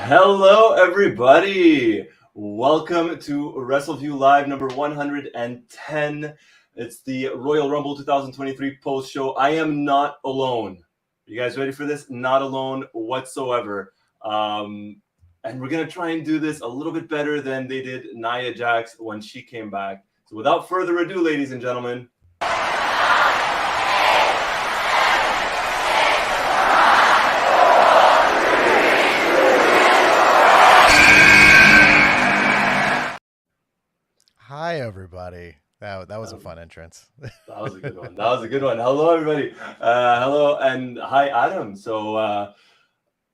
Hello, everybody. Welcome to Wrestleview Live number 110. It's the Royal Rumble 2023 post show. I am not alone. You guys ready for this? Not alone whatsoever. And we're going to try and do this a little bit better than they did Nia Jax when she came back. So without further ado, ladies and gentlemen, Hi, everybody. That was a fun entrance. That was a good one. Hello, everybody. Hello, and hi, Adam. So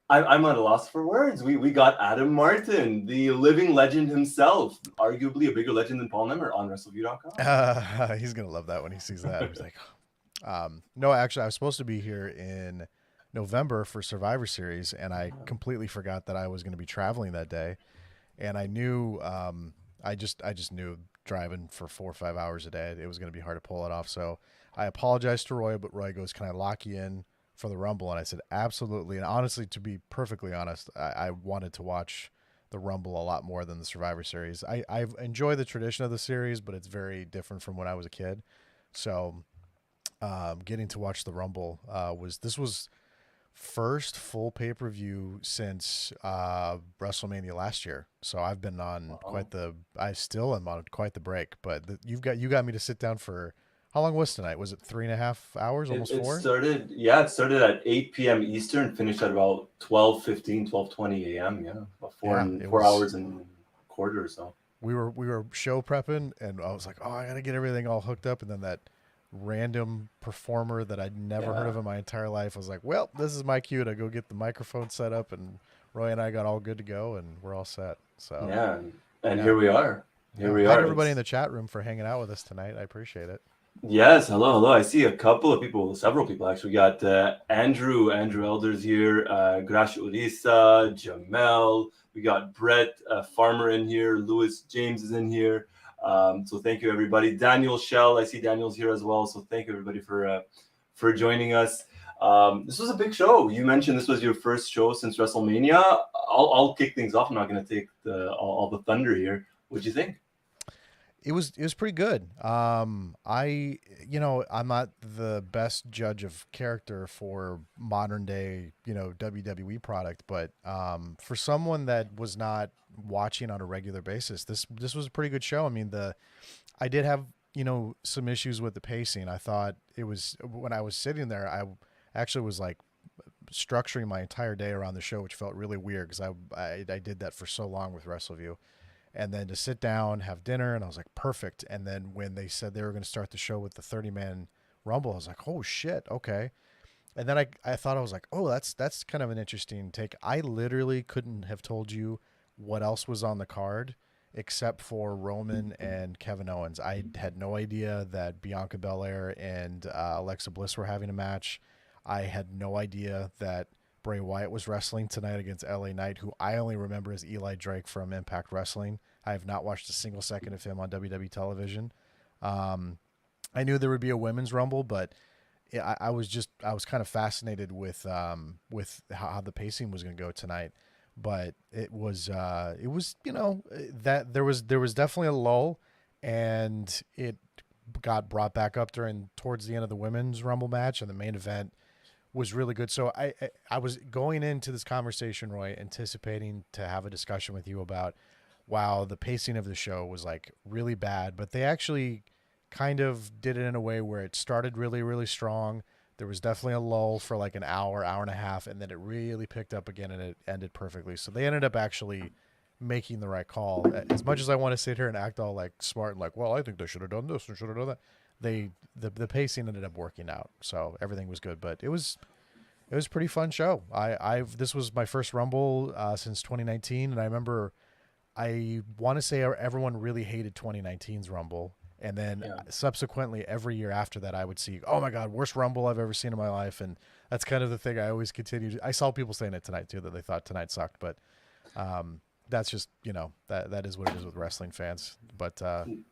I'm at a loss for words. We got Adam Martin, the living legend himself, arguably a bigger legend than Paul Nemer on Wrestleview.com. He's going to love that when he sees that. He's like, no, actually, I was supposed to be here in November for Survivor Series, and I completely forgot that I was going to be traveling that day. And I knew, I just knew driving for 4 or 5 hours a day, it was going to be hard to pull it off. So I apologized to Roy, but Roy goes, "Can I lock you in for the Rumble?" And I said, absolutely. And honestly, to be perfectly honest, I wanted to watch the Rumble a lot more than the Survivor Series. I enjoy the tradition of the series, but it's very different from when I was a kid. So getting to watch the Rumble was first full pay-per-view since WrestleMania last year. So I've been on I still am on quite the break, but you got me to sit down for, how long was tonight? Was it 3.5 hours, almost 4? It started at 8 p.m. Eastern, finished at about 12:15, 12:20 a.m. Yeah, about 4 hours and a quarter or so. We were show prepping, and I was like, oh, I got to get everything all hooked up, and then that random performer that I'd never heard of in my entire life, I was like, well, this is my cue to go get the microphone set up, and Roy and I got all good to go, and we're all set. So Here we are. Thank everybody in the chat room for hanging out with us tonight. I appreciate it. Yes, hello. I see several people actually. We got Andrew Elders here, Grash Urisa, Jamel. We got Brett Farmer in here. Lewis James is in here. So thank you, everybody. Daniel Shell, I see Daniel's here as well. So thank you, everybody, for joining us. This was a big show. You mentioned this was your first show since WrestleMania. I'll kick things off. I'm not going to take all the thunder here. What'd you think? It was pretty good. I'm not the best judge of character for modern day, WWE product, but for someone that was not watching on a regular basis, this was a pretty good show. I mean, I did have, some issues with the pacing. I thought it was, when I was sitting there, I actually was like structuring my entire day around the show, which felt really weird because I did that for so long with WrestleView. And then to sit down, have dinner, and I was like, perfect. And then when they said they were going to start the show with the 30-man Rumble, I was like, oh, shit, okay. And then I thought, I was like, oh, that's kind of an interesting take. I literally couldn't have told you what else was on the card except for Roman and Kevin Owens. I had no idea that Bianca Belair and Alexa Bliss were having a match. I had no idea that Bray Wyatt was wrestling tonight against LA Knight, who I only remember as Eli Drake from Impact Wrestling. I have not watched a single second of him on WWE television. I knew there would be a women's Rumble, but I was kind of fascinated with how the pacing was going to go tonight. But it was that there was definitely a lull, and it got brought back up towards the end of the women's Rumble match, and the main event was really good. So I was going into this conversation, Roy, anticipating to have a discussion with you about, wow, the pacing of the show was like really bad, but they actually kind of did it in a way where it started really, really strong. There was definitely a lull for like an hour and a half, and then it really picked up again, and it ended perfectly. So they ended up actually making the right call. As much as I want to sit here and act all like smart and like, well, I think they should have done this and should have done that, the pacing ended up working out, so everything was good. But it was a pretty fun show. This was my first Rumble since 2019, and I remember, I want to say everyone really hated 2019's Rumble, and then subsequently every year after that, I would see, oh my God, worst Rumble I've ever seen in my life, and that's kind of the thing I always continue. I saw people saying it tonight too, that they thought tonight sucked, but that's just that is what it is with wrestling fans. But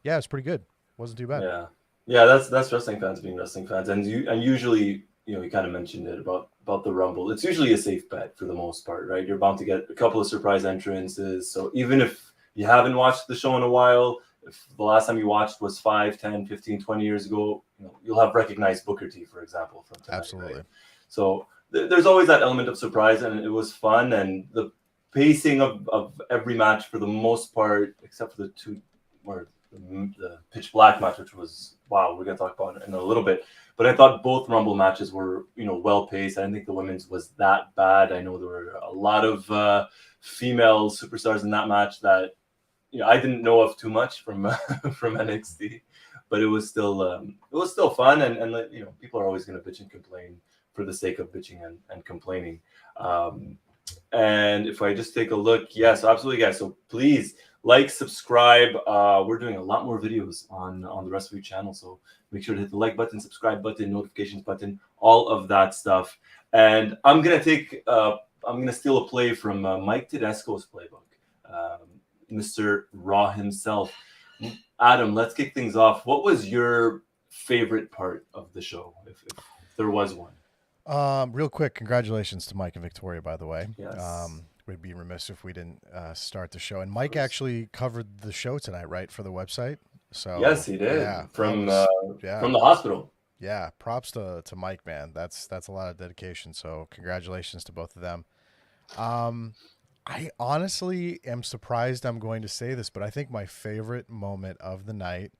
it's pretty good. Wasn't too bad. Yeah, that's wrestling fans being wrestling fans, and usually you kind of mentioned it about the Rumble. It's usually a safe bet for the most part, right? You're bound to get a couple of surprise entrances. So even if you haven't watched the show in a while, if the last time you watched was 5, 10, 15, 20 years ago, you'll have recognized Booker T, for example, from tonight. Absolutely. Right? So there's always that element of surprise, and it was fun. And the pacing of every match, for the most part, except for the two, or the Pitch Black match, which was, wow, we're going to talk about it in a little bit. But I thought both Rumble matches were, well paced. I didn't think the women's was that bad. I know there were a lot of female superstars in that match that, I didn't know of too much from from NXT, but it was still fun. And people are always going to bitch and complain for the sake of bitching and complaining. And if I just take a look, yes, absolutely, guys. So please like, subscribe. We're doing a lot more videos on the Wrestleview channel, so make sure to hit the like button, subscribe button, notifications button, all of that stuff. And I'm gonna steal a play from Mike Tedesco's playbook, Mr. Raw himself. Adam, let's kick things off. What was your favorite part of the show, if there was one? Real quick, congratulations to Mike and Victoria, by the way. Yes. We'd be remiss if we didn't start the show. And Mike actually covered the show tonight, right, for the website? So yes, he did. Yeah, from the hospital. Yeah, props to Mike, man. That's a lot of dedication. So congratulations to both of them. I honestly am surprised I'm going to say this, but I think my favorite moment of the night,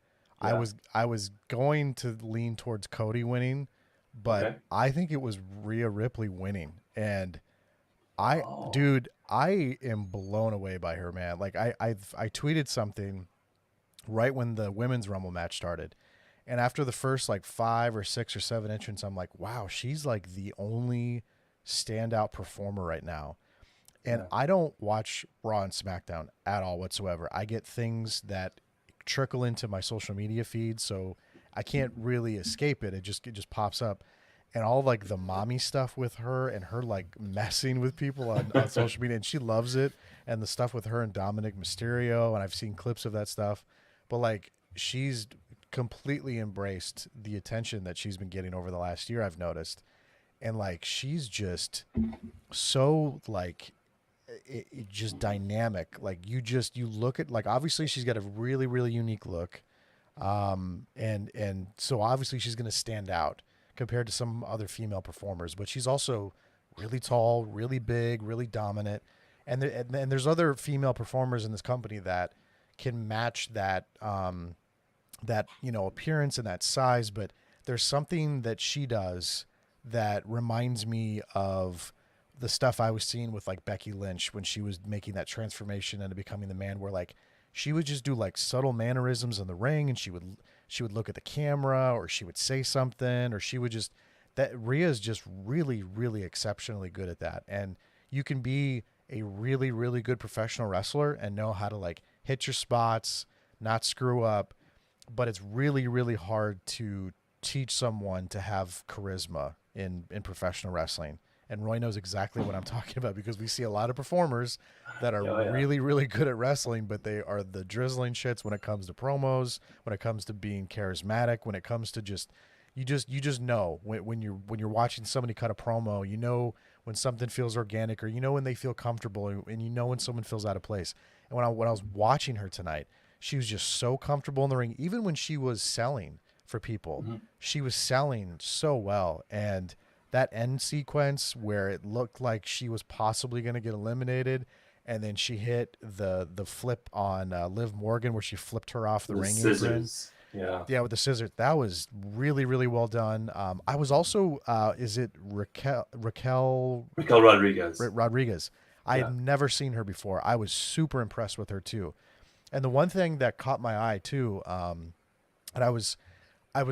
Yeah. I was going to lean towards Cody winning, but Okay. I think it was Rhea Ripley winning. And I am blown away by her, man. Like I tweeted something right when the women's Rumble match started. And after the first like 5 or 6 or 7 entrants, I'm like, wow, she's like the only standout performer right now. And Yeah. I don't watch Raw and SmackDown at all whatsoever. I get things that trickle into my social media feed, so I can't really escape it. It just pops up. And all like the mommy stuff with her and her like messing with people on social media, and she loves it. And the stuff with her and Dominic Mysterio, and I've seen clips of that stuff. But like she's completely embraced the attention that she's been getting over the last year, I've noticed. And like she's just so like it just dynamic. Like you look at, like, obviously she's got a really, really unique look. And so obviously she's going to stand out compared to some other female performers, but she's also really tall, really big, really dominant. And there's other female performers in this company that can match that, appearance and that size. But there's something that she does that reminds me of the stuff I was seeing with like Becky Lynch when she was making that transformation into becoming the man, where like she would just do like subtle mannerisms in the ring, and she would look at the camera, or she would say something, or she would just, that Rhea is just really, really exceptionally good at that. And you can be a really, really good professional wrestler and know how to like hit your spots, not screw up, but it's really, really hard to teach someone to have charisma in professional wrestling. And Roy knows exactly what I'm talking about, because we see a lot of performers that are really, really good at wrestling, but they are the drizzling shits when it comes to promos, when it comes to being charismatic, when it comes to just, you just know when you're watching somebody cut a promo, you know when something feels organic, or you know when they feel comfortable, and you know when someone feels out of place. And when I was watching her tonight, she was just so comfortable in the ring. Even when she was selling for people, she was selling so well. And that end sequence where it looked like she was possibly going to get eliminated, and then she hit the flip on Liv Morgan, where she flipped her off the ring apron. Yeah, with the scissors. That was really, really well done. I was also, is it Raquel Rodriguez? Rodriguez. I had never seen her before. I was super impressed with her too. And the one thing that caught my eye too, and I was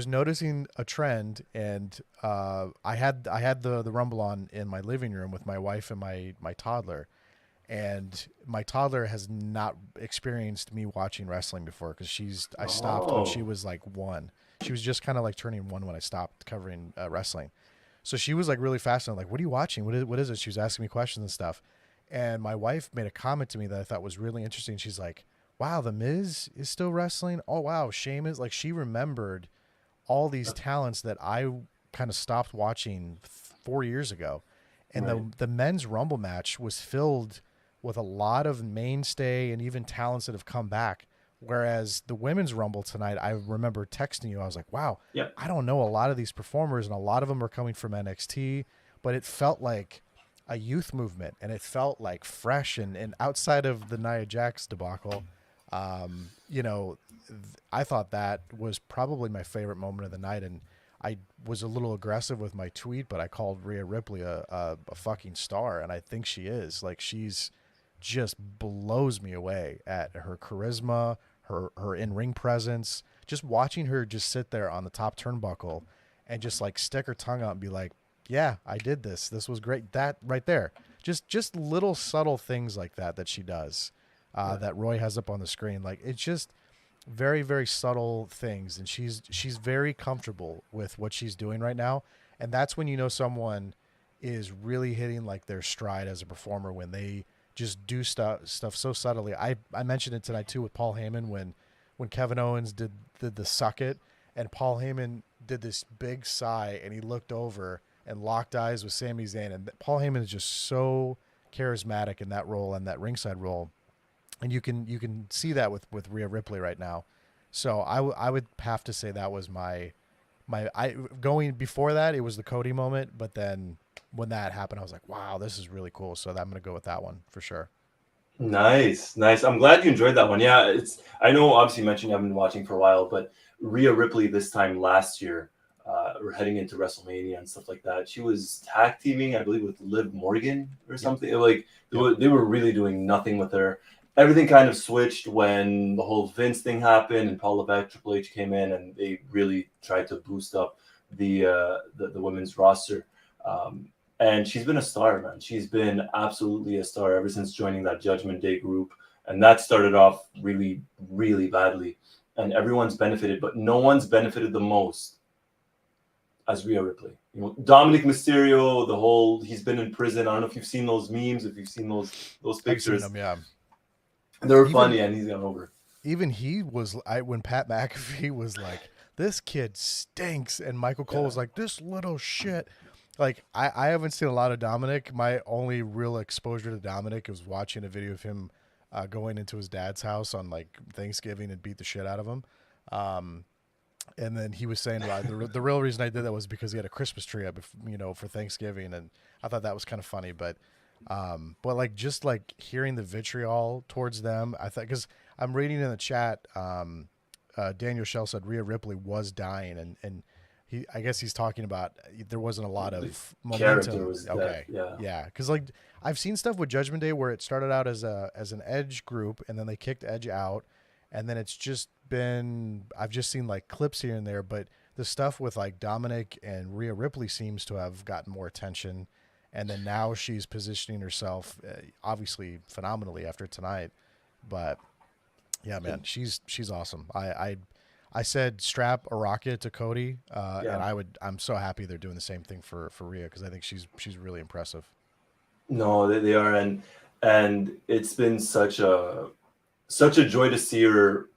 noticing a trend, and I had the Rumble on in my living room with my wife and my toddler, and my toddler has not experienced me watching wrestling before, because I stopped when she was like 1. She was just kind of like turning 1 when I stopped covering wrestling. So she was like really fascinated, like, what are you watching? What is it? She was asking me questions and stuff. And my wife made a comment to me that I thought was really interesting. She's like, wow, The Miz is still wrestling. Oh, wow. Sheamus, like, she remembered all these talents that I kind of stopped watching 4 years ago. And Right. the men's Rumble match was filled with a lot of mainstay and even talents that have come back. Whereas the women's Rumble tonight, I remember texting you, I was like, wow, Yep. I don't know a lot of these performers, and a lot of them are coming from NXT, but it felt like a youth movement, and it felt like fresh. And outside of the Nia Jax debacle, you know, I thought that was probably my favorite moment of the night. And I was a little aggressive with my tweet, but I called Rhea Ripley a fucking star, and I think she is. Like, she's just blows me away at her charisma, her in ring presence. Just watching her just sit there on the top turnbuckle and just like stick her tongue out and be like, "Yeah, I did this. This was great." That right there, just little subtle things like that she does, Yeah. that Roy has up on the screen. Like, it's just very very subtle things, and she's very comfortable with what she's doing right now. And that's when you know someone is really hitting like their stride as a performer, when they just do stuff so subtly. I mentioned it tonight too with Paul Heyman, when Kevin Owens did the suck it, and Paul Heyman did this big sigh and he looked over and locked eyes with Sami Zayn. And Paul Heyman is just so charismatic in that role and that ringside role, and you can see that with Rhea Ripley right now. So I would have to say that was my I going before that, it was the Cody moment, but then when that happened, I was like, wow, this is really cool. So I'm gonna go with that one for sure. Nice, nice. I'm glad you enjoyed that one. Yeah, it's. I know, obviously, you mentioned you haven't been watching for a while, but Rhea Ripley this time last year, we're heading into WrestleMania and stuff like that. She was tag teaming, I believe, with Liv Morgan or Yep. something. Like Yep. they were really doing nothing with her. Everything kind of switched when the whole Vince thing happened and Paul Levesque, Triple H came in, and they really tried to boost up the women's roster. Um, and she's been a star, man. She's been absolutely a star ever since joining that Judgment Day group. And that started off really, really badly. And everyone's benefited, but no one's benefited the most as Rhea Ripley. You know, Dominic Mysterio, the whole he's been in prison. I don't know if you've seen those memes, if you've seen those I've seen pictures. them, yeah. They were Even funny, and he's gone over. even he was when Pat McAfee was like, "This kid stinks," and Michael Cole was like, "This little shit." Like, I haven't seen a lot of Dominic. My only real exposure to Dominic was watching a video of him going into his dad's house on like Thanksgiving and beat the shit out of him. Um, and then he was saying, well, the real reason I did that was because he had a Christmas tree up, for Thanksgiving, and I thought that was kind of funny. But like, just like hearing the vitriol towards them, I thought, because I'm reading in the chat, Daniel Shell said Rhea Ripley was dying, and I guess he's talking about there wasn't a lot of Character momentum. was Okay, that, yeah. yeah, because like I've seen stuff with Judgment Day where it started out as an Edge group, and then they kicked Edge out, and then it's just been, I've just seen like clips here and there, but the stuff with like Dominic and Rhea Ripley seems to have gotten more attention, and then now she's positioning herself, obviously phenomenally after tonight. But yeah, man, she's awesome. I said strap a rocket to Cody, Yeah. and I'm so happy they're doing the same thing for Rhea, because I think she's really impressive. No, they are, and it's been such a joy to see her,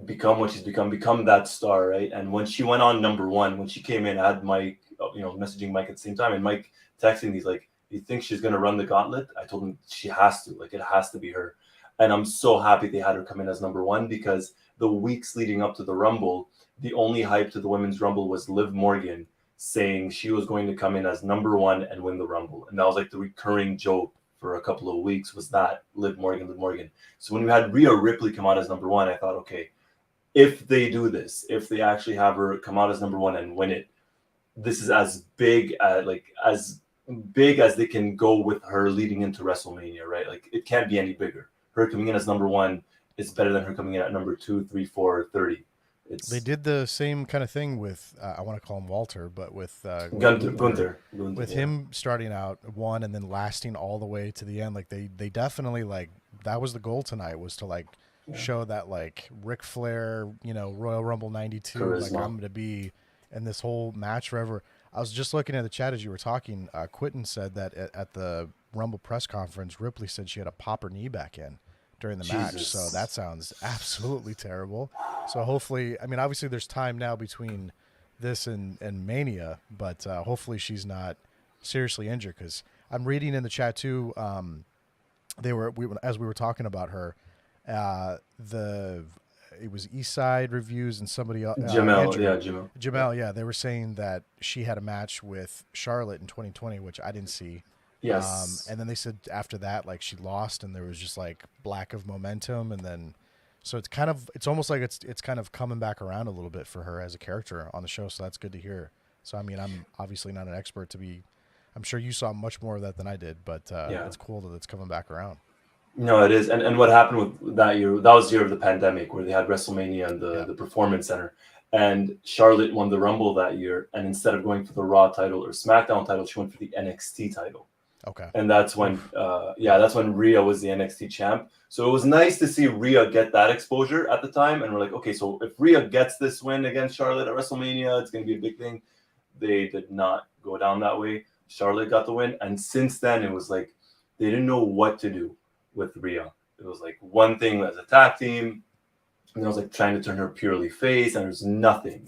become what she's become that star, right? And when she went on number one, when she came in, I had Mike, messaging Mike at the same time, and Mike texting, he's like, "Do you think she's gonna run the gauntlet?" I told him she has to, like, it has to be her. And I'm so happy they had her come in as number one, because the weeks leading up to the Rumble, the only hype to the Women's Rumble was Liv Morgan saying she was going to come in as number one and win the Rumble. And that was like the recurring joke for a couple of weeks, was that Liv Morgan, Liv Morgan. So when we had Rhea Ripley come out as number one, I thought, okay, if they do this, if they actually have her come out as number one and win it, this is as big as they can go with her leading into WrestleMania, right? Like, it can't be any bigger. Her coming in as number one is better than her coming in at number 2, 3, 4, 30. They did the same kind of thing with I want to call him Walter, but with Gunther, with yeah. him starting out one and then lasting all the way to the end. Like, they definitely, like, that was the goal tonight, was to like show that like Ric Flair, Royal Rumble '92, like, Charisma. I'm gonna be in this whole match forever. I was just looking at the chat as you were talking. Quentin said that at the Rumble press conference, Ripley said she had to pop her knee back in during the match. So that sounds absolutely terrible. So hopefully, I mean, obviously there's time now between this in Mania, but hopefully she's not seriously injured, because I'm reading in the chat too. As we were talking about her, it was Eastside Reviews and somebody else, Jamel, Andrew, yeah, Jamel. Jamel, yeah, they were saying that she had a match with Charlotte in 2020, which I didn't see. Yes. And then they said after that, like, she lost, and there was just like lack of momentum, and then so it's almost like it's kind of coming back around a little bit for her as a character on the show. So that's good to hear. So I mean, I'm obviously not an expert to be. I'm sure you saw much more of that than I did, but Yeah. it's cool that it's coming back around. No, it is. And what happened with that year, that was the year of the pandemic where they had WrestleMania and the Performance Center. And Charlotte won the Rumble that year. And instead of going for the Raw title or SmackDown title, she went for the NXT title. Okay. And that's when, that's when Rhea was the NXT champ. So it was nice to see Rhea get that exposure at the time. And we're like, okay, so if Rhea gets this win against Charlotte at WrestleMania, it's going to be a big thing. They did not go down that way. Charlotte got the win. And since then, it was like they didn't know what to do with Rhea. It was like one thing as a tag team, and I was like trying to turn her purely face, and there's nothing.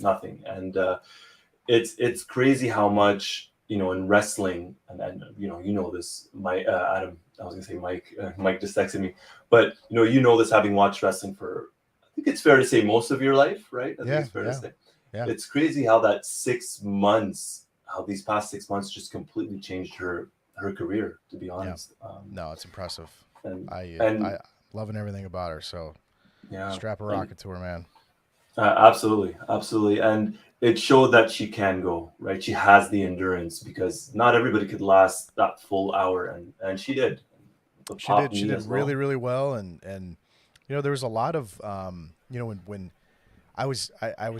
And it's crazy how much, in wrestling, and this, Adam, I was gonna say Mike. Mike just texted me, but this, having watched wrestling for, I think it's fair to say, most of your life, right? I think it's fair to say. Yeah. It's crazy how that 6 months, how these past 6 months just completely changed her career, to be honest. Yeah. No, it's impressive. And I loving everything about her. So strap a rocket to her, man. Absolutely. And it showed that she can go, right? She has the endurance, because not everybody could last that full hour, and she did. She did really, really well. And there was a lot of when I was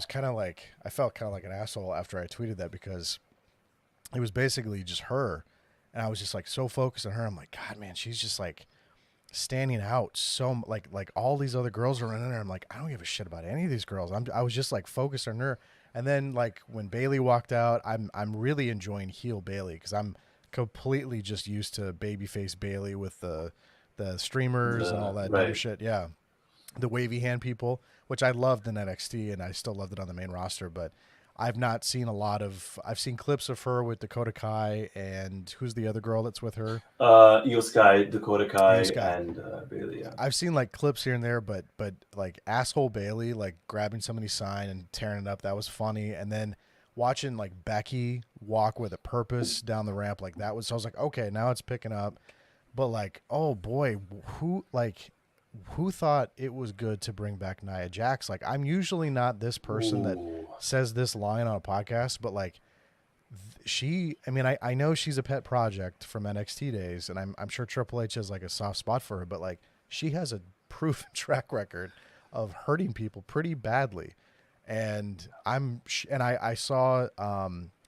kind of like, I felt kind of like an asshole after I tweeted that, because it was basically just her, and I was just like so focused on her. I'm like, God, man, she's just like standing out so, like all these other girls are running there. I'm like, I don't give a shit about any of these girls. I was just like focused on her. And then like when Bayley walked out, I'm really enjoying heel Bayley, because I'm completely just used to babyface Bayley with the streamers and all that dumb shit. Yeah, the wavy hand people, which I loved in NXT, and I still loved it on the main roster. But I've not seen I've seen clips of her with Dakota Kai, and who's the other girl that's with her? Io Sky, Dakota Kai, and Bayley. Yeah, I've seen like clips here and there, but like asshole Bayley, like grabbing somebody's sign and tearing it up, that was funny. And then watching like Becky walk with a purpose down the ramp, like that was, so I was like, okay, now it's picking up. But like, oh boy, who thought it was good to bring back Nia Jax? Like, I'm usually not this person that says this line on a podcast, but like I know she's a pet project from NXT days, and I'm sure Triple H has like a soft spot for her, but like she has a proven track record of hurting people pretty badly. And I saw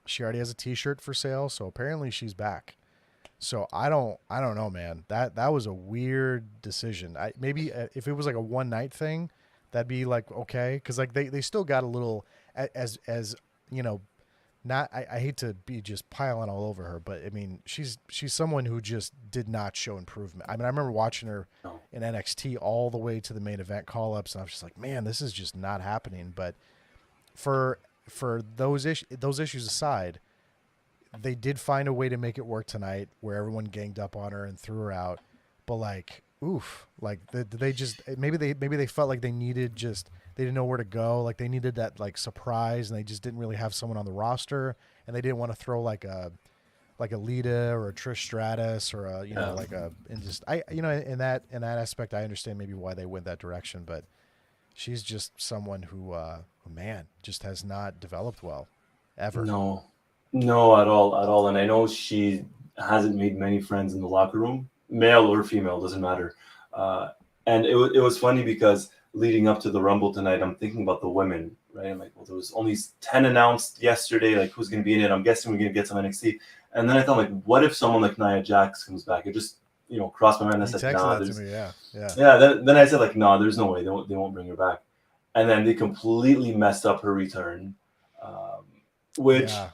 she already has a t-shirt for sale, so apparently she's back. So I don't know, man. That was a weird decision. Maybe if it was like a one night thing, that'd be like okay, because like they still got a little, as not. I hate to be just piling all over her, but I mean she's someone who just did not show improvement. I mean, I remember watching her in NXT all the way to the main event call ups, and I was just like, man, this is just not happening. But for those issues aside, they did find a way to make it work tonight, where everyone ganged up on her and threw her out. But like, oof, like they just maybe they felt like they didn't know where to go. Like they needed that like surprise, and they just didn't really have someone on the roster, and they didn't want to throw like a Lita or a Trish Stratus or in that aspect, I understand maybe why they went that direction. But she's just someone who man, just has not developed well ever. No, at all. And I know she hasn't made many friends in the locker room, male or female, doesn't matter. And it was funny, because leading up to the Rumble tonight, I'm thinking about the women, right? I'm like, well, there was only 10 announced yesterday, like who's going to be in it. I'm guessing we're going to get some NXT. And then I thought, like, what if someone like Nia Jax comes back? It just, crossed my mind. I said, nah, that to me, yeah. Yeah, then I said, like, no, there's no way. They won't bring her back. And then they completely messed up her return, which... Yeah.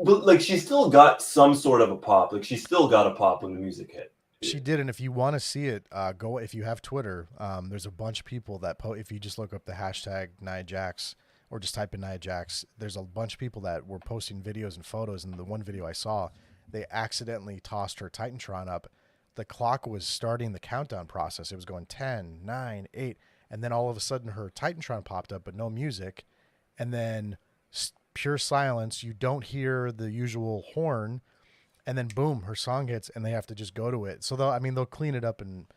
But like she still got some sort of a pop. Like she still got a pop when the music hit. She did, and if you want to see it, if you have Twitter. There's a bunch of people that if you just look up the hashtag Nia Jax, or just type in Nia Jax, there's a bunch of people that were posting videos and photos. And the one video I saw, they accidentally tossed her Titantron up. The clock was starting the countdown process. It was going 10, 9, 8. And then all of a sudden her Titantron popped up, but no music. And then pure silence. You don't hear the usual horn. And then boom, her song hits and they have to just go to it. So they'll clean it up and,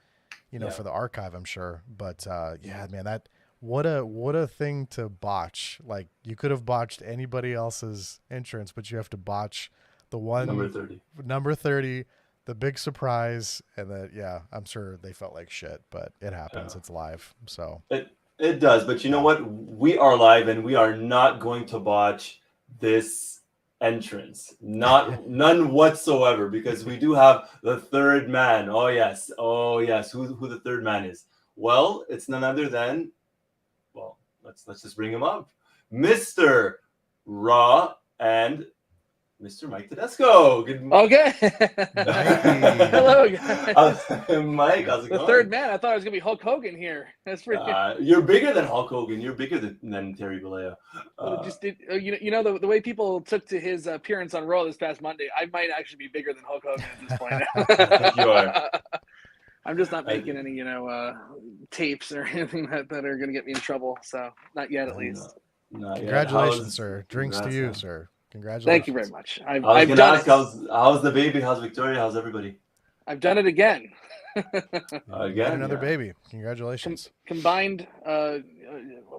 for the archive, I'm sure. But yeah, man, what a thing to botch. Like, you could have botched anybody else's entrance, but you have to botch the one number 30, the big surprise. And that, yeah, I'm sure they felt like shit, but it happens. It's live. So it does. But you know what? We are live and we are not going to botch this entrance. None whatsoever, because we do have the third man. Oh yes. Who the third man is? Well, it's none other than, well, let's just bring him up. Mr. Raw and Mr. Mike Tedesco. Okay. Hello, guys. Mike, how's it going? The third man. I thought it was gonna be Hulk Hogan here. That's pretty. You're bigger than Hulk Hogan. You're bigger than Terry Bollea. The way people took to his appearance on Raw this past Monday, I might actually be bigger than Hulk Hogan at this point. You are. I'm just not making any, tapes or anything that are going to get me in trouble. So not yet, at least. Not Congratulations, yet. sir. Drinks to you, sir. Congratulations. Thank you very much. I was going to ask, how's the baby? How's Victoria? How's everybody? I've done it again. Again, another baby. Congratulations. Combined a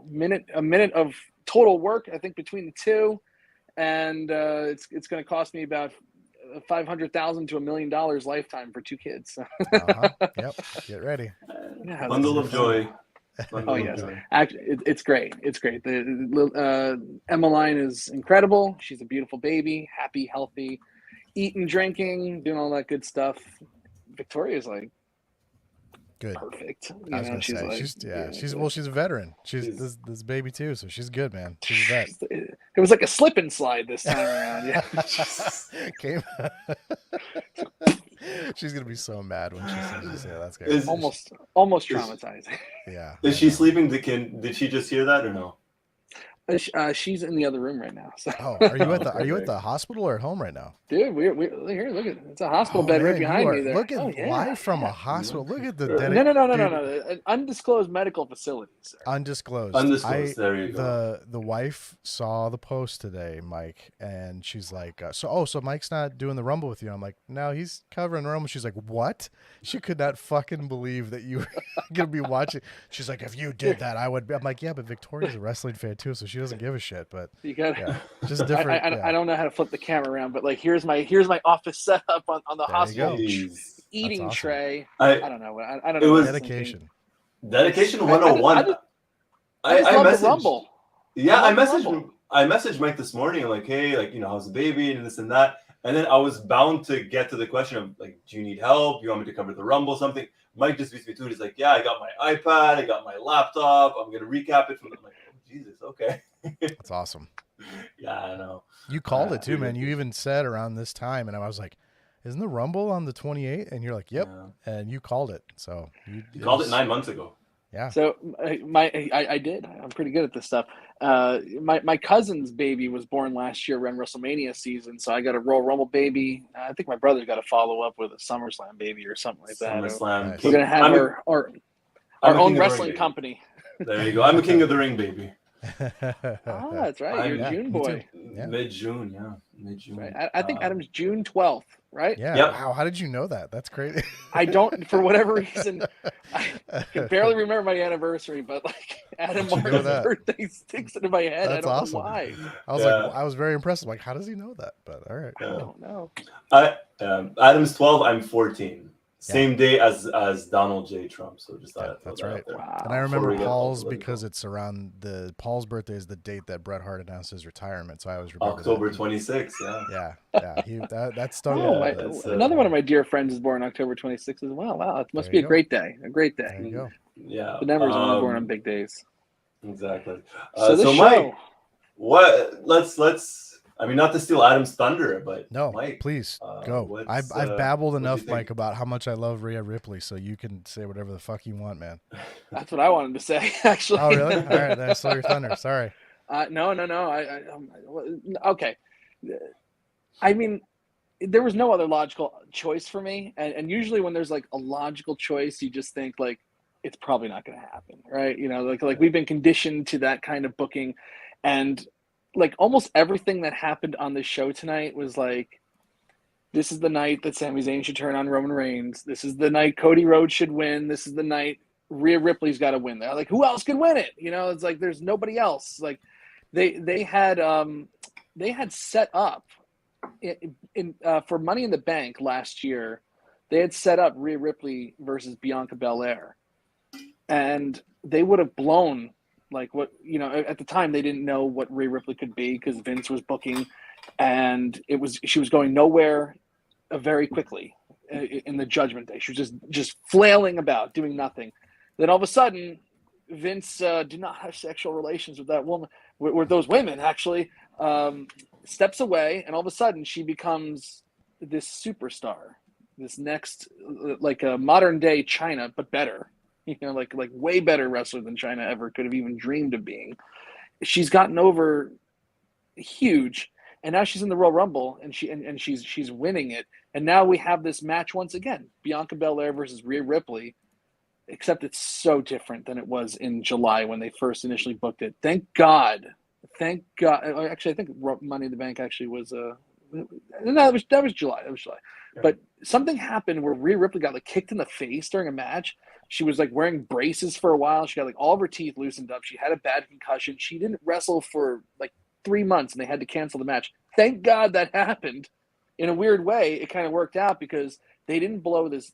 minute of total work, I think, between the two, and it's going to cost me about $500,000 to $1 million lifetime for 2 kids. Yep. Get ready. Bundle of joy. Oh yes, actually, it's great. It's great. The Emmeline is incredible. She's a beautiful baby, happy, healthy, eating, drinking, doing all that good stuff. Victoria's like good, perfect. I was gonna say she's a veteran. She's this baby too, so she's good, man. She's a vet. It was like a slip and slide this time around. Yeah. She's gonna be so mad when she sees you say that's good. Almost traumatizing. Yeah. Is she sleeping? Did she just hear that or no? She's in the other room right now. So. Oh, are you at the hospital or at home right now? Dude, we're here. Look at it's a hospital bed right behind me there. Look at live from a hospital. Look at the No. Undisclosed medical facilities. Sir. Undisclosed. There you go. The wife saw the post today, Mike, and she's like, so Mike's not doing the Rumble with you. I'm like, no, he's covering the Rumble. She's like, what? She could not fucking believe that you were gonna be watching. She's like, if you did that, I would be. I'm like, yeah, but Victoria's a wrestling fan too, so she doesn't give a shit. But you got just different. I don't know how to flip the camera around, but like here's my office setup on the hospital eating tray. I don't know. I don't know. It was dedication. Dedication 101. I messaged the Rumble. Yeah, I messaged Mike this morning, like, hey, like, how's the baby and this and that. And then I was bound to get to the question of, like, do you need help? You want me to cover the Rumble, something? Mike just beats me to it. He's like, yeah, I got my iPad, I got my laptop. I'm gonna recap it from the, like, oh, Jesus, okay. That's awesome. Yeah, I know. You called it too, man. You even said around this time, and I was like, isn't the Rumble on the 28th? And you're like, yep. Yeah. And you called it. So you called it 9 months ago. Yeah. So I did. I'm pretty good at this stuff. My cousin's baby was born last year around WrestleMania season, so I got a Royal Rumble baby. I think my brother's got to follow up with a SummerSlam baby or something like that. SummerSlam. We're gonna have our own wrestling company. There you go. I'm a King of the Ring baby. That's right. You're a June boy. Yeah. Mid-June. Right. I think Adam's June 12th, right? Yeah. Yep. Wow. How did you know that? That's crazy. I don't, for whatever reason, I can barely remember my anniversary, but like Adam Martin's birthday sticks into my head. That's I don't awesome. know why. I was very impressed. I'm like, how does he know that? But all right. I don't know. Adam's 12. I'm 14. Same day as Donald J. Trump. So just that's right. Wow. And I remember Paul's because it's around Paul's birthday is the date that Bret Hart announced his retirement. So I always remember October 26th. Yeah. That stung another one of my dear friends is born October 26th as well. Wow, it must be a great day. A great day. There you go. Yeah. The Nemers are born on big days. Exactly. So Mike, let's. I mean, not to steal Adam's thunder, but no, Mike, please go. I've babbled enough, Mike, about how much I love Rhea Ripley, so you can say whatever the fuck you want, man. That's what I wanted to say, actually. Oh, really? All right, then I stole your thunder. Sorry. No. Okay. I mean, there was no other logical choice for me, and usually when there's like a logical choice, you just think like it's probably not going to happen, right? You know, like we've been conditioned to that kind of booking, and like almost everything that happened on the show tonight was like, this is the night that Sami Zayn should turn on Roman Reigns. This is the night Cody Rhodes should win. This is the night Rhea Ripley's got to win. They're like, who else could win it? You know, it's like there's nobody else. Like they had set up for Money in the Bank last year. They had set up Rhea Ripley versus Bianca Belair, and they would have blown like what, you know, at the time they didn't know what Rhea Ripley could be because Vince was booking, and she was going nowhere very quickly in the Judgment Day. She was just flailing about, doing nothing. Then all of a sudden, Vince did not have sexual relations with that woman, with those women actually. Steps away, and all of a sudden she becomes this superstar, this next, like a modern day China, but better. You know, like way better wrestler than China ever could have even dreamed of being. She's gotten over huge, and now she's in the Royal Rumble, and she's winning it. And now we have this match once again: Bianca Belair versus Rhea Ripley. Except it's so different than it was in July when they first initially booked it. Thank God. Actually, I think Money in the Bank actually was no, that was July. Yeah. But something happened where Rhea Ripley got like kicked in the face during a match. She was like wearing braces for a while. She got like all of her teeth loosened up. She had a bad concussion. She didn't wrestle for like 3 months, and they had to cancel the match. Thank God that happened. In a weird way, it kind of worked out because they didn't blow this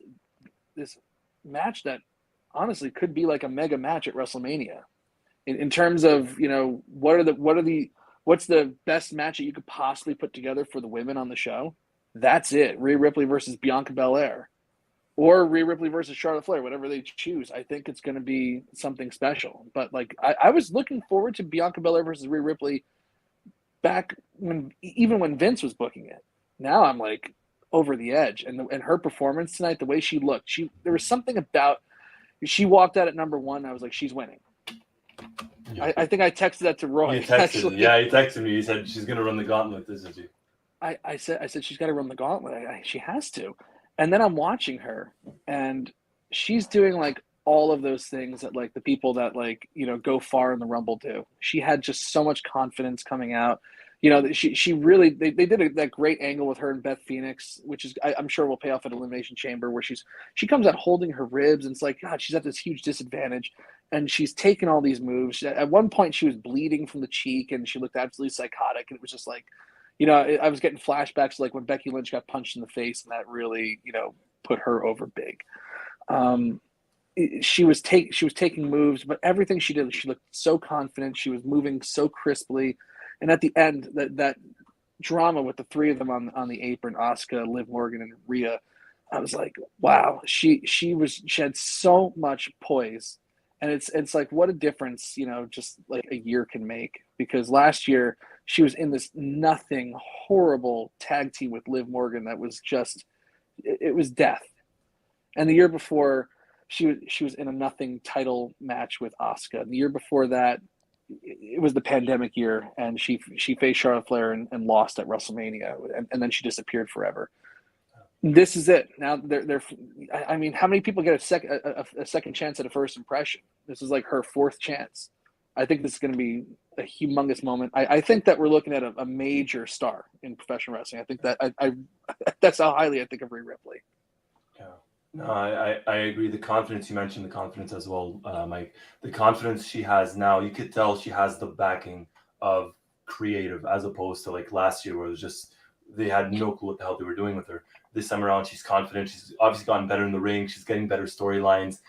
match that honestly could be like a mega match at WrestleMania. In terms of, you know, what's the best match that you could possibly put together for the women on the show? That's it. Rhea Ripley versus Bianca Belair, or Rhea Ripley versus Charlotte Flair, whatever they choose. I think it's going to be something special. But like, I was looking forward to Bianca Belair versus Rhea Ripley back even when Vince was booking it. Now I'm like over the edge, and her performance tonight, the way she looked, there was something about. She walked out at number 1. I was like, she's winning. Yeah. I think I texted that to Roy. You texted, yeah, he texted me. He said she's going to run the gauntlet. This is you. I said she's got to run the gauntlet. She has to. And then I'm watching her, and she's doing like all of those things that like the people that like, you know, go far in the Rumble do. She had just so much confidence coming out. You know, she really they did that great angle with her and Beth Phoenix, which is I'm sure will pay off at Elimination Chamber, where she comes out holding her ribs, and it's like, God, she's at this huge disadvantage, and she's taking all these moves. At one point, she was bleeding from the cheek, and she looked absolutely psychotic, and it was just like, you know, I was getting flashbacks like when Becky Lynch got punched in the face, and that really, you know, put her over big. She was taking moves, but everything she did, she looked so confident. She was moving so crisply. And at the end, that drama with the 3 of them on the apron, Asuka, Liv Morgan, and Rhea, I was like, wow, she had so much poise, and it's like what a difference, you know, just like a year can make. Because last year she was in this nothing horrible tag team with Liv Morgan that was just it was death, and the year before she was in a nothing title match with Asuka. The year before that, it was the pandemic year, and she faced Charlotte Flair and lost at WrestleMania, and then she disappeared forever. This is it. Now they're I mean, how many people get a second chance at a first impression? This is like her 4th chance. I think this is going to be a humongous moment. I think that we're looking at a major star in professional wrestling. I think that I that's how highly I think of Rhea Ripley. Yeah. No, I agree. The confidence, you mentioned the confidence as well, Mike. The confidence she has now, you could tell she has the backing of creative, as opposed to like last year where it was just they had no clue what the hell they were doing with her. This time around, she's confident. She's obviously gotten better in the ring. She's getting better storylines.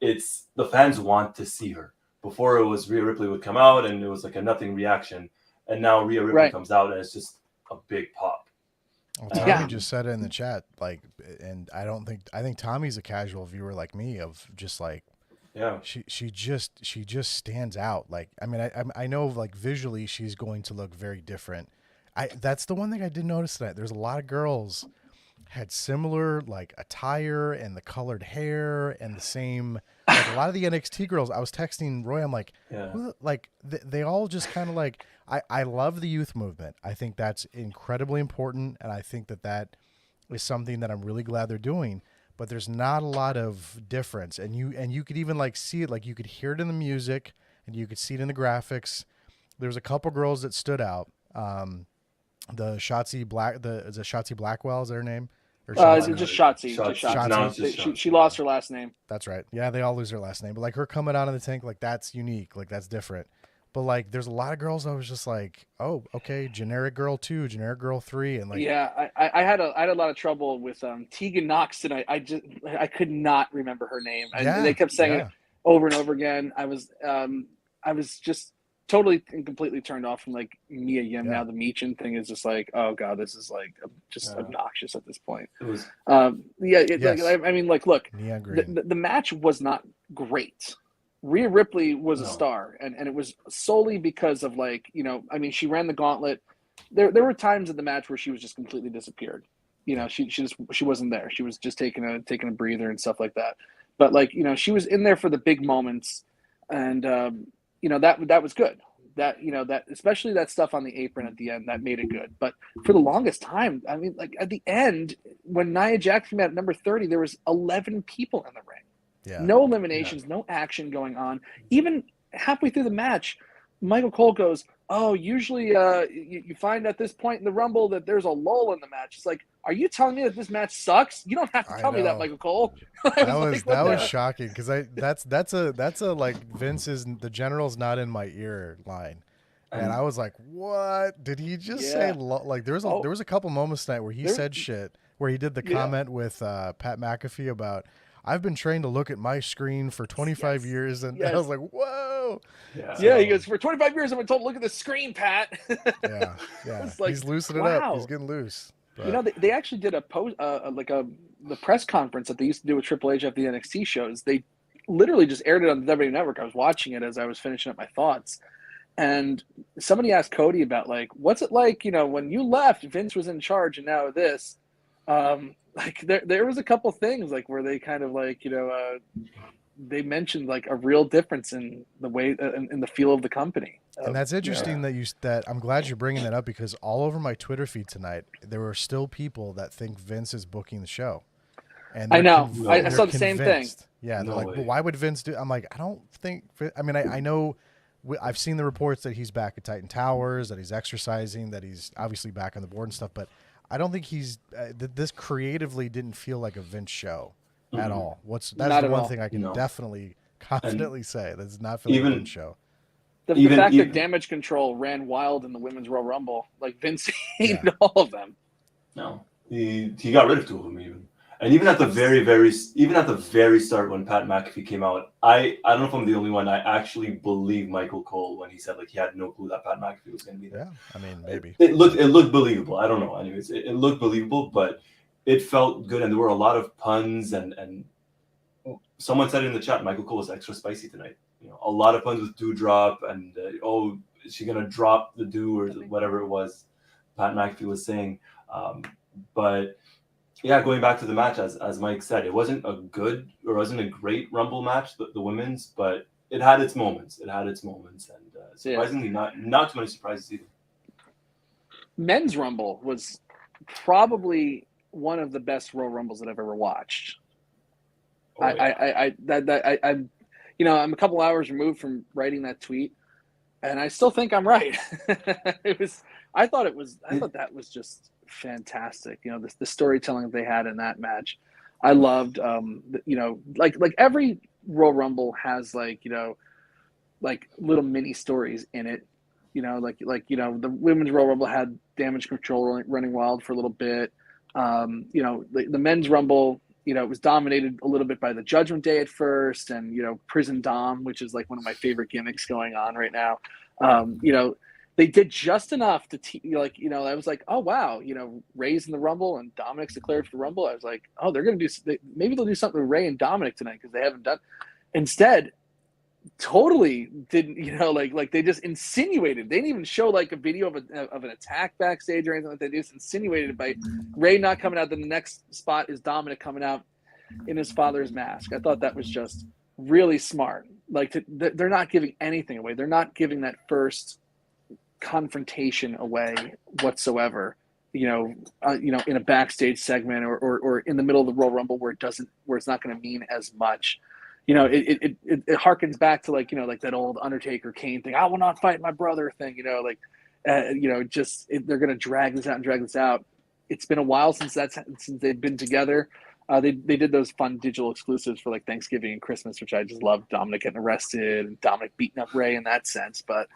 It's the fans want to see her. Before it was Rhea Ripley would come out and it was like a nothing reaction, and now Rhea Ripley comes out and it's just a big pop. Well, Tommy just said it in the chat, like, and I think Tommy's a casual viewer like me, of just like, yeah, she just stands out. Like, I mean, I know like visually she's going to look very different. That's the one thing I did notice tonight. There's a lot of girls had similar like attire and the colored hair and the same like a lot of the NXT girls. I was texting Roy. I'm like, Yeah. they all just kind of like. I love the youth movement. I think that's incredibly important, and I think that is something that I'm really glad they're doing. But there's not a lot of difference, and you could even like see it, like you could hear it in the music, and you could see it in the graphics. There's a couple girls that stood out. The Shotzi Blackwell, is that her name? Or just Shotzi. Shotzi. She lost her last name. That's right. Yeah, they all lose their last name, but like her coming out of the tank, like that's unique, like that's different. But like, there's a lot of girls I was just like, oh, okay, generic girl 2, generic girl 3, and like, yeah, I had a lot of trouble with Tegan Knox tonight. I could not remember her name. Yeah, they kept saying it over and over again. I was just totally and completely turned off from like Mia Yim. Yeah. Now the Meechin thing is just like, oh god, this is like just obnoxious at this point. It was. Yes. I mean, like, look, the match was not great. Rhea Ripley was a star, and it was solely because of like, you know, I mean, she ran the gauntlet. There were times in the match where she was just completely disappeared. You know, she wasn't there. She was just taking a breather and stuff like that. But like, you know, she was in there for the big moments, and you know, that was good. That, you know, that especially that stuff on the apron at the end, that made it good. But for the longest time, I mean, like at the end when Nia Jax came out at number 30, there was 11 people in the ring. Yeah. No eliminations, no action going on. Even halfway through the match, Michael Cole goes, oh, usually you find at this point in the Rumble that there's a lull in the match. It's like, are you telling me that this match sucks? You don't have to tell me that, Michael Cole. That was shocking, because that's a like Vince's the general's not in my ear line. And I was like, what? Did he just say like there was a couple moments tonight where he said shit, where he did the comment with Pat McAfee about, I've been trained to look at my screen for 25 years, and I was like, whoa. Yeah, he goes, for 25 years I've been told to look at the screen, Pat. yeah. Like, he's loosening it up. He's getting loose. But. You know, they actually did a post, the press conference that they used to do with Triple H after the NXT shows. They literally just aired it on the WWE Network. I was watching it as I was finishing up my thoughts. And somebody asked Cody about, like, what's it like, you know, when you left, Vince was in charge, and now this. Like there was a couple things like where they kind of like, you know, they mentioned like a real difference in the way in the feel of the company. And that's interesting that I'm glad you're bringing that up, because all over my Twitter feed tonight there were still people that think Vince is booking the show. And I know I saw the same thing. Yeah, they're like, but why would Vince do? I'm like, I don't think. I mean, I know. I've seen the reports that he's back at Titan Towers, that he's exercising, that he's obviously back on the board and stuff, but I don't think he's this creatively didn't feel like a Vince show at all. That's the one thing I can definitely confidently say. That's not feeling like a Vince show. The fact that Damage Control ran wild in the Women's Royal Rumble, like Vince hated all of them. No, he got rid of 2 of them even. And even at the very start when Pat McAfee came out, I don't know if I'm the only one. I actually believe Michael Cole when he said like he had no clue that Pat McAfee was going to be there. Yeah, I mean maybe it looked believable. I don't know. Anyways, it looked believable, but it felt good, and there were a lot of puns and someone said in the chat, Michael Cole was extra spicy tonight. You know, a lot of puns with Doudrop and is she gonna drop the do or whatever it was Pat McAfee was saying, but. Yeah, going back to the match, as Mike said, it wasn't a great Rumble match, the women's, but it had its moments. And surprisingly, not too many surprises either. Men's Rumble was probably one of the best Royal Rumbles that I've ever watched. I'm a couple hours removed from writing that tweet, and I still think I'm right. I thought that was just fantastic. You know, the storytelling that they had in that match, I loved. You know, like every Royal Rumble has like, you know, like little mini stories in it. You know, like you know, the Women's Royal Rumble had Damage Control running wild for a little bit. You know, the Men's Rumble, you know, it was dominated a little bit by the Judgment Day at first, and you know, Prison Dom, which is like one of my favorite gimmicks going on right now. You know, they did just enough to I was like, oh wow, you know, Ray's in the Rumble and Dominic's declared for the Rumble. I was like, oh, maybe they'll do something with Ray and Dominic tonight because they haven't done. Instead, totally didn't, like they just insinuated. They didn't even show like a video of an attack backstage or anything like that. They just insinuated by Ray not coming out. The next spot is Dominic coming out in his father's mask. I thought that was just really smart. Like they're not giving anything away. They're not giving that first confrontation away whatsoever. In a backstage segment or in the middle of the Royal Rumble where it's not going to mean as much. It harkens back to like that old Undertaker Kane thing. I will not fight my brother thing. They're going to drag this out. It's been a while since they've been together. They did those fun digital exclusives for like Thanksgiving and Christmas, which I just loved. Dominic getting arrested and Dominic beating up Ray in that sense, but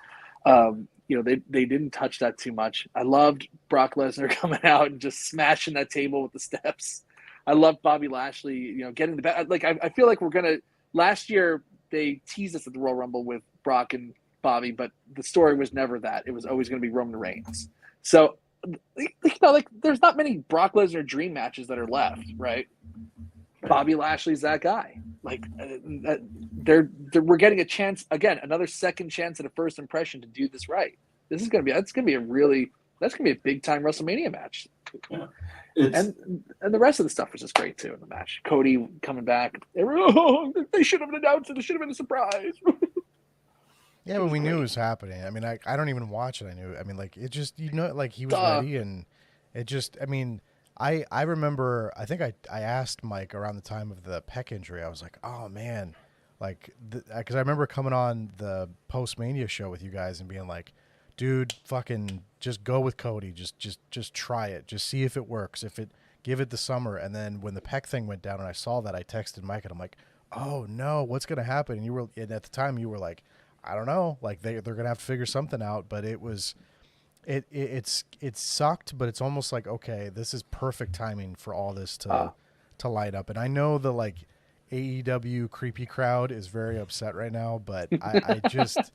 they didn't touch that too much. I loved Brock Lesnar coming out and just smashing that table with the steps. I loved Bobby Lashley, getting the back. Like I feel like last year they teased us at the Royal Rumble with Brock and Bobby, but the story was never that. It was always going to be Roman Reigns. So, there's not many Brock Lesnar dream matches that are left, right? Bobby Lashley's that guy. Like we're getting a chance again, another second chance at a first impression to do this right. That's going to be a big time WrestleMania match. Yeah. And the rest of the stuff was just great too in the match. Cody coming back. They should have announced it. It should have been a surprise. Yeah, but we knew it was happening. I mean, I don't even watch it. I knew. I mean, like it just like he was ready, and it just. I mean, I remember. I think I asked Mike around the time of the pec injury. I was like, oh man, like because I remember coming on the post Mania show with you guys and being like, dude, fucking just go with Cody. Just try it. Just see if it works. Give it the summer. And then when the pec thing went down and I saw that, I texted Mike and I'm like, oh no, what's gonna happen? And at the time you were like, I don't know. Like they're gonna have to figure something out. But it sucked. But it's almost like, okay, this is perfect timing for all this to light up. And I know the like AEW creepy crowd is very upset right now, but I just.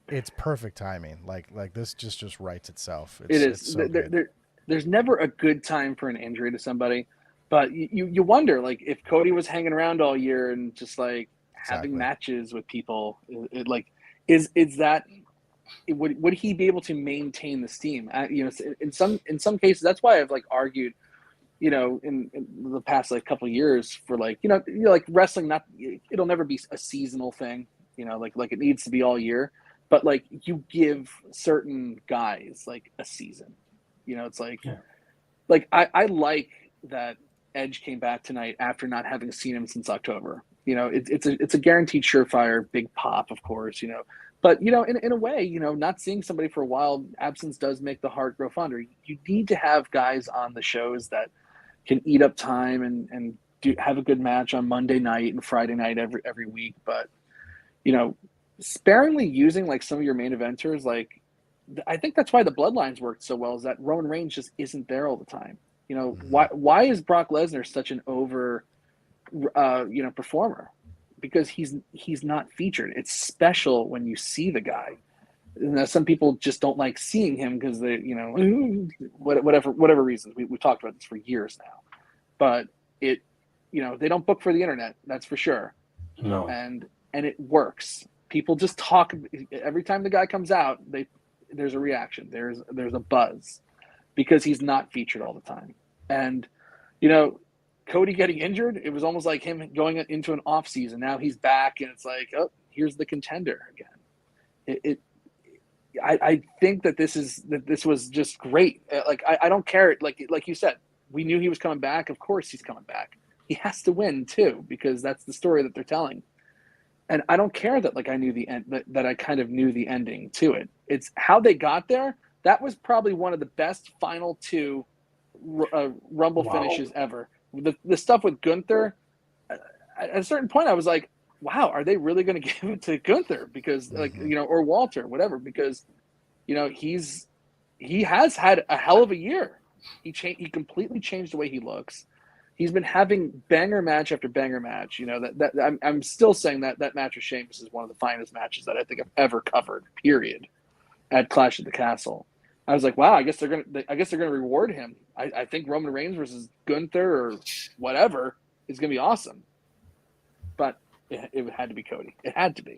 It's perfect timing. Like this just writes itself. It's so there's never a good time for an injury to somebody, but you wonder like if Cody was hanging around all year and just like having matches with people, would he be able to maintain the steam? In some cases, that's why I've like argued, in the past like couple of years for like like wrestling, it'll never be a seasonal thing. Like it needs to be all year. But like you give certain guys like a season, it's like, I like that Edge came back tonight after not having seen him since October. It's a guaranteed surefire big pop, of course, but in a way, not seeing somebody for a while, absence does make the heart grow fonder. You need to have guys on the shows that can eat up time and have a good match on Monday night and Friday night every week, but sparingly using like some of your main eventers, like I think that's why the Bloodlines worked so well, is that Roman Reigns just isn't there all the time. Why is Brock Lesnar such an over performer? Because he's not featured. It's special when you see the guy. And some people just don't like seeing him because they whatever reasons. We've talked about this for years now, but they don't book for the internet, that's for sure. No. And it works. People just talk every time the guy comes out. There's a reaction. There's a buzz because he's not featured all the time. And Cody getting injured, it was almost like him going into an off season. Now he's back, and it's like, oh, here's the contender again. I think that this was just great. Like I don't care. Like you said, we knew he was coming back. Of course he's coming back. He has to win too because that's the story that they're telling. And I don't care that like I knew the end, that I kind of knew the ending to it. It's how they got there. That was probably one of the best final two Rumble finishes ever. The stuff with Gunther, at a certain point I was like, wow, are they really going to give it to Gunther? Because or Walter, whatever, because he has had a hell of a year. He completely changed the way he looks. He's been having banger match after banger match. I'm still saying that match with Sheamus is one of the finest matches that I think I've ever covered. Period. At Clash at the Castle, I was like, wow. I guess they're gonna reward him. I think Roman Reigns versus Gunther or whatever is gonna be awesome. But it had to be Cody. It had to be.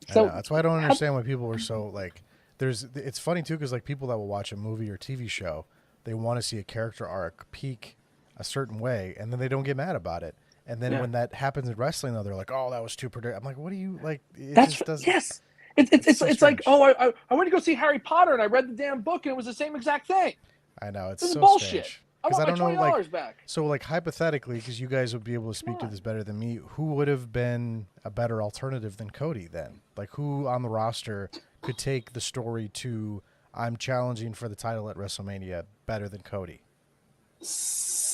I know. That's why I don't understand why people are so like. It's funny too because like people that will watch a movie or TV show, they want to see a character arc peak a certain way, and then they don't get mad about it. And then when that happens in wrestling, though, they're like, "Oh, that was too predictable." I'm like, "What do you like?" It just doesn't. Yes. It's so like, strange. oh, I went to go see Harry Potter and I read the damn book and it was the same exact thing. I know it's This is so bullshit. strange. I want my don't know, $20 back. So, like hypothetically, because you guys would be able to speak to this better than me, who would have been a better alternative than Cody then? Like, who on the roster could take the story to I'm challenging for the title at WrestleMania better than Cody?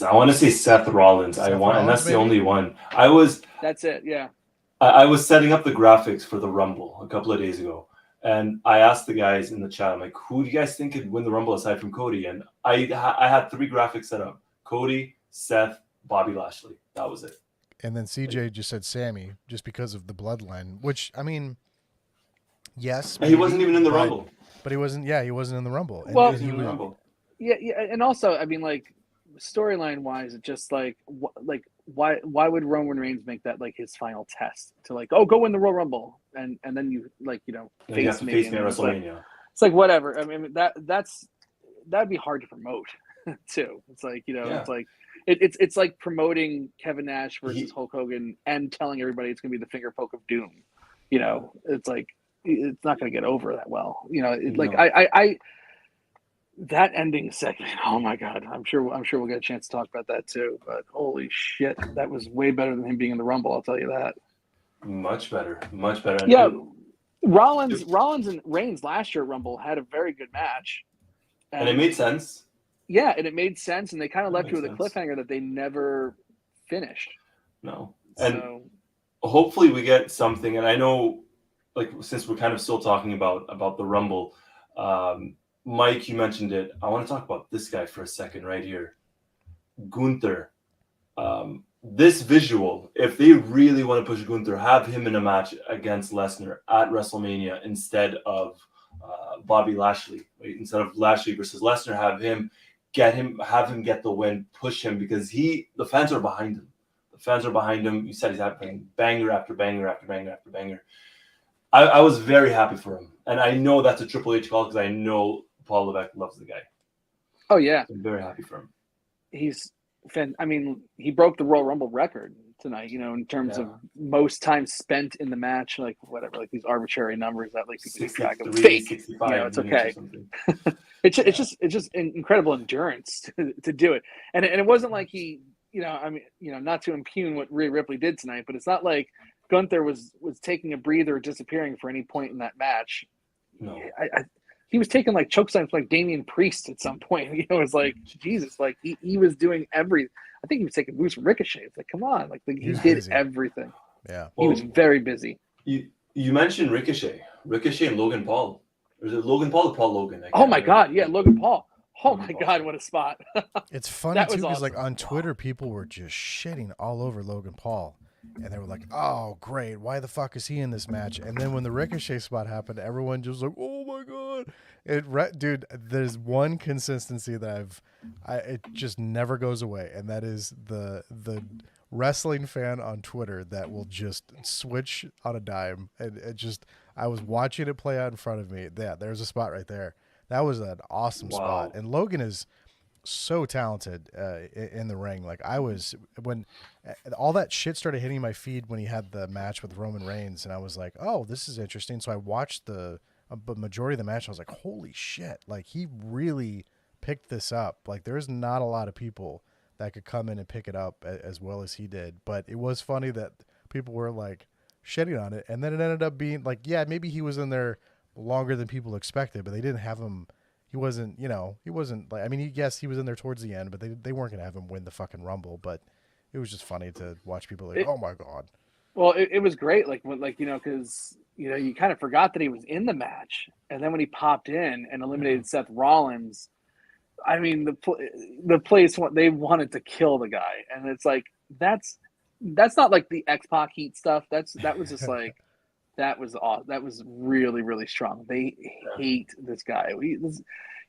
I want to say Seth Rollins. And that's the only one. That's it. Yeah. I was setting up the graphics for the Rumble a couple of days ago, and I asked the guys in the chat, I'm like, who do you guys think could win the Rumble aside from Cody? And I had 3 graphics set up: Cody, Seth, Bobby Lashley. That was it. And then CJ just said Sammy, just because of the bloodline. Which I mean, yes, he wasn't even in the Rumble. But he wasn't. Yeah, he wasn't in the Rumble. And Well, he was, Rumble. Yeah, and also, I mean, like storyline wise, it just like why would Roman Reigns make that like his final test to like, oh, go win the Royal Rumble and then you like You have to face me at WrestleMania. It's like whatever. I mean that'd be hard to promote too. It's like it's like it's like promoting Kevin Nash versus Hulk Hogan and telling everybody it's gonna be the finger poke of doom. It's like it's not gonna get over that well. I that ending segment, oh my god, I'm sure we'll get a chance to talk about that too. But holy shit, that was way better than him being in the Rumble, I'll tell you that. Much better. Yeah, Rollins and Reigns last year at Rumble had a very good match, and it made sense. Yeah, and it made sense, and they kind of left you with a cliffhanger that they never finished. No, and hopefully we get something. And I know, like, since we're kind of still talking about the Rumble. Mike, you mentioned it. I want to talk about this guy for a second right here. Gunther. This visual, if they really want to push Gunther, have him in a match against Lesnar at WrestleMania instead of Bobby Lashley. Right? Instead of Lashley versus Lesnar, have him get the win, push him, because the fans are behind him. The fans are behind him. You said he's having banger after banger after banger after banger. I was very happy for him. And I know that's a Triple H call because I know Paul Levesque loves the guy. Oh, yeah. I'm very happy for him. He broke the Royal Rumble record tonight, in terms of most time spent in the match, like whatever, like these arbitrary numbers that like people keep track of. Fake. It's okay. It's just incredible endurance to do it. And it wasn't like he, not to impugn what Rhea Ripley did tonight, but it's not like Gunther was taking a breather or disappearing for any point in that match. No. He was taking like choke slams like Damian Priest at some point. It was like, Jesus, like he was doing I think he was taking moves from Ricochet. It's like, come on, like he did busy. Everything. Yeah, he was very busy. You mentioned Ricochet and Logan Paul. Or is it Logan Paul or Paul Logan? Oh my God, yeah, Logan Paul. Oh my God, what a spot! It's funny too because like on Twitter, people were just shitting all over Logan Paul. And they were like, "Oh, great! Why the fuck is he in this match?" And then when the Ricochet spot happened, everyone just was like, "Oh my God!" Dude, there's one consistency that it just never goes away, and that is the wrestling fan on Twitter that will just switch on a dime. And I was watching it play out in front of me. Yeah, there's a spot right there. That was an awesome spot, and Logan is so talented in the ring. Like when all that shit started hitting my feed when he had the match with Roman Reigns, and I was like, oh, this is interesting. So I watched the majority of the match. And I was like, holy shit. Like he really picked this up. Like there's not a lot of people that could come in and pick it up as well as he did. But it was funny that people were like shitting on it. And then it ended up being like, yeah, maybe he was in there longer than people expected, but they didn't have him. He wasn't like, I mean, yes, he was in there towards the end, but they weren't going to have him win the fucking Rumble. But it was just funny to watch people like, oh my God. Well, it was great. Because, you kind of forgot that he was in the match. And then when he popped in and eliminated Seth Rollins, I mean, the place, they wanted to kill the guy. And it's like, that's not like the X-Pac heat stuff. That was just like, that was awesome. That was really, really strong. They hate this guy.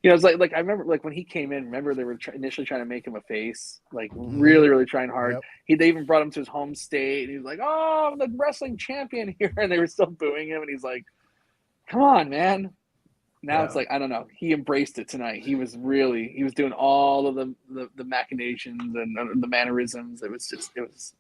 You know, it's like I remember like when he came in. Remember they were initially trying to make him a face, like really, really trying hard. Yep. They even brought him to his home state, and he was like, "Oh, I'm the wrestling champion here," and they were still booing him, and he's like, "Come on, man." Now it's like, I don't know. He embraced it tonight. He was doing all of the machinations and the mannerisms. It was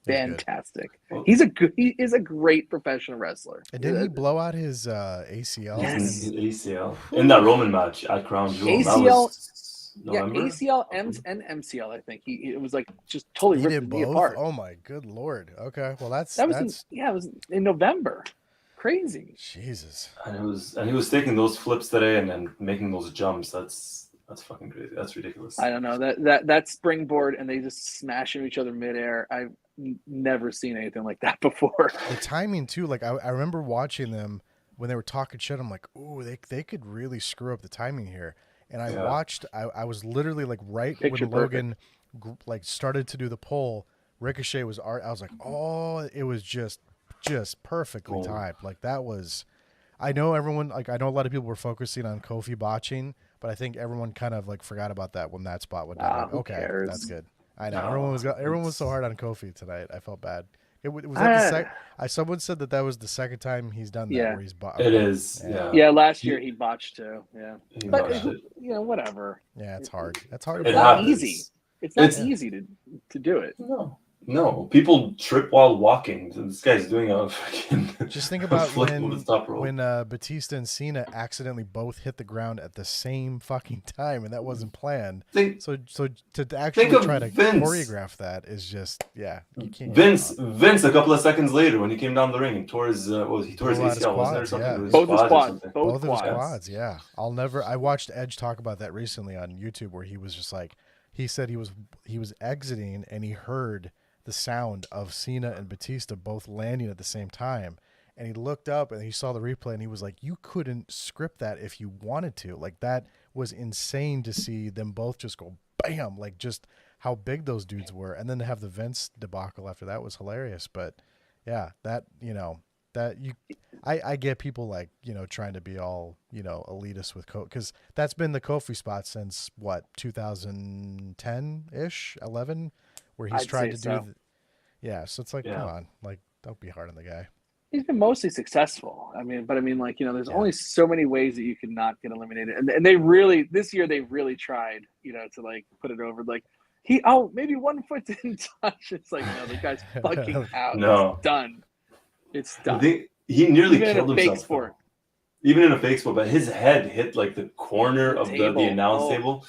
fantastic. Well, He is a great professional wrestler. And didn't he blow out his ACL? Yes. ACL in that Roman match at Crown Jewel. ACL, that was November? ACL, and MCL. I think it was like just totally He ripped did his knee both. apart. Oh my good lord. Okay, well it was in November. Crazy. Jesus. And he was taking those flips today and then making those jumps. That's fucking crazy. That's ridiculous. I don't know that springboard and they just smash into each other midair. I've never seen anything like that before. The timing too. Like I remember watching them when they were talking shit. I'm like, ooh, they could really screw up the timing here. And I watched. I was literally like Picture when Logan like started to do the pull. Ricochet was art. I was like, oh, it was just perfectly timed. Like that was. I know everyone. Like I know a lot of people were focusing on Kofi botching, but I think everyone kind of like forgot about that when that spot went down. Like, okay, cares? that's good. I know everyone was so hard on Kofi tonight. I felt bad. Was that someone said that was the second time he's done that where he's botched. It is. Yeah. Last year he botched too. Yeah. But it. You know, whatever. Yeah, it's hard. That's hard. It's not easy. It's not easy to do it. No, people trip while walking. This guy's doing a freaking. Just think about when Batista and Cena accidentally both hit the ground at the same fucking time, and that wasn't planned. So to actually try to choreograph that is just you can't. Vince, a couple of seconds later, when he came down the ring and tore his ACL, wasn't there something? Both his quads. Both of his quads. Yeah, I watched Edge talk about that recently on YouTube, where he was just like, he said he was exiting and he heard the sound of Cena and Batista both landing at the same time, and he looked up and he saw the replay and he was like, you couldn't script that if you wanted to. Like that was insane to see them both just go bam, like just how big those dudes were, and then to have the Vince debacle after that was hilarious. But yeah, that I get people like trying to be all elitist with Kofi, because that's been the Kofi spot since what 2010-ish 11, where he's tried to do so it's like, come on, like don't be hard on the guy. He's been mostly successful. Like there's only so many ways that you can not get eliminated, and they really this year they really tried to like put it over. Like maybe 1 foot didn't touch. It's like no, the guy's fucking out. No, it's done. He nearly Even killed himself. Even in a fake sport, but his head hit like the corner of the announce table.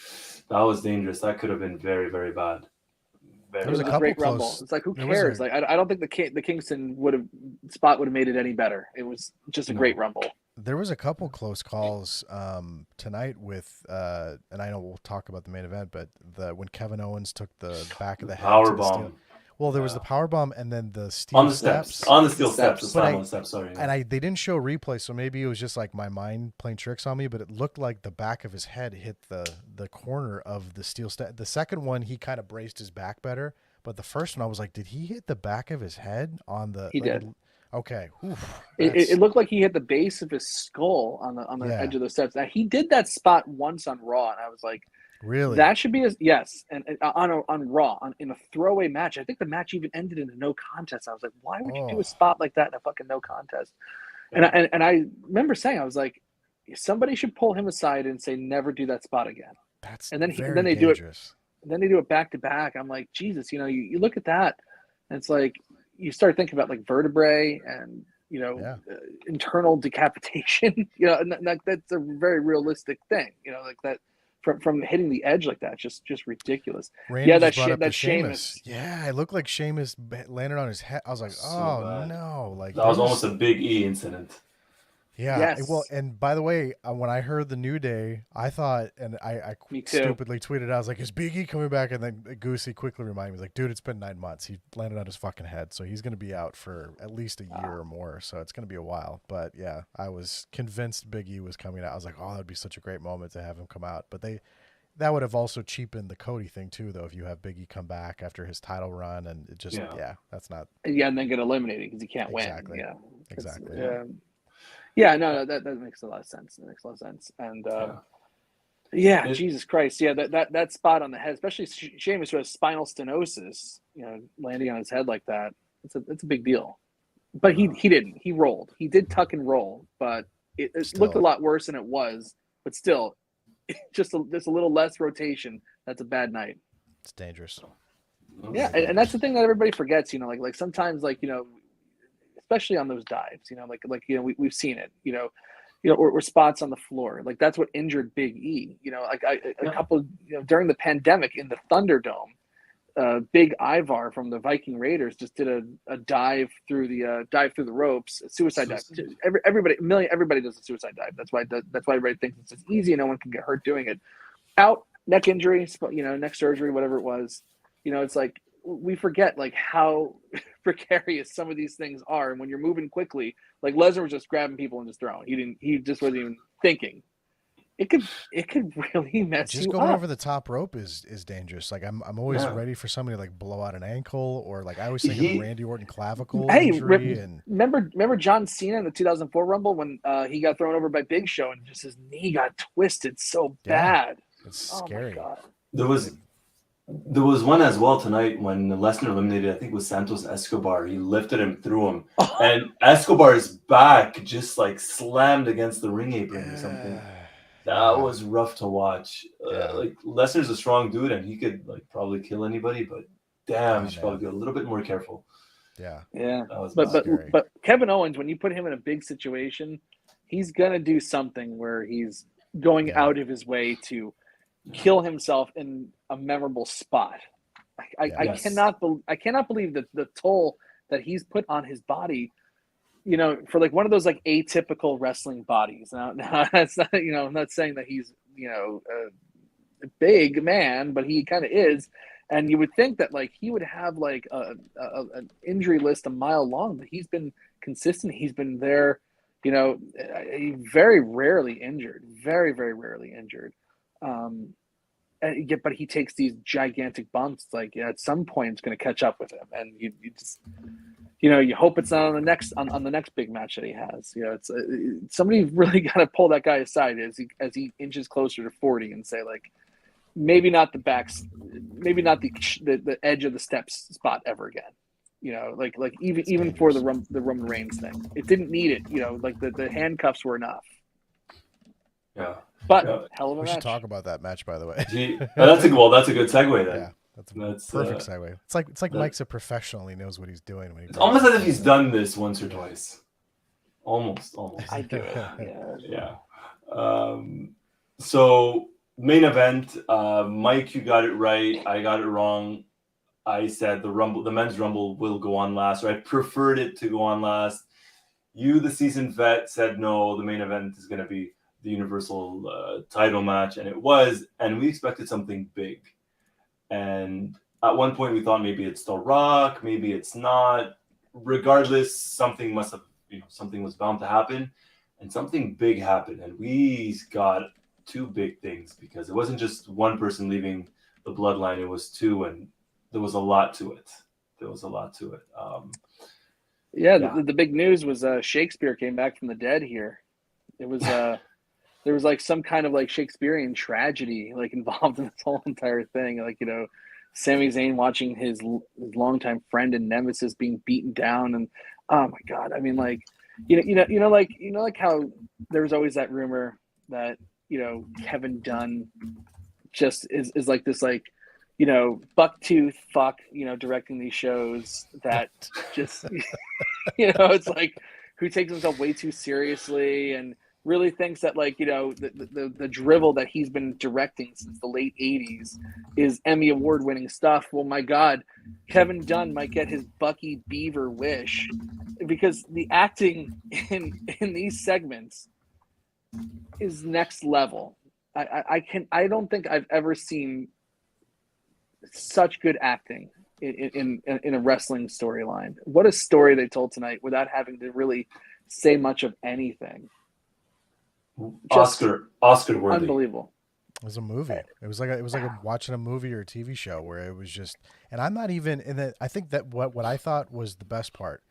That was dangerous. That could have been very, very bad. There was a great rumble. It's like, who cares? Like, I don't think the Kingston spot would have made it any better. It was just a great rumble. There was a couple close calls tonight with, and I know we'll talk about the main event, but when Kevin Owens took the back of the head powerbomb. Well, there was the powerbomb and then the steel on the steps. On the steel steps. Sorry. And they didn't show replay, so maybe it was just like my mind playing tricks on me, but it looked like the back of his head hit the corner of the steel step. The second one, he kind of braced his back better, but the first one, I was like, did he hit the back of his head on the? He did. Okay. It looked like he hit the base of his skull on the edge of the steps. Now he did that spot once on Raw, and I was like, really? That should be yes, and on Raw in a throwaway match. I think the match even ended in a no contest. I was like, why would you do a spot like that in a fucking no contest? And I remember saying, I was like, somebody should pull him aside and say, never do that spot again. Then they dangerous. Then they do it back to back. I'm like, Jesus, you look at that, and it's like you start thinking about like vertebrae and internal decapitation. And that's a very realistic thing. Like that. From hitting the edge like that, just ridiculous. Randy that Sheamus. Yeah, it looked like Sheamus landed on his head. I was like, no, like that was almost a Big E incident. Yeah. Yes. Well, and by the way, when I heard the New Day, I thought, and I stupidly tweeted, I was like, is Big E coming back? And then Goosey quickly reminded me, like, dude, it's been 9 months. He landed on his fucking head, so he's going to be out for at least a year or more. So it's going to be a while. But yeah, I was convinced Big E was coming out. I was like, oh, that'd be such a great moment to have him come out. But that would have also cheapened the Cody thing too, though, if you have Big E come back after his title run, and it just that's not. Yeah, and then get eliminated because he can't win. Yeah, exactly. Yeah, no, that makes a lot of sense. It makes a lot of sense. And Yeah, Jesus Christ. Yeah, that spot on the head, especially Sheamus who has spinal stenosis, landing on his head like that. It's a big deal. But he didn't. He rolled. He did tuck and roll, but it looked a lot worse than it was. But still, just a little less rotation. That's a bad night. It's dangerous. Yeah, and that's the thing that everybody forgets. Like sometimes, especially on those dives. We've seen it. Or spots on the floor. Like that's what injured Big E. A couple during the pandemic in the Thunderdome. Big Ivar from the Viking Raiders just did a dive through the ropes, a suicide dive. Everybody does a suicide dive. That's why everybody thinks it's just easy and no one can get hurt doing it. Out, neck injury, neck surgery, whatever it was. It's like we forget like how precarious some of these things are, and when you're moving quickly, like Lesnar was just grabbing people and just throwing. He just wasn't even thinking. It could really mess just you up. Just going over the top rope is dangerous. Like I'm always ready for somebody to like blow out an ankle, or like I always think of Randy Orton clavicle injury. Remember John Cena in the 2004 Rumble when he got thrown over by Big Show and just his knee got twisted so bad. It's scary. My God. There was one as well tonight when Lesnar eliminated, I think it was Santos Escobar. He lifted him, threw him, and Escobar's back just like slammed against the ring apron or something. That was rough to watch. Like Lesnar's a strong dude, and he could like probably kill anybody. But damn, he should probably be a little bit more careful. Yeah. But Kevin Owens, when you put him in a big situation, he's gonna do something where he's going out of his way to kill himself in a memorable spot. I cannot believe that the toll that he's put on his body. For like one of those like atypical wrestling bodies. Now that's not, I'm not saying that he's, a big man, but he kind of is. And you would think that like he would have like an injury list a mile long, but he's been consistent. He's been there, very rarely injured, very, very rarely injured. But he takes these gigantic bumps. Like at some point it's going to catch up with him. And you just, you hope it's not on the next big match that he has. It's somebody really got to pull that guy aside as he inches closer to 40 and say like, maybe not the edge of the steps spot ever again. Like even for the Roman Reigns thing, it didn't need it. Like the handcuffs were enough. Yeah, but hell of a match. We should talk about that match, by the way. That's a good segue then. Yeah. That's perfect segue. It's like Mike's a professional. He knows what he's doing. When it's almost as if he's done this once or twice. Almost. I do it. Yeah. So main event. Mike, you got it right. I got it wrong. I said the men's rumble will go on last, or I preferred it to go on last. You, the seasoned vet, said no. The main event is going to be the Universal title match, and it was. And we expected something big. And at one point, we thought maybe it's The Rock, maybe it's not. Regardless, something was bound to happen, and something big happened. And we got two big things because it wasn't just one person leaving the Bloodline; it was two, and there was a lot to it. The big news was Shakespeare came back from the dead here. It was there was like some kind of like Shakespearean tragedy like involved in this whole entire thing. Like, Sami Zayn watching his longtime friend and nemesis being beaten down, and oh my God, I mean, like, like how there was always that rumor that Kevin Dunn just is like this like bucktooth fuck directing these shows that just it's like who takes himself way too seriously and really thinks that like the drivel that he's been directing since the late 80s is Emmy award winning stuff. Well, my God, Kevin Dunn might get his Bucky Beaver wish because the acting in these segments is next level. I don't think I've ever seen such good acting in a wrestling storyline. What a story they told tonight without having to really say much of anything. Oscar worthy. Unbelievable. It was a movie. It was like watching a movie or a TV show where it was just, and I'm not even in that. I think that what I thought was the best part,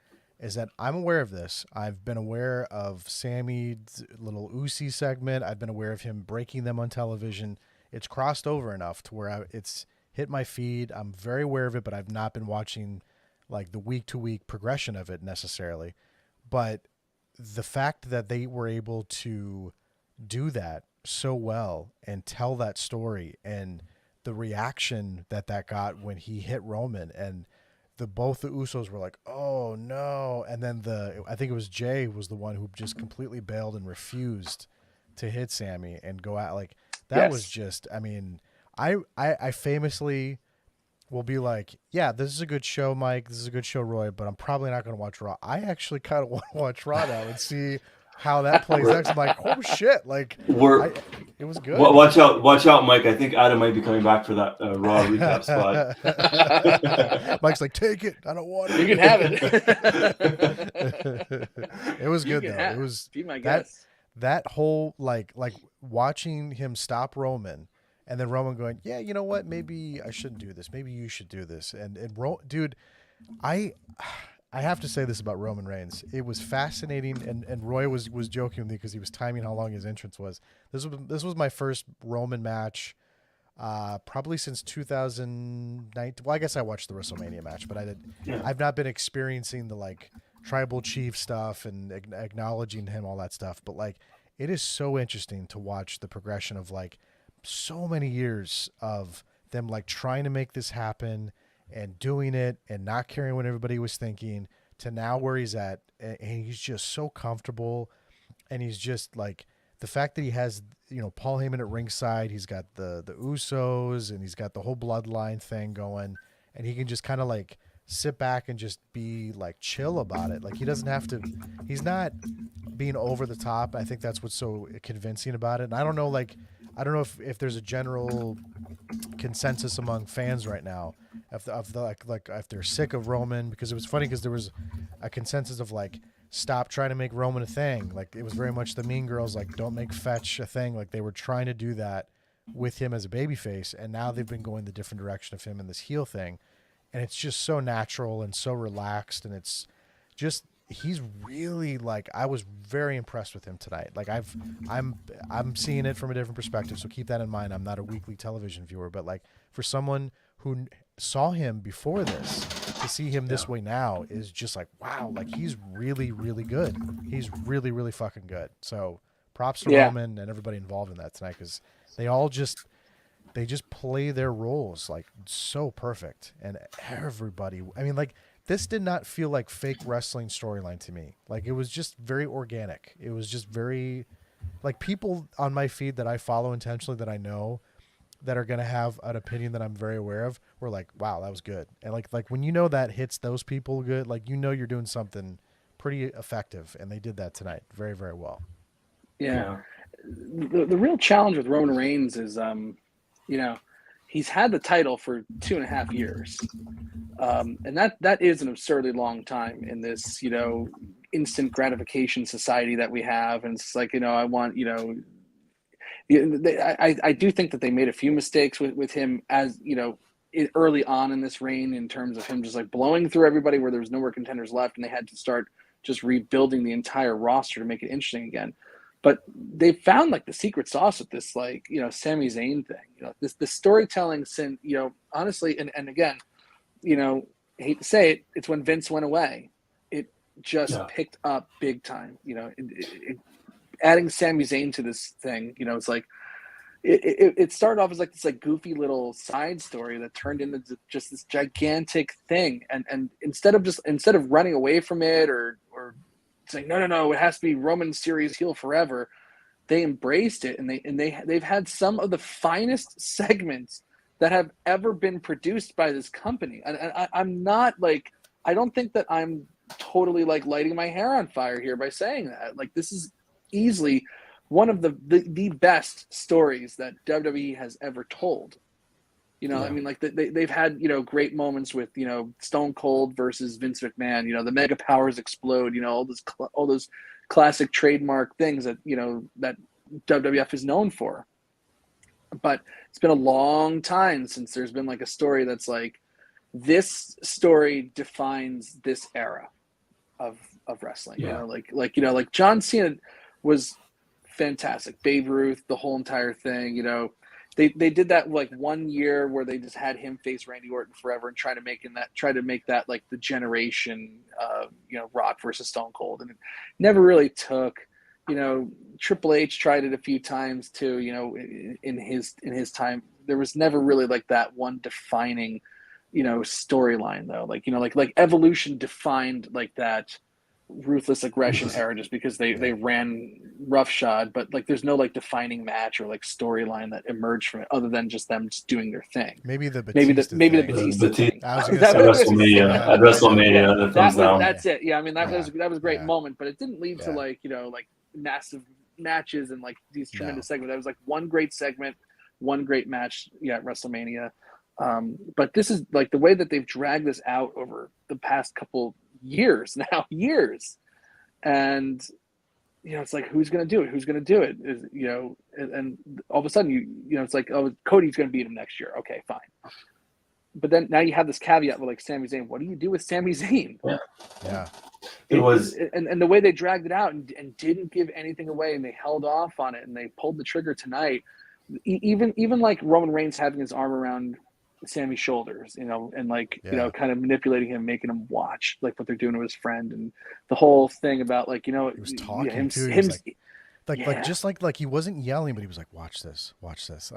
is that I'm aware of this. I've been aware of Sammy's little Usi segment. I've been aware of him breaking them on television. It's crossed over enough to where it's hit my feed. I'm very aware of it, but I've not been watching like the week to week progression of it necessarily. But the fact that they were able to do that so well and tell that story, and the reaction that got when he hit Roman, and both the Usos were like, "Oh no!" And then I think it was Jay was the one who just completely bailed and refused to hit Sammy and go out like that. Yes. Was just, I mean, I famously will be like, "Yeah, this is a good show, Mike. This is a good show, Roy, but I'm probably not going to watch Raw." I actually kind of want to watch Raw now and see how that plays out. I'm like, "Oh shit!" Like, it was good. Watch out, Mike. I think Adam might be coming back for that Raw recap spot. Mike's like, "Take it. I don't want it. You can have it." It was good though. It was be my guest. That whole like watching him stop Roman, and then Roman going, "Yeah, you know what? Maybe I shouldn't do this. Maybe you should do this." And dude, I have to say this about Roman Reigns. It was fascinating, and Roy was joking with me because he was timing how long his entrance was. This was my first Roman match, probably since 2019. Well, I guess I watched the WrestleMania match, but I've not been experiencing the like tribal chief stuff and acknowledging him, all that stuff. But like, it is so interesting to watch the progression of like so many years of them like trying to make this happen and doing it and not caring what everybody was thinking, to now where he's at, and he's just so comfortable, and he's just like the fact that he has, you know, Paul Heyman at ringside, he's got the Usos, and he's got the whole bloodline thing going, and he can just kind of like sit back and just be like chill about it. Like he doesn't have to, he's not being over the top. I think that's what's so convincing about it. And I don't know if there's a general consensus among fans right now if they're sick of Roman, because it was funny because there was a consensus of like, stop trying to make Roman a thing. Like it was very much the Mean Girls, like don't make fetch a thing. Like they were trying to do that with him as a babyface, and now they've been going the different direction of him in this heel thing, and it's just so natural and so relaxed, and it's just, he's really like, I was very impressed with him tonight. Like I'm seeing it from a different perspective, so keep that in mind. I'm not a weekly television viewer, but like for someone who saw him before this, to see him this way now is just like, wow, like he's really, really good. He's really, really fucking good. So props to Roman and everybody involved in that tonight, because they just play their roles like so perfect. And everybody, I mean, like, this did not feel like fake wrestling storyline to me. Like it was just very organic. It was just very, like, people on my feed that I follow intentionally, that I know that are going to have an opinion that I'm very aware of, were like, wow, that was good. And like when you know that hits those people good, like, you know, you're doing something pretty effective. And they did that tonight very, very well. Yeah. The real challenge with Roman Reigns is, you know, he's had the title for 2.5 years. And that is an absurdly long time in this, you know, instant gratification society that we have. And it's like, you know, I want, you know, I do think that they made a few mistakes with him, as, you know, early on in this reign, in terms of him just like blowing through everybody where there was no more contenders left, and they had to start just rebuilding the entire roster to make it interesting again. But they found like the secret sauce with this, like, you know, Sami Zayn thing, you know, the storytelling, you know, honestly, and again, you know, I hate to say it, it's when Vince went away, it just picked up big time. You know, adding Sami Zayn to this thing, you know, it's like it started off as like this like goofy little side story that turned into just this gigantic thing. And instead of running away from it or saying no, it has to be Roman series heel forever, they embraced it, and they've had some of the finest segments that have ever been produced by this company. And I'm not like, I don't think that I'm totally like lighting my hair on fire here by saying that. Like, this is easily one of the best stories that WWE has ever told. You know, I mean, like they've had, you know, great moments with, you know, Stone Cold versus Vince McMahon, you know, the mega powers explode, you know, all those classic trademark things that, you know, that WWF is known for. But it's been a long time since there's been like a story that's like, this story defines this era. of wrestling. Yeah. Like John Cena was fantastic. Babe Ruth, the whole entire thing. They did that like 1 year where they just had him face Randy Orton forever and try to make that like the generation, Rock versus Stone Cold, and it never really took. Triple H tried it a few times too. In his time, there was never really like that one defining, storyline though. Like Evolution defined like that ruthless aggression era just because they ran roughshod, but like there's no like defining match or like storyline that emerged from it other than just them just doing their thing. Maybe the Batista thing. I was at WrestleMania, that's it. Yeah, I mean that was a great moment, but it didn't lead to like like massive matches and like these tremendous segments. That was like one great segment, one great match at WrestleMania. But this is like the way that they've dragged this out over the past couple years, and it's like who's going to do it and all of a sudden it's like, oh, Cody's going to beat him next year. Okay, fine. But then now you have this caveat with like Sami Zayn. What do you do with Sami Zayn? Yeah. It was and the way they dragged it out and didn't give anything away, and they held off on it and they pulled the trigger tonight. Even like Roman Reigns having his arm around Sammy's shoulders, and like kind of manipulating him, making him watch like what they're doing to his friend, and the whole thing about like he was talking too. He was like just like he wasn't yelling, but he was like, watch this. I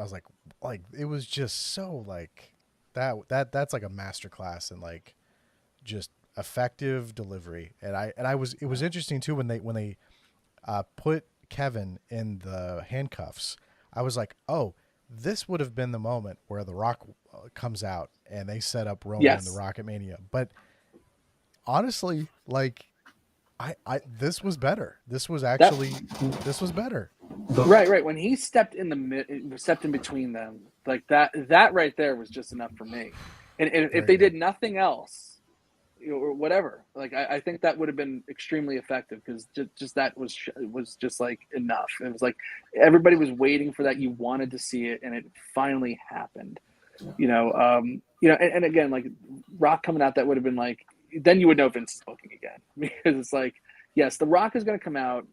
was like it was just so like that's like a masterclass in like just effective delivery. And it was interesting too when they put Kevin in the handcuffs. I was like, oh, this would have been the moment where The Rock comes out and they set up Roman in the Rocket Mania. But honestly, like this was better. This was better. Right. When he stepped in between them, like that right there was just enough for me. And if they did nothing else, or whatever, like I think that would have been extremely effective, because just that was just like enough. It was like everybody was waiting for that. You wanted to see it, and it finally happened. And again, like Rock coming out, that would have been like, then you would know Vince is booking again, because it's like, yes, The Rock is going to come out,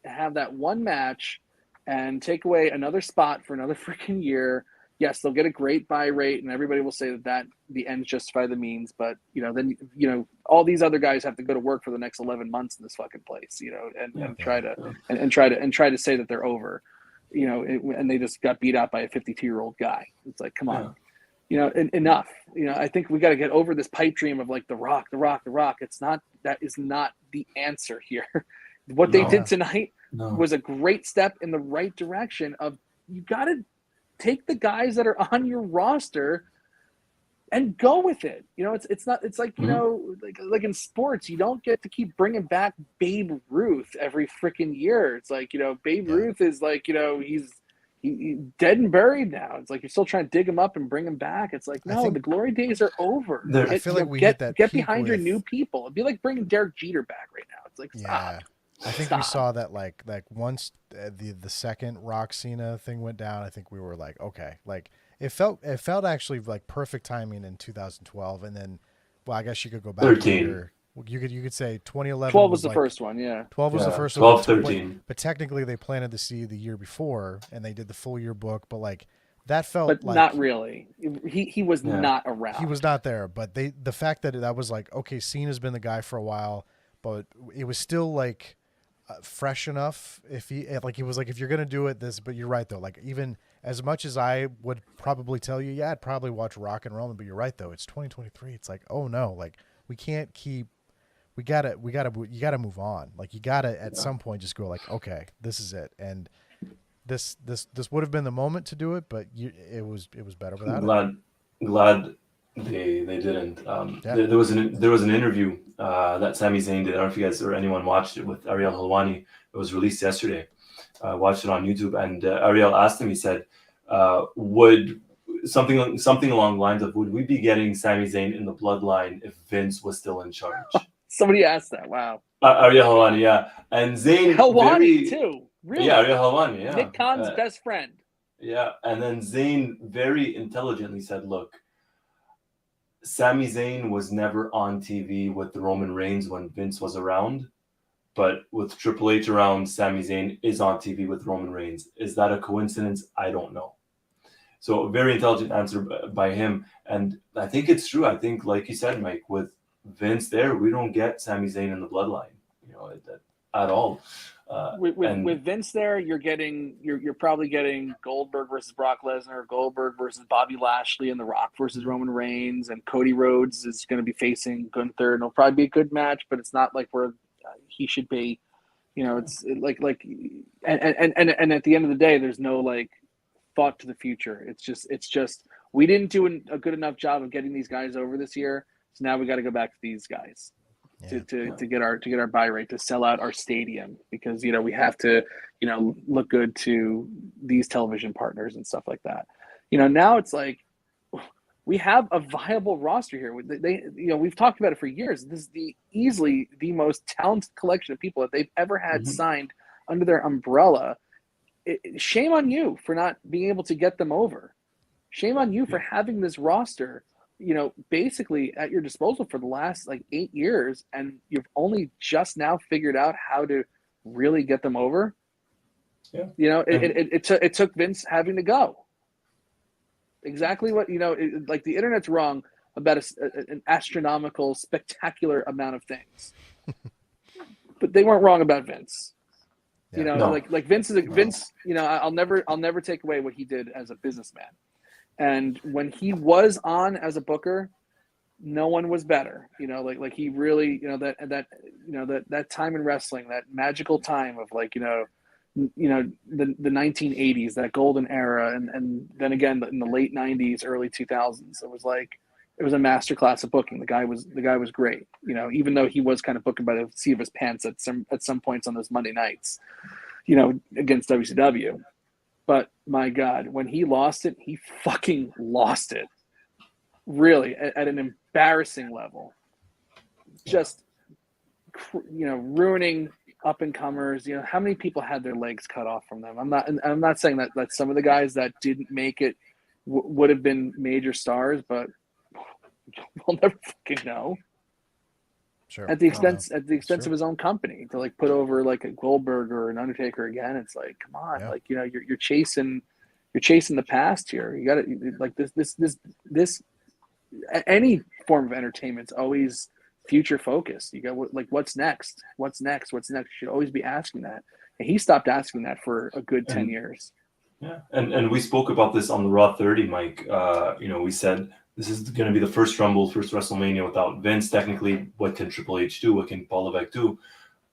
have that one match, and take away another spot for another freaking year. Yes, they'll get a great buy rate, and everybody will say that the ends justify the means. But then all these other guys have to go to work for the next 11 months in this fucking place, and try to say that they're over, and they just got beat out by a 52-year-old guy. It's like, come on, enough. I think we got to get over this pipe dream of like The Rock. That is not the answer here. What they did tonight was a great step in the right direction. Of you got to take the guys that are on your roster and go with it. It's like, like in sports, you don't get to keep bringing back Babe Ruth every freaking year. It's like, Babe Ruth is like, he's dead and buried now. It's like you're still trying to dig him up and bring him back. It's like, no, the glory days are over. I feel like we hit that. Get behind your new people. It'd be like bringing Derek Jeter back right now. It's like, stop. I think we saw that like once the second Rock Cena thing went down. I think we were like, okay, like it felt actually like perfect timing in 2012, and then, well, I guess you could go back 13. You could say 2011. 12 was the first one, yeah. 12 was the first 12, one. 13. But technically, they planted the seed the year before, and they did the full year book. But like that felt, but like, not really. He was not around. He was not there. But the fact that was like, okay, Cena's been the guy for a while, but it was still like fresh enough. If you're gonna do it, but you're right though. Like even as much as I would probably tell you, I'd probably watch Rock and Roman, but you're right though. It's 2023. It's like, oh no, like we can't keep. You gotta move on. Like you gotta at some point just go like, okay, this is it. And this would have been the moment to do it, but it was better without it. Glad they didn't. There was an interview that Sami Zayn did. I don't know if you guys or anyone watched it, with Ariel Helwani. It was released yesterday. I watched it on YouTube, and Ariel asked him. He said, "Would something along the lines of, would we be getting Sami Zayn in the Bloodline if Vince was still in charge?" Somebody asked that. Wow. Ariel Helwani, yeah, and Zayn Helwani too. Really? Yeah, Ariel Helwani, yeah. Nick Khan's best friend. Yeah, and then Zayn very intelligently said, "Look, Sami Zayn was never on TV with the Roman Reigns when Vince was around, but with Triple H around, Sami Zayn is on TV with Roman Reigns. Is that a coincidence? I don't know. So a very intelligent answer by him. And I think it's true. I think, like you said, Mike, with Vince there, we don't get Sami Zayn in the bloodline, at all. With Vince there, you're probably getting Goldberg versus Brock Lesnar, Goldberg versus Bobby Lashley, and The Rock versus Roman Reigns, and Cody Rhodes is going to be facing Gunther, and it'll probably be a good match, but it's not like where he should be. It's and at the end of the day, there's no like thought to the future. It's just we didn't do a good enough job of getting these guys over this year, so now we got to go back to these guys. To get our buy rate, to sell out our stadium, because we have to look good to these television partners and stuff like that. Now it's like we have a viable roster here. We've talked about it for years. This is easily the most talented collection of people that they've ever had signed under their umbrella. Shame on you for not being able to get them over. Shame on you for having this roster basically at your disposal for the last 8 years, and you've only just now figured out how to really get them over. Yeah. It took Vince having to go. Exactly what, the internet's wrong about an astronomical, spectacular amount of things. But they weren't wrong about Vince. Vince is Vince, I'll never take away what he did as a businessman. And when he was on as a booker, no one was better. He really, that time in wrestling, that magical time of the 1980s, that golden era, and then again in the late 90s, early 2000s, it was a masterclass of booking. The guy was great. Even though he was kind of booking by the seat of his pants at some points on those Monday nights, against WCW. But my God, when he lost it, he fucking lost it. Really, at an embarrassing level. Just, ruining up and comers. How many people had their legs cut off from them? I'm not saying that some of the guys that didn't make it would have been major stars, but we'll never fucking know. Sure. At the expense of his own company, to put over a Goldberg or an Undertaker again, it's come on, you're chasing the past here. You got to this any form of entertainment's always future focused. You got what's next? What's next? You should always be asking that, and he stopped asking that for a good 10 years. Yeah, and we spoke about this on the Raw 30, Mike. We said this is going to be the first Rumble, first WrestleMania without Vince. Technically, what can Triple H do? What can Paul Levesque do?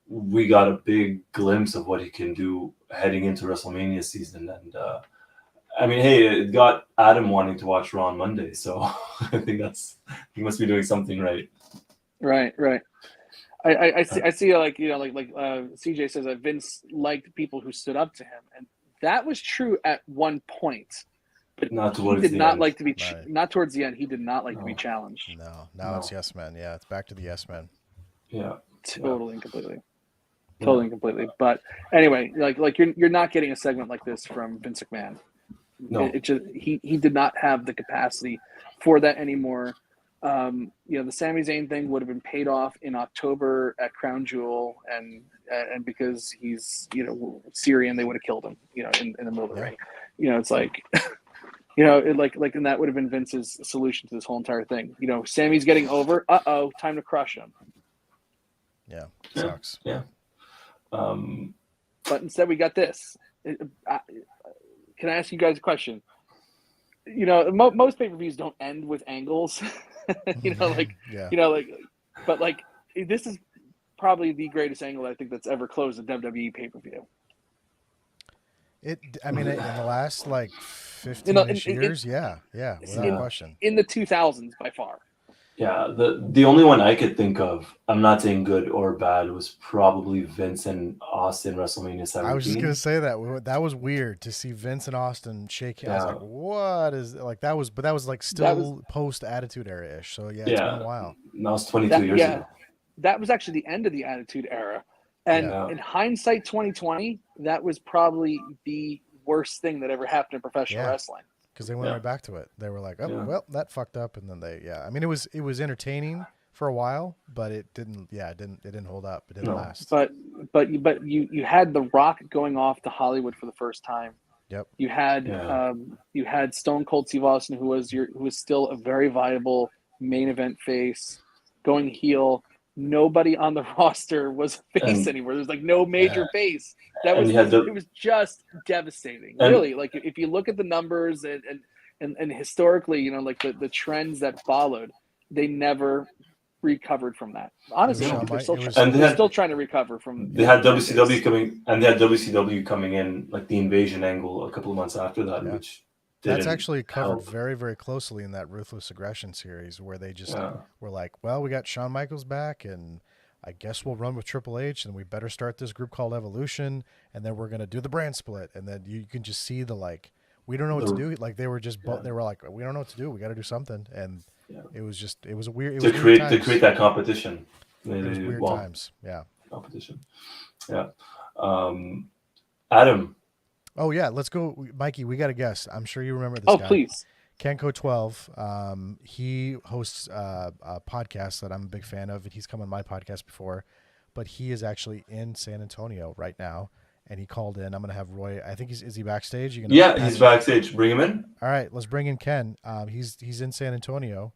We got a big glimpse of what he can do heading into WrestleMania season. And it got Adam wanting to watch Raw on Monday. So I think he must be doing something right. Right. I see CJ says that Vince liked people who stood up to him, and that was true at one point. But not towards he did the not end. Like to be not towards the end. He did not like to be challenged. No, now it's yes men. Yeah, it's back to the yes men. Yeah, totally and completely. But anyway, you're not getting a segment like this from Vince McMahon. No, he did not have the capacity for that anymore. The Sami Zayn thing would have been paid off in October at Crown Jewel, and because he's Syrian, they would have killed him in the middle of the ring. It's and that would have been Vince's solution to this whole entire thing. Sammy's getting over. Time to crush him. Yeah, sucks. Yeah. But instead we got this. Can I ask you guys a question? Most pay-per-views don't end with angles. But this is probably the greatest angle I think that's ever closed a WWE pay-per-view. In the last 15 years, yeah, without question. In the 2000s, by far. Yeah, the only one I could think of, I'm not saying good or bad, was probably Vince and Austin WrestleMania 17. I was just gonna say that was weird to see Vince and Austin shake hands. I was like, what is that was still post Attitude Era ish. So it's been a while. That was 22 years ago. That was actually the end of the Attitude Era. And in hindsight 2020, that was probably the worst thing that ever happened in professional wrestling. because they went right back to it. They were like, oh, well, that fucked up. And then I mean, it was entertaining for a while, but it didn't hold up. It didn't last. But you had The Rock going off to Hollywood for the first time. Yep. You had Stone Cold Steve Austin, who was still a very viable main event face, going heel. Nobody on the roster was face anymore. There's like no major face. It was just devastating. Really, like if you look at the numbers and historically, you know, like the trends that followed, they never recovered from that. Honestly, they're still trying to recover from. They had WCW coming, and they had WCW coming in, like the Invasion angle a couple of months after that, which that's actually covered very, very closely in that Ruthless Aggression series, where they just were like, well, we got Shawn Michaels back, and I guess we'll run with Triple H, and we better start this group called Evolution, and then we're going to do the brand split. And then you can just see we don't know what to do. Like they were just, they were like, we don't know what to do. We got to do something. And it was a weird, to create that competition. It was weird times. Yeah. Competition. Yeah. Adam. Oh yeah. Let's go. Mikey, we got a guest. I'm sure you remember this guy. Oh, please. Kenko 12. He hosts a podcast that I'm a big fan of, and he's come on my podcast before, but he is actually in San Antonio right now. And he called in. I'm going to have Roy. I think is he backstage? He's backstage. Bring him in. All right, let's bring in Ken. He's in San Antonio.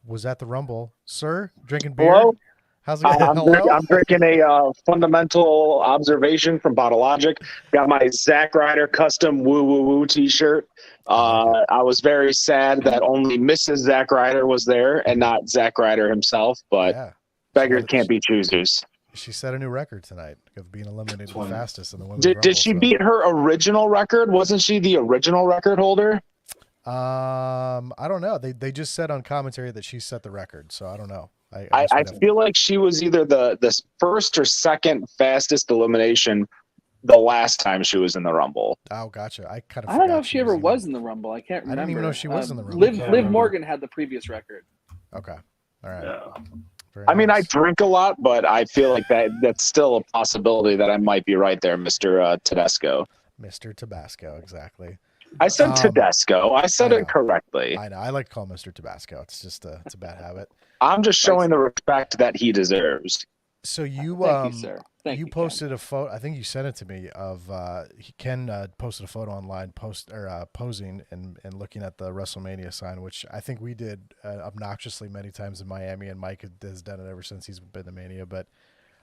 Was at the Rumble, sir. Drinking beer. Hello. How's it going? I'm drinking a fundamental observation from Bottle Logic. Got my Zack Ryder custom woo woo woo T-shirt. I was very sad that only Mrs. Zack Ryder was there and not Zack Ryder himself. But beggars can't be choosers. She set a new record tonight of being eliminated the fastest in the women's Rumble. Did she beat her original record? Wasn't she the original record holder? I don't know. They just said on commentary that she set the record, so I don't know. I feel like she was either the first or second fastest elimination the last time she was in the Rumble. Oh, gotcha. I don't know if she ever was in the Rumble. I can't remember. I didn't even know she was in the Rumble. Liv Morgan had the previous record. Okay. All right. Yeah. I mean, I drink a lot, but I feel like that's still a possibility that I might be right there, Mr. Tedesco. Mr. Tabasco, exactly. I said Tedesco. I said it correctly. I know. I like to call Mr. Tabasco. It's just it's a bad habit. I'm just showing the respect that he deserves. So you, thank you, sir. You posted a photo. I think you sent it to me of Ken posted a photo online, posing and looking at the WrestleMania sign, which I think we did obnoxiously many times in Miami, and Mike has done it ever since he's been to Mania. But,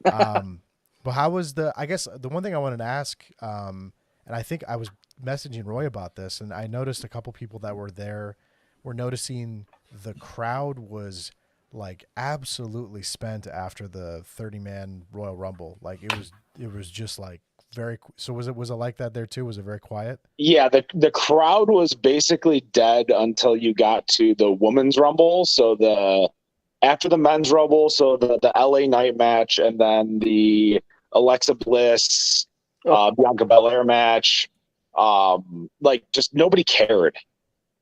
but how was I guess the one thing I wanted to ask, and I think I was messaging Roy about this, and I noticed a couple people that were there were noticing the crowd was like absolutely spent after the 30-man Royal Rumble. Like it was just like very. So was it like that there too? Was it very quiet? Yeah, the crowd was basically dead until you got to the Women's Rumble. So after the Men's Rumble, so the LA Knight match, and then the Alexa Bliss, Bianca Belair match. Like just nobody cared.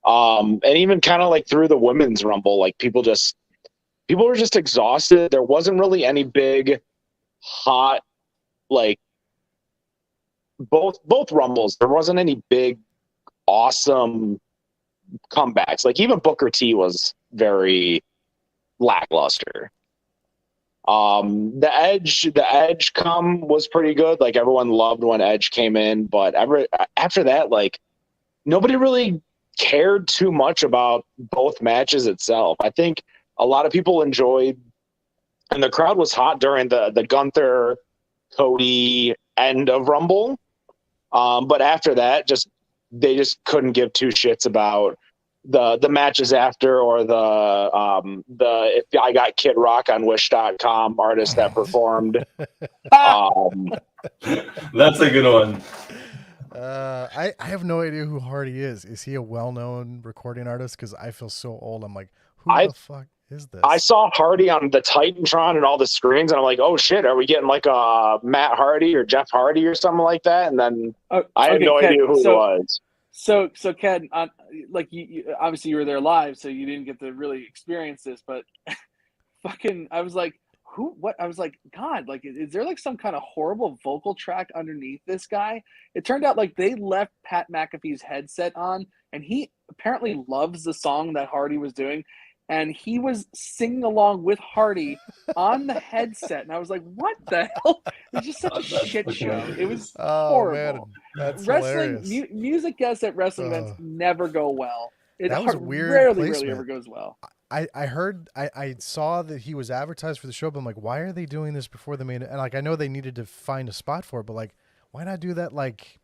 And even kind of like through the Women's Rumble, like people were just exhausted. There wasn't really any big, hot, like both Rumbles. There wasn't any big, awesome comebacks. Like even Booker T was very lackluster. The Edge come was pretty good. Like everyone loved when Edge came in, but after that, like nobody really cared too much about both matches itself. I think a lot of people enjoyed, and the crowd was hot during the Gunther Cody end of Rumble. But after that, they just couldn't give two shits about the matches after, or the if I got Kid Rock on Wish.com artist that performed. That's a good one. I have no idea who Hardy is. Is he a well-known recording artist? Because I feel so old. I'm like, who the fuck is this? I saw Hardy on the Titantron and all the screens, and I'm like, oh shit, are we getting like a Matt Hardy or Jeff Hardy or something like that? And then I had no idea who it was. So Ken, like you obviously you were there live, so you didn't get to really experience this, but fucking, I was like, what? I was like, God, like, is there like some kind of horrible vocal track underneath this guy? It turned out like they left Pat McAfee's headset on, and he apparently loves the song that Hardy was doing, and he was singing along with Hardy on the headset, and I was like, "What the hell?" It was just such a shit show. It was horrible. Man, that's Wrestling hilarious. music guests at wrestling events never go well. It That was weird rarely placement. ever goes well. I saw that he was advertised for the show, but I'm like, why are they doing this before the main? And like, I know they needed to find a spot for it, but like, why not do that like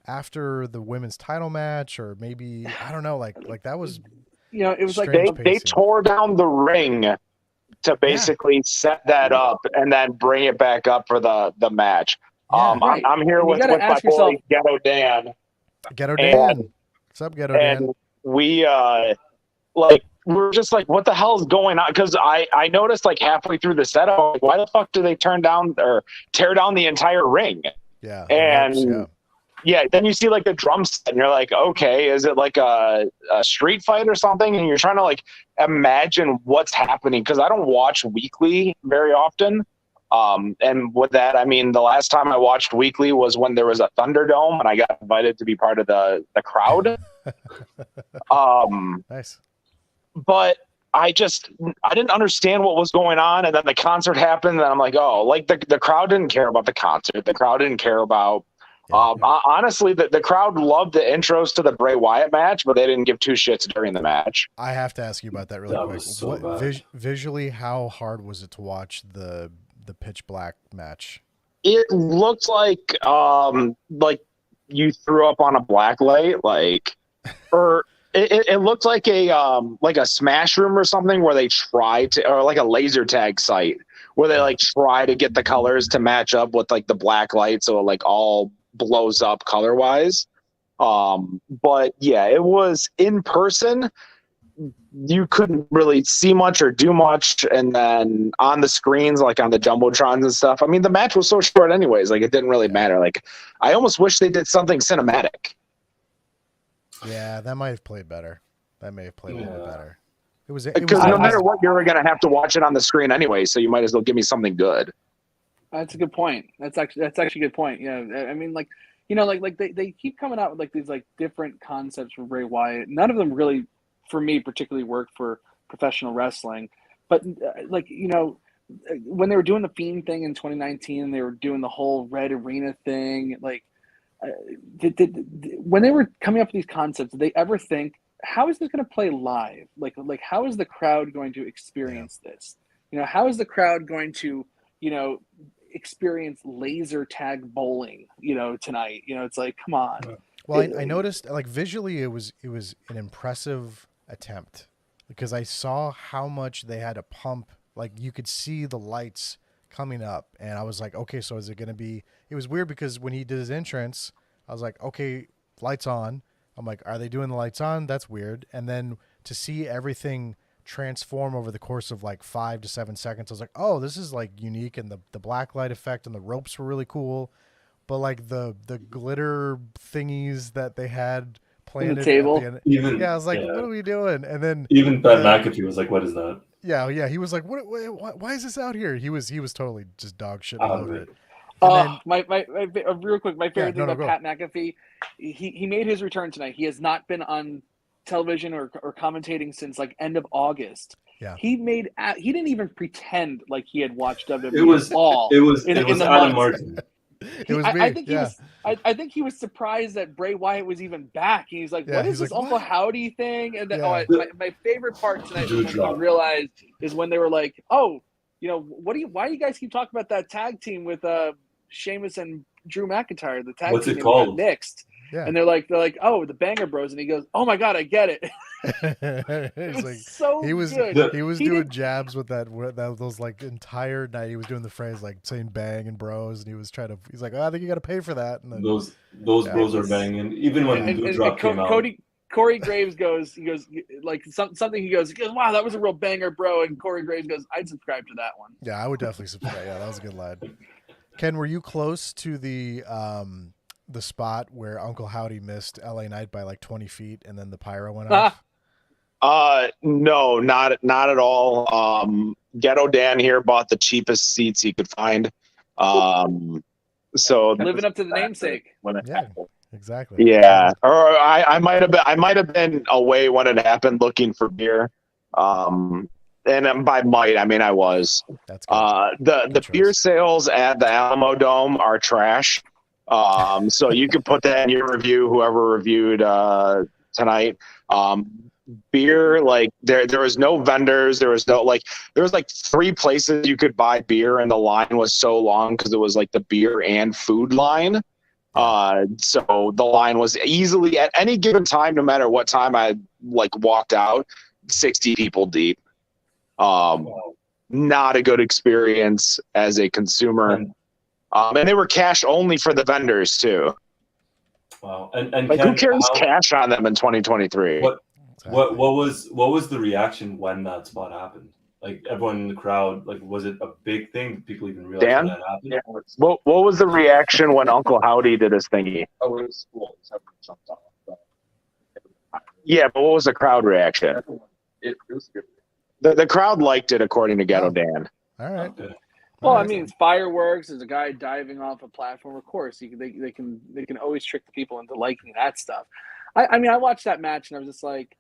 after the women's title match, or maybe I don't know, like that was. It was like they tore down the ring to basically set that up and then bring it back up for the match. Yeah, right. I'm here with my boy Ghetto Dan. Ghetto Dan. What's up, Ghetto Dan? And we we're just like, what the hell is going on? Because I noticed like halfway through the setup, like, why the fuck do they tear down the entire ring? Yeah. And then you see like the drum set and you're like, okay, is it like a street fight or something? And you're trying to like imagine what's happening, because I don't watch Weekly very often. And with that, I mean, the last time I watched Weekly was when there was a Thunderdome and I got invited to be part of the crowd. Nice. But I didn't understand what was going on. And then the concert happened and I'm like, oh, like the crowd didn't care about the concert. The crowd didn't care about, honestly, the crowd loved the intros to the Bray Wyatt match, but they didn't give two shits during the match. I have to ask you about that really quick. Was so bad. Visually, how hard was it to watch the pitch black match? It looked like you threw up on a black light, or it looked like a Smash Room or something where they try to, or like a laser tag site where they like try to get the colors to match up with like the black light, so it like all blows up color wise. But yeah, it was in person. You couldn't really see much or do much, and then on the screens, like on the jumbotrons and stuff, I mean, the match was so short anyways, like it didn't really matter. Like I almost wish they did something cinematic. Yeah, that might have played better. That may have played a little bit better. Because no matter what, you're going to have to watch it on the screen anyway, so you might as well give me something good. That's a good point. That's actually a good point. Yeah, I mean, like, like they keep coming out with like these like different concepts for Bray Wyatt. None of them really, for me, particularly work for professional wrestling. But when they were doing the Fiend thing in 2019, they were doing the whole Red Arena thing. Like, when they were coming up with these concepts, did they ever think, how is this going to play live? Like how is the crowd going to experience this? How is the crowd going to, experience laser tag bowling, tonight? It's like, come on. Well, I noticed like visually it was an impressive attempt, because I saw how much they had to pump. Like you could see the lights coming up, and I was like, okay, so is it going to be? It was weird because when he did his entrance, I was like, okay, lights on. I'm like, are they doing the lights on? That's weird. And then to see everything transform over the course of like 5 to 7 seconds, I was like, oh, this is like unique, and the black light effect and the ropes were really cool. But like the glitter thingies that they had planted on the table, I was like, what are we doing? And then even Pat McAfee was like, what is that? Yeah, he was like, why is this out here? He was totally just dog shit all over it. My real quick, my favorite thing about Pat McAfee, he made his return tonight. He has not been on television or commentating since like end of August. Yeah, he didn't even pretend like he had watched WWE It was Adam Martin. It was me. I think he was surprised that Bray Wyatt was even back. He's like, what is this Uncle Howdy thing? And then, my favorite part tonight when I realized is when they were like, oh, why do you guys keep talking about that tag team with Sheamus and Drew McIntyre? The tag What's team it called? Mixed. Yeah. And they're like, oh, the Banger Bros, and he goes, oh my god, I get it. It was so good. He was doing jabs with those like entire night. He was doing the phrase like saying "bang" and "bros," and he's like, oh, I think you got to pay for that. And then, those bros are banging. Even when Doudrop came out. Corey Graves goes, like something. He goes, wow, that was a real banger, bro. And Corey Graves goes, I'd subscribe to that one. Yeah, I would definitely subscribe. Yeah, that was a good line. Ken, were you close to the spot where Uncle Howdy missed LA Knight by like 20 feet and then the pyro went off? No, not at all. Ghetto Dan here bought the cheapest seats he could find. So living up to the namesake. Yeah, exactly. Yeah, or I might have been away when it happened looking for beer. And by might I mean I was. That's good. The choice. beer sales at the Alamo Dome are trash. So you could put that in your review, whoever reviewed tonight. Beer, like there was no vendors, there was like 3 places you could buy beer, and the line was so long because it was like the beer and food line. So the line was easily at any given time, no matter what time I like walked out, 60 people deep. Not a good experience as a consumer. And they were cash only for the vendors too. Wow. And like, who carries cash on them in 2023? What was the reaction when that spot happened? Like, everyone in the crowd, like, was it a big thing? Did people even realize Dan? that happened? Yeah. What was the reaction when Uncle Howdy did his thingy? Oh, it was cool. Yeah, but what was the crowd reaction? It was good. The crowd liked it, according to Ghetto Dan. All right. Okay. Well, I mean, it's fireworks. There's a guy diving off a platform. Of course, they can always trick the people into liking that stuff. I mean, I watched that match and I was just like,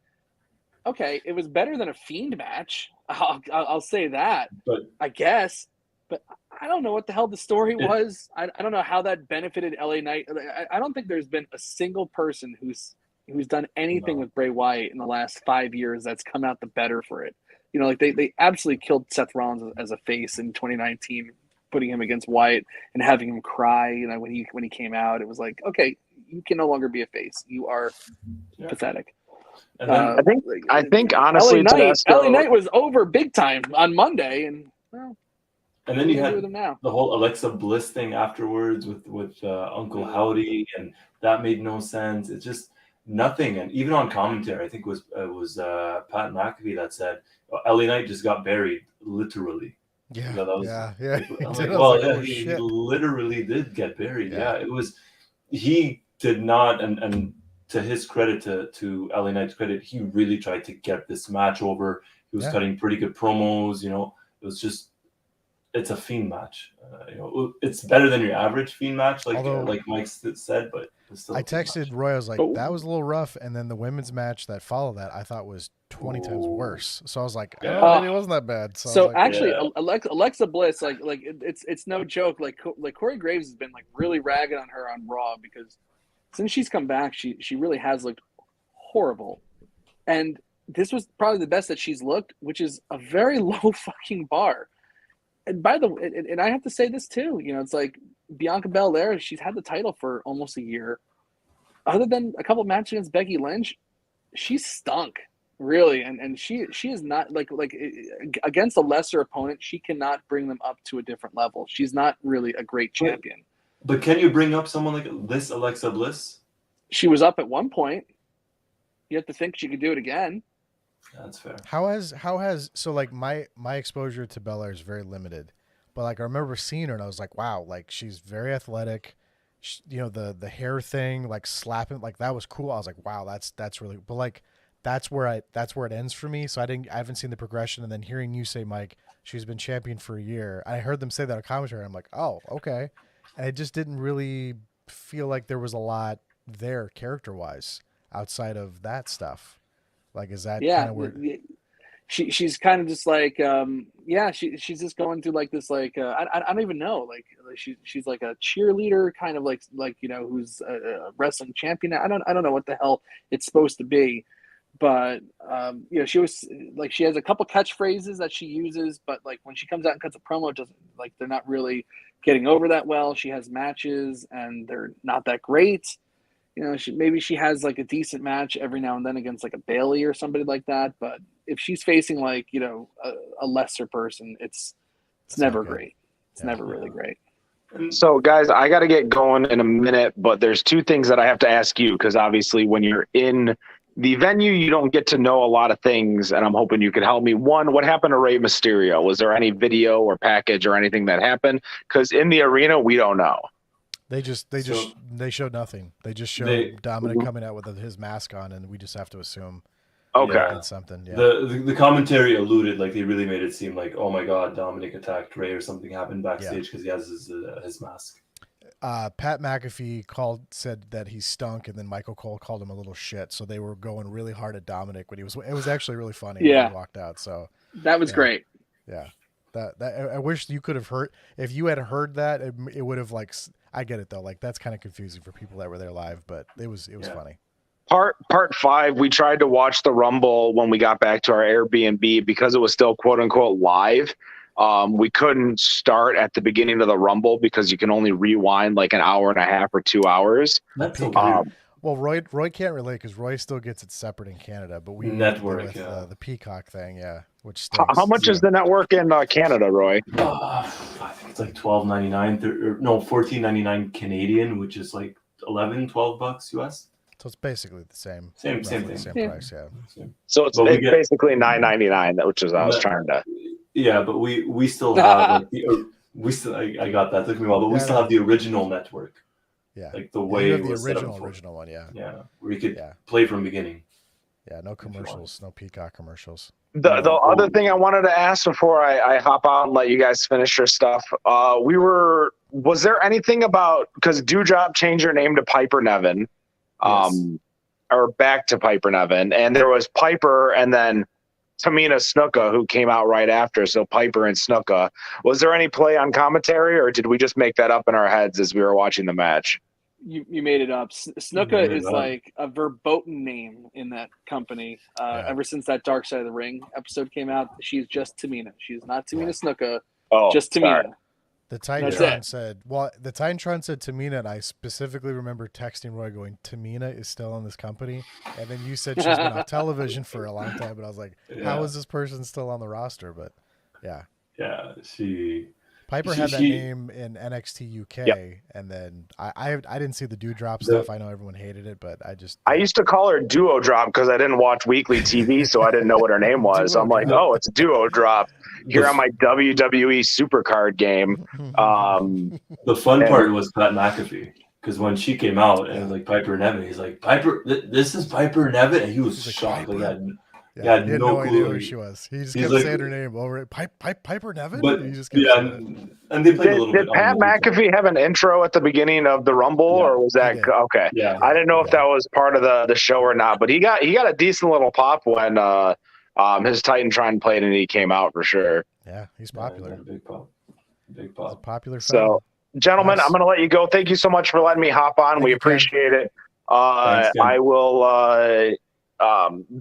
okay, it was better than a Fiend match. I'll say that. But I guess, but I don't know what the hell the story was. I don't know how that benefited LA Knight. I don't think there's been a single person who's done anything with Bray Wyatt in the last 5 years that's come out the better for it. You know, like they absolutely killed Seth Rollins as a face in 2019, putting him against Wyatt and having him cry. You know, when he came out, it was like, okay, you can no longer be a face. You are pathetic. And then, I think honestly, LA Knight was over big time on Monday, and and then you had the whole Alexa Bliss thing afterwards with Uncle Howdy, and that made no sense. It's just nothing. And even on commentary, I think it was Pat McAfee that said LA Knight just got buried, literally. Yeah, yeah. He literally did get buried. Yeah, it was. He did not, and to his credit, to LA Knight's credit, he really tried to get this match over. He was cutting pretty good promos. You know, it was just. It's a Fiend match. You know, it's better than your average Fiend match, like Mike said, but it's still. I texted Roy. I was like, "That was a little rough," and then the women's match that followed that, I thought was 20 times worse. So I was like, maybe it wasn't that bad. So actually, Alexa Bliss, like it's no joke. Like Corey Graves has been like really ragging on her on Raw because since she's come back, she really has looked horrible, and this was probably the best that she's looked, which is a very low fucking bar. And by the way, and I have to say this too, you know, it's like Bianca Belair, she's had the title for almost a year. Other than a couple of matches against Becky Lynch, she's stunk, really. And she is not like against a lesser opponent, she cannot bring them up to a different level. She's not really a great champion. But can you bring up someone like this Alexa Bliss? She was up at one point. You have to think she could do it again. That's fair. How has so like my exposure to Belair is very limited, but like I remember seeing her and I was like, wow, like she's very athletic. You know, the hair thing, like slapping, like that was cool. I was like, wow, that's really, but like that's where it ends for me. So I haven't seen the progression. And then hearing you say, Mike, she's been champion for a year. I heard them say that on commentary. I'm like, oh, okay. And it just didn't really feel like there was a lot there character wise outside of that stuff. Like, is that kind of weird? She's kind of just like, she's just going through like this, like, I don't even know. Like she's like a cheerleader, kind of like, you know, who's a wrestling champion. I don't know what the hell it's supposed to be, but, you know, she was like, she has a couple catchphrases that she uses, but like when she comes out and cuts a promo, it doesn't, like, they're not really getting over that well. She has matches and they're not that great. You know, maybe she has like a decent match every now and then against like a Bailey or somebody like that. But if she's facing like, you know, a lesser person, it's never great. It's never really great. So guys, I got to get going in a minute, but there's 2 things that I have to ask you, because obviously when you're in the venue, you don't get to know a lot of things, and I'm hoping you could help me. One, what happened to Rey Mysterio? Was there any video or package or anything that happened? Because in the arena, we don't know. They showed nothing. They just showed Dominic coming out with his mask on, and we just have to assume. Okay. Something. Yeah. The commentary alluded, like, they really made it seem like, oh my God, Dominic attacked Rey or something happened backstage because he has his mask. Pat McAfee said that he stunk, and then Michael Cole called him a little shit. So they were going really hard at Dominic when it was actually really funny when Yeah. he walked out. So That was great. yeah, that I wish you could have heard. If you had heard that, it would have I get it though. Like that's kind of confusing for people that were there live, but it was funny. Part 5, we tried to watch the Rumble when we got back to our Airbnb because it was still quote unquote live. We couldn't start at the beginning of the Rumble because you can only rewind like an hour and a half or 2 hours. That's so weird. Well, Roy can't relate because Roy still gets it separate in Canada, but we Network, with the Peacock thing, which How stinks. much is the network in Canada, Roy? I think it's like $12.99, no, $14.99 Canadian, which is like $11-12 US. So it's basically the same. Same roughly thing. the same Yeah. price, So it's basically $9.99, which is I was trying to. Yeah, but we still have I got that. It took me a while, but we still have the original network. Yeah. Like the way you it have the was set up original before. one, yeah. Yeah, where you could Yeah. play from beginning. Yeah, no commercials, no Peacock commercials. The other thing I wanted to ask before I hop out and let you guys finish your stuff, was there anything about, because Doudrop changed her name to Piper Niven, or back to Piper Niven, and there was Piper and then Tamina Snuka who came out right after, so Piper and Snuka. Was there any play on commentary, or did we just make that up in our heads as we were watching the match? You made it up. Snuka is like a verboten name in that company. Ever since that Dark Side of the Ring episode came out, she's just Tamina. She's not Tamina Snuka, just Tamina. Sorry. The Titantron said Tamina, and I specifically remember texting Roy going, Tamina is still in this company. And then you said she's been on television for a long time, but I was like, how is this person still on the roster? But yeah. Yeah, Piper had that name in NXT UK, and then I didn't see the Doudrop stuff. I know everyone hated it, but I used to call her Duo Drop because I didn't watch weekly TV, so I didn't know what her name was. I'm like, oh, it's Duo Drop here on my WWE Supercard game. The fun part was Pat McAfee, because when she came out and like Piper Niven, he's like, Piper, this is Piper Niven, and he was shocked. Like that. He had no idea who she was. He just kept saying her name over it. Piper Niven? But he just kept and they played a little bit. Did Pat McAfee have an intro at the beginning of the Rumble, or was that okay? Yeah, I didn't know if that was part of the show or not, but he got a decent little pop when his Titantron played and he came out for sure. Yeah, he's popular. Big pop. He's a popular fan. So, gentlemen, I'm going to let you go. Thank you so much for letting me hop on. We appreciate it. Thanks, I will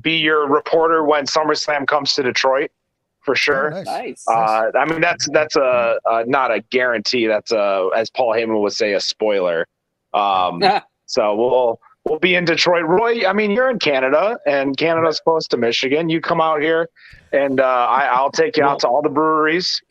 be your reporter when SummerSlam comes to Detroit, for sure. Oh, nice. I mean, that's a not a guarantee. That's as Paul Heyman would say, a spoiler. So we'll be in Detroit. Roy, I mean, you're in Canada, and Canada's close to Michigan. You come out here, and I'll take you out to all the breweries.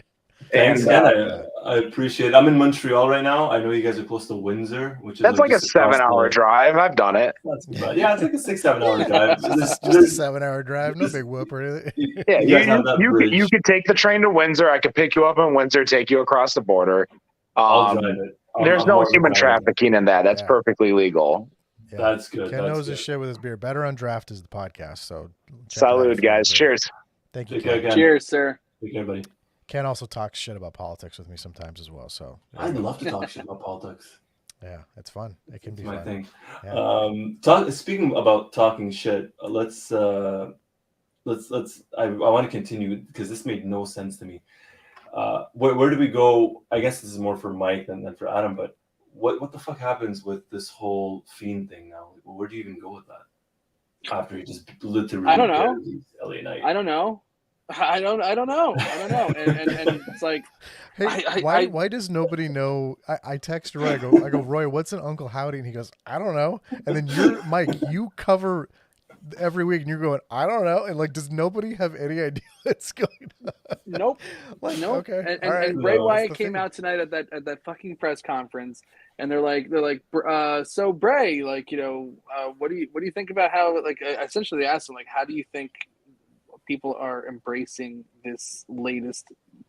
Thanks, and I appreciate it. I'm in Montreal right now. I know you guys are close to Windsor, which is that's like a 7-hour drive. I've done it. Yeah, it's like a 6-7 hour drive. Just a 7-hour drive, no big whoop or anything. Yeah, you could take the train to Windsor. I could pick you up in Windsor, take you across the border. I'll drive it. There's no human trafficking in that. That's perfectly legal. Yeah. That's good. Ken knows his shit with his beer. Better on Draft is the podcast. So salute, guys. Cheers. Thank you. Cheers, sir. Take care, buddy. Ken also talks shit about politics with me sometimes as well. So I'd love to talk shit about politics. Yeah, it's fun. It can be my fun. thing. Yeah. Speaking about talking shit, let's. I want to continue because this made no sense to me. Where do we go? I guess this is more for Mike than for Adam. But what the fuck happens with this whole Fiend thing now? Where do you even go with that? After you just literally, I don't know. LA Knight. I don't know. I don't know. And it's like, hey, why does nobody know? I text Roy. I go, Roy, what's an Uncle Howdy? And he goes, I don't know. And then Mike, you cover every week, and you're going, I don't know. And like, does nobody have any idea what's going on? Nope. Like, nope. Okay. And Bray Wyatt came out tonight at that fucking press conference, and they're like, so Bray, like, what do you think about how, like, essentially they asked him, like, how do you think people are embracing this latest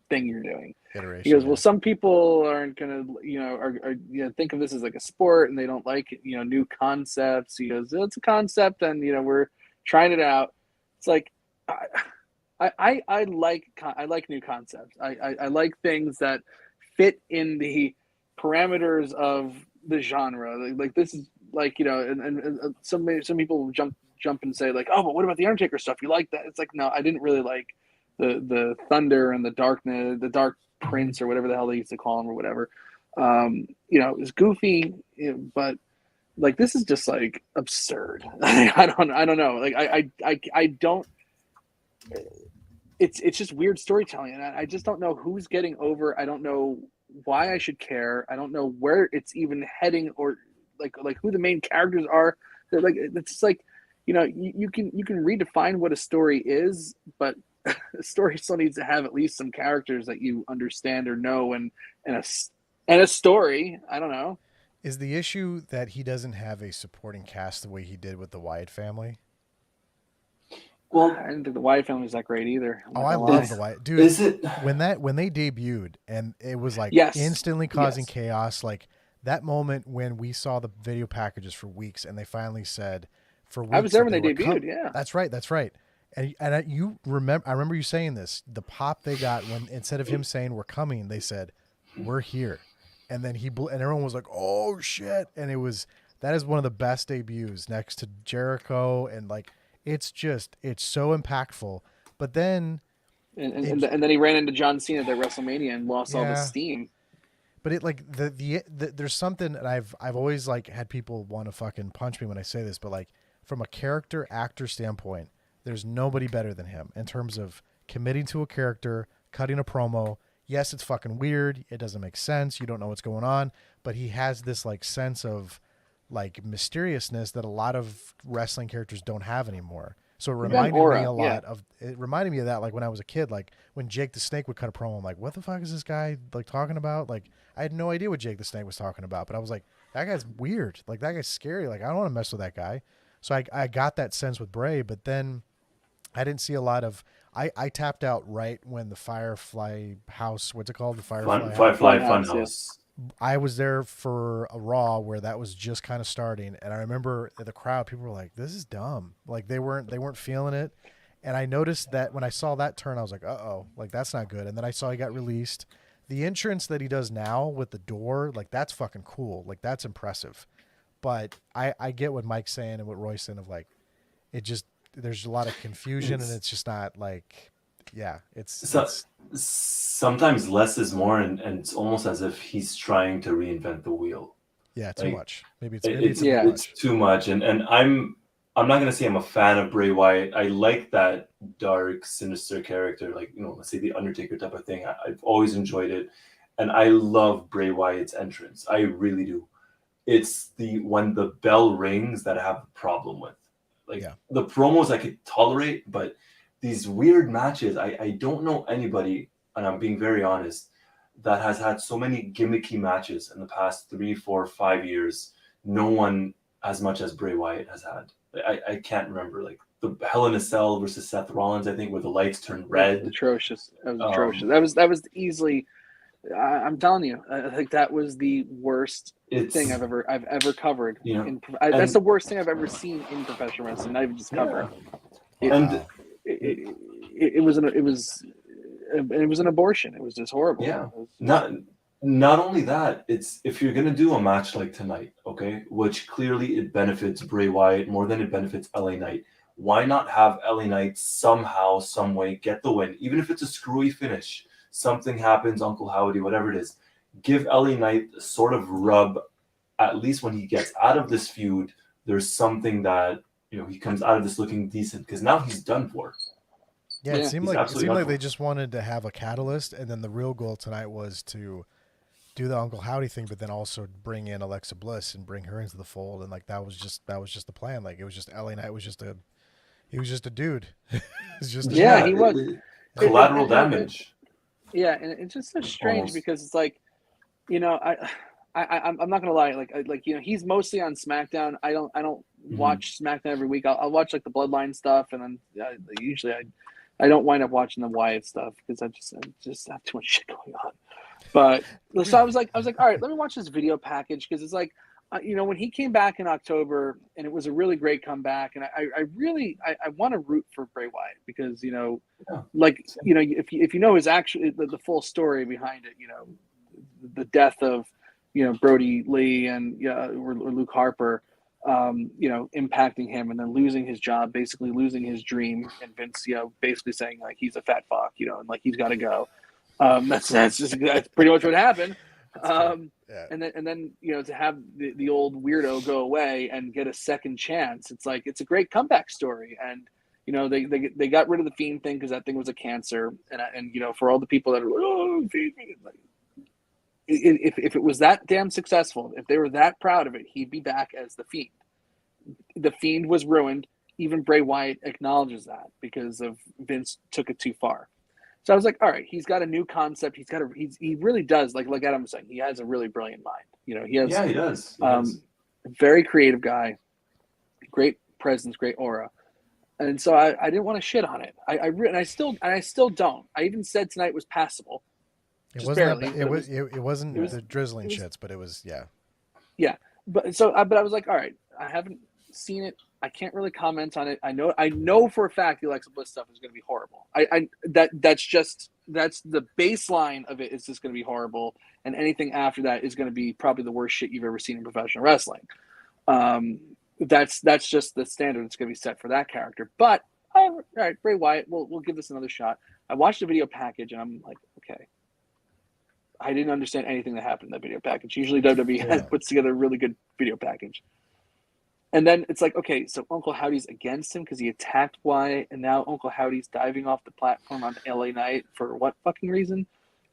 thing you're doing? Iteration, he goes, well, some people aren't gonna, are think of this as like a sport, and they don't like, new concepts. He goes, it's a concept, and we're trying it out. It's like, I like new concepts. I like things that fit in the parameters of the genre. Like this is like, and some people jump and say like, oh, but what about the Undertaker stuff? You like that? It's like, no, I didn't really like the Thunder and the Darkness, the Dark Prince or whatever the hell they used to call him or whatever. It was goofy, but like this is just like absurd. I don't know. Like I don't. It's just weird storytelling, and I just don't know who's getting over. I don't know why I should care. I don't know where it's even heading, or like who the main characters are. Like it's like, you can redefine what a story is, but a story still needs to have at least some characters that you understand or know, and a story. I don't know. Is the issue that he doesn't have a supporting cast the way he did with the Wyatt family? Well, I didn't think the Wyatt family was that great either. I love the Wyatt dude. Is it when they debuted and it was like instantly causing chaos? Like that moment when we saw the video packages for weeks, and they finally said for weeks. I was there when they debuted. Yeah, that's right. And I remember you saying this. The pop they got when instead of him saying "we're coming," they said "we're here," and then and everyone was like, "Oh shit!" And that is one of the best debuts next to Jericho, and like. It's so impactful, but then and then he ran into John Cena at WrestleMania and lost all the steam. But it like the there's something that I've always like had people want to fucking punch me when I say this, but like from a character actor standpoint, there's nobody better than him in terms of committing to a character, cutting a promo. Yes, it's fucking weird. It doesn't make sense. You don't know what's going on, but he has this like sense of like mysteriousness that a lot of wrestling characters don't have anymore. So it reminded me a lot of that. Like when I was a kid, like when Jake the Snake would cut a promo, I'm like, what the fuck is this guy like talking about? Like I had no idea what Jake the Snake was talking about, but I was like, that guy's weird. Like that guy's scary. Like I don't want to mess with that guy. So I got that sense with Bray, but then I didn't see a lot of, I tapped out right when the Firefly House, what's it called? The Firefly Funhouse. I was there for a Raw where that was just kind of starting, and I remember the crowd, people were like, this is dumb. Like they weren't feeling it. And I noticed that when I saw that turn, I was like, uh-oh, like that's not good. And then I saw he got released. The entrance that he does now with the door, like that's fucking cool. Like that's impressive. But I get what Mike's saying and what Roy's saying of like, there's a lot of confusion, and it's just not like, it's sometimes less is more, and it's almost as if he's trying to reinvent the wheel. Yeah, too like, much. Maybe it's too much. And I'm not gonna say I'm a fan of Bray Wyatt. I like that dark, sinister character, like let's say the Undertaker type of thing. I've always enjoyed it, and I love Bray Wyatt's entrance. I really do. It's when the bell rings that I have a problem with. Like the promos I could tolerate, but these weird matches, I don't know anybody, and I'm being very honest, that has had so many gimmicky matches in the past 3, 4, 5 years. No one as much as Bray Wyatt has had. I can't remember, like the Hell in a Cell versus Seth Rollins, I think, where the lights turned red. Atrocious. That was atrocious. That was easily. I'm telling you, I think that was the worst thing I've ever covered. That's the worst thing I've ever seen in professional wrestling. Not even just covered. It was an abortion. It was just horrible. Yeah. Not only that, it's if you're gonna do a match like tonight, okay, which clearly it benefits Bray Wyatt more than it benefits LA Knight. Why not have LA Knight somehow, some way get the win, even if it's a screwy finish? Something happens, Uncle Howdy, whatever it is. Give LA Knight a sort of rub, at least when he gets out of this feud. There's something that he comes out of this looking decent, because now he's done for. Yeah, it seemed like they just wanted to have a catalyst, and then the real goal tonight was to do the Uncle Howdy thing, but then also bring in Alexa Bliss and bring her into the fold, and like that was just the plan. Like it was just LA Knight was just a dude. It's just he was collateral damage. Yeah, and it's just so strange because it's like, I'm not gonna lie, like he's mostly on SmackDown. I don't watch SmackDown every week. I'll watch like the Bloodline stuff, and then usually I don't wind up watching the Wyatt stuff because I just have too much shit going on. But so I was like, all right, let me watch this video package, because it's like, when he came back in October, and it was a really great comeback, and I really want to root for Bray Wyatt, because if you know his actual the full story behind it, the death of Brody Lee and or Luke Harper, impacting him and then losing his job, basically losing his dream, and Vince, basically saying like he's a fat fuck, and like he's got to go. That's pretty much what happened. Yeah. And then to have the old weirdo go away and get a second chance, it's like it's a great comeback story. And they got rid of the Fiend thing because that thing was a cancer. And for all the people that are like, oh, Fiend, like, if it was that damn successful, if they were that proud of it, he'd be back as the Fiend. The Fiend was ruined. Even Bray Wyatt acknowledges that because of Vince took it too far. So I was like, all right, he's got a new concept. He really does, like Adam was saying, he has a really brilliant mind. He has. Yeah, he does. He does. Very creative guy, great presence, great aura, and so I didn't want to shit on it. I still don't. I even said tonight was passable. It wasn't. It wasn't the drizzling shits, but it was Yeah, but I was like, all right, I haven't seen it. I can't really comment on it. I know for a fact the Alexa Bliss stuff is going to be horrible. That's the baseline of it is just going to be horrible, and anything after that is going to be probably the worst shit you've ever seen in professional wrestling. That's just the standard that's going to be set for that character. But all right, Bray Wyatt, we'll give this another shot. I watched the video package and I'm like, okay. I didn't understand anything that happened in that video package. Usually WWE puts together a really good video package. And then it's like, okay, so Uncle Howdy's against him because he attacked Wyatt, and now Uncle Howdy's diving off the platform on LA Night for what fucking reason?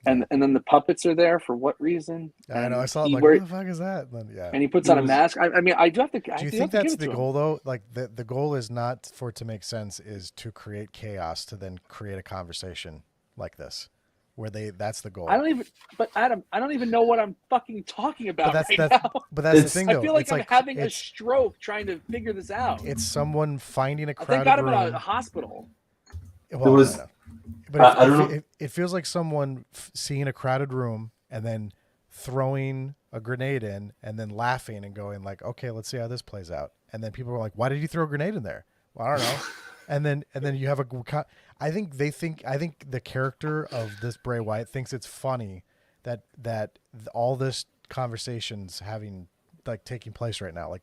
And then the puppets are there for what reason? I know. I saw it like, what the fuck is that? And he puts on a mask. I mean, I do have to. Do you think that's the goal, though? Like the goal is not for it to make sense, is to create chaos to then create a conversation like this, where that's the goal. But Adam, I don't even know what I'm fucking talking about now. But that's the thing, though. I feel like I'm having a stroke trying to figure this out. It's someone finding a crowded room. Thank God I'm in a hospital. Well, I don't know. It feels like someone seeing a crowded room and then throwing a grenade in and then laughing and going like, okay, let's see how this plays out. And then people are like, why did you throw a grenade in there? Well, I don't know. and then you have I think the character of this Bray Wyatt thinks it's funny that all this conversation's taking place right now. Like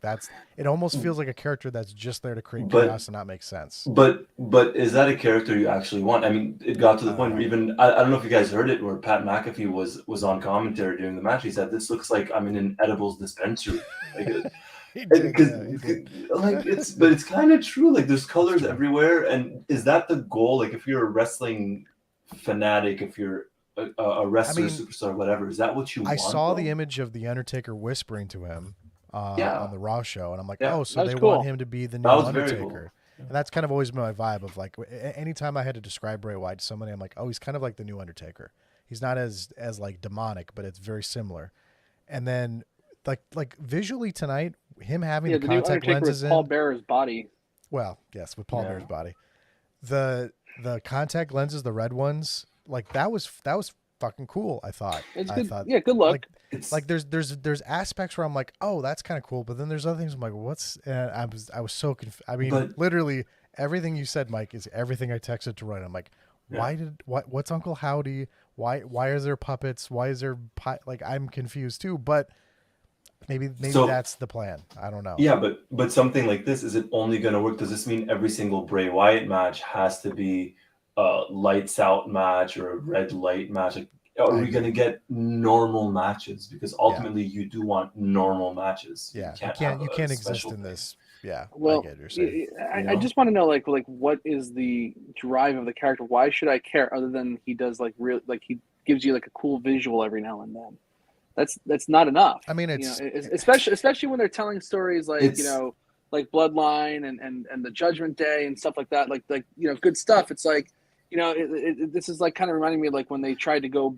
it almost feels like a character that's just there to create chaos and not make sense. But is that a character you actually want? I mean, it got to the point where even I don't know if you guys heard it, where Pat McAfee was on commentary during the match. He said, "This looks like I'm in an edibles dispensary." Like, it's kind of true. Like there's colors everywhere, and is that the goal? Like if you're a wrestling fanatic, if you're a wrestler, superstar, whatever, is that what you want? I saw the image of the Undertaker whispering to him on the Raw show, and I'm like, so they cool. want him to be the new Undertaker. Cool. And that's kind of always been my vibe of like, anytime I had to describe Bray Wyatt to somebody, I'm like, he's kind of like the new Undertaker. He's not as like demonic, but it's very similar. And then like visually tonight, him having the contact lenses in Paul Bearer's body. Well, yes, with Paul Bearer's body. The contact lenses, the red ones, like that was fucking cool. I thought. It's good. Yeah, good luck. Like there's aspects where I'm like, oh, that's kind of cool, but then there's other things I'm like, what's? And I was so confused. I mean, literally everything you said, Mike, is everything I texted to Roy. I'm like, what's Uncle Howdy? Why is there puppets? Why is there like I'm confused too, but. Maybe that's the plan. I don't know. Yeah, but something like this, is it only going to work? Does this mean every single Bray Wyatt match has to be a lights out match or a red light match? Like, are we going to get normal matches? Because ultimately, you do want normal matches. Yeah, you can't exist in this. Yeah. Well, I just want to know like what is the drive of the character? Why should I care other than he does he gives you like a cool visual every now and then? That's not enough. I mean, it's especially when they're telling stories like like Bloodline and the Judgment Day and stuff like that. Like good stuff. It's like this is like kind of reminding me of like when they tried to go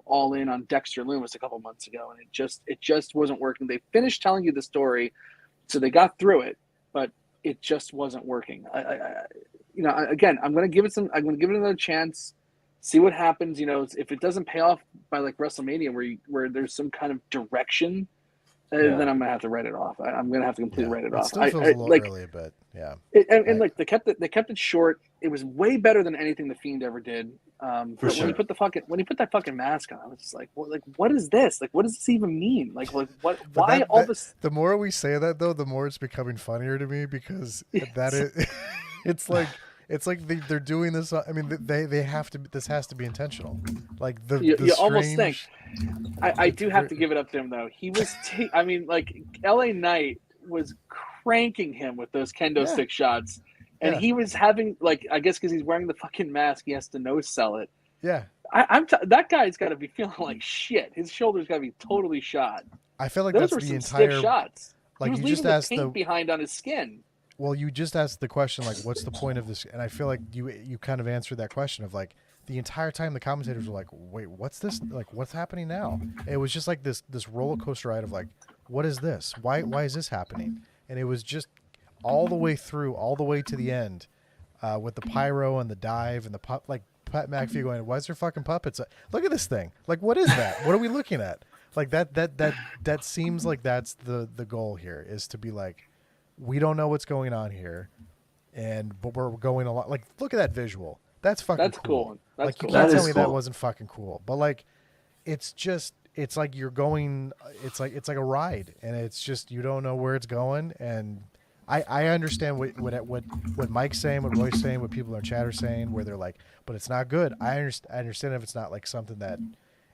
all in on Dexter Lumis a couple months ago, and it just wasn't working. They finished telling you the story, so they got through it, but it just wasn't working. Again, I'm going to give it another chance. See what happens. If it doesn't pay off by like WrestleMania, where there's some kind of direction then I'm gonna have to write it off. I'm gonna have to completely write it off. Still feels a little early, but yeah. Like they kept it short. It was way better than anything the Fiend ever did. But sure. when he put that fucking mask on, I was just like, what is this? Like, what does this even mean? Like what? Why all this? The more we say that, though, the more it's becoming funnier to me because that is, it's like they're doing this. I mean, they have to. This has to be intentional. Like you almost think. I do have to give it up to him though. He was. I mean, like LA Knight was cranking him with those kendo stick shots. And he was having, like, I guess because he's wearing the fucking mask, he has to no sell it. Yeah. That guy's got to be feeling like shit. His shoulder's got to be totally shot. I feel like those that's were the some entire stiff shots. Like he was you leaving just the asked paint behind on his skin. Well, you just asked the question, like, what's the point of this? And I feel like you kind of answered that question of like the entire time the commentators were like, wait, what's this? Like, what's happening now? It was just like this roller coaster ride of like, what is this? Why is this happening? And it was just all the way through, all the way to the end. With the pyro and the dive and the pup, like Pat McAfee going, why is there fucking puppets? Look at this thing. Like, what is that? What are we looking at? Like that seems like that's the goal here is to be like, we don't know what's going on here, but we're going a lot. Like, look at that visual. That's fucking cool. That's like, cool. You can't tell me cool. that wasn't fucking cool. But like, it's like you're going. It's like a ride, and it's just you don't know where it's going, and. I understand what Mike's saying, what Roy's saying, what people in our chat are saying, where they're like, but it's not good. I understand if it's not like something that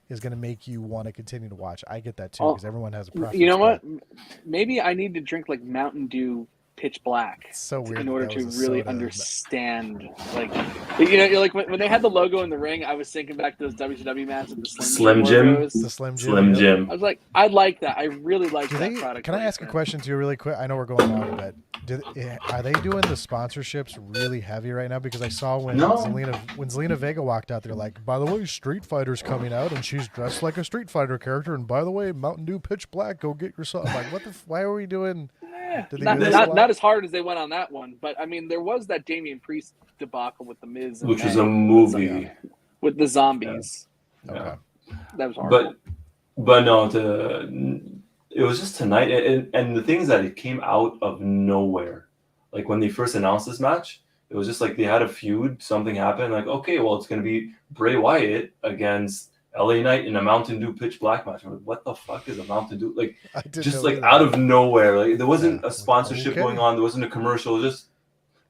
is going to make you want to continue to watch. I get that too because everyone has a preference. You know what? Maybe I need to drink like Mountain Dew Pitch Black so weird in order to really soda. Understand. Like, you're like when they had the logo in the ring, I was thinking back to those WCW matches with the Slim Jim. logos. The Slim Jim. I was like, I like that. I really like that product. Can I ask a question too, really quick? I know we're going on, but are they doing the sponsorships really heavy right now? Because I saw when Zelina Vega walked out there, like, by the way, Street Fighter's coming out, and she's dressed like a Street Fighter character, and by the way, Mountain Dew Pitch Black, go get yourself. I'm like, what the? Why are we doing? Not as hard as they went on that one, but I mean, there was that Damian Priest debacle with the Miz, which was a movie with the zombies. Yeah. Okay, that was hard. But no, it was just tonight, and the thing is that it came out of nowhere. Like when they first announced this match, it was just like they had a feud. Something happened. Like, okay, well, it's going to be Bray Wyatt against LA Knight in a Mountain Dew Pitch Black match. I'm like, what the fuck is a Mountain Dew? Like, just like out of nowhere. Like, there wasn't a sponsorship going on. There wasn't a commercial. Just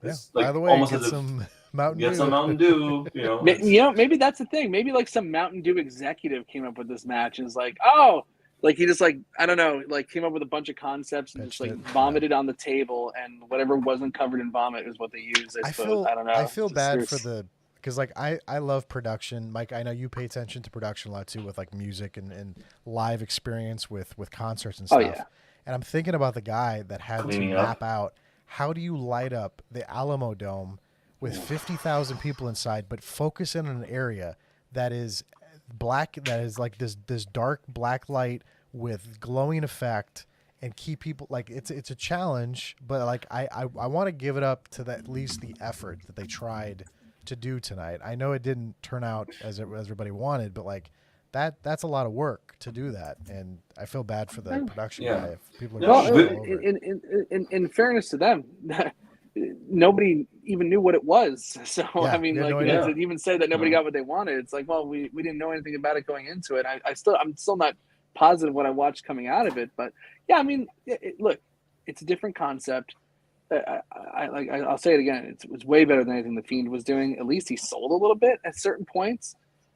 like, by the way, almost get as some if Mountain get Dew. some Mountain Dew. You know, maybe that's the thing. Maybe like some Mountain Dew executive came up with this match and is like, oh. Like he just like I don't know, like came up with a bunch of concepts and just like vomited on the table, and whatever wasn't covered in vomit is what they used. I suppose. I don't know. I feel bad for because like I love production. Mike, I know you pay attention to production a lot too, with like music and live experience with concerts and stuff. Oh yeah. And I'm thinking about the guy that had to map out how do you light up the Alamo Dome with 50,000 people inside, but focus in on an area that is black, that is like this dark black light with glowing effect, and keep people like it's a challenge, but like I want to give it up to at least the effort that they tried to do tonight. I know it didn't turn out as everybody wanted, but like that's a lot of work to do that, and I feel bad for the production guy if people are all over it. In fairness to them, nobody even knew what it was. So I mean, like to even say that nobody got what they wanted, it's like, well, we didn't know anything about it going into it. I'm still not positive what I watched coming out of it, but yeah, I mean, look, it's a different concept. I'll say it again. It was way better than anything the Fiend was doing. At least he sold a little bit at certain points.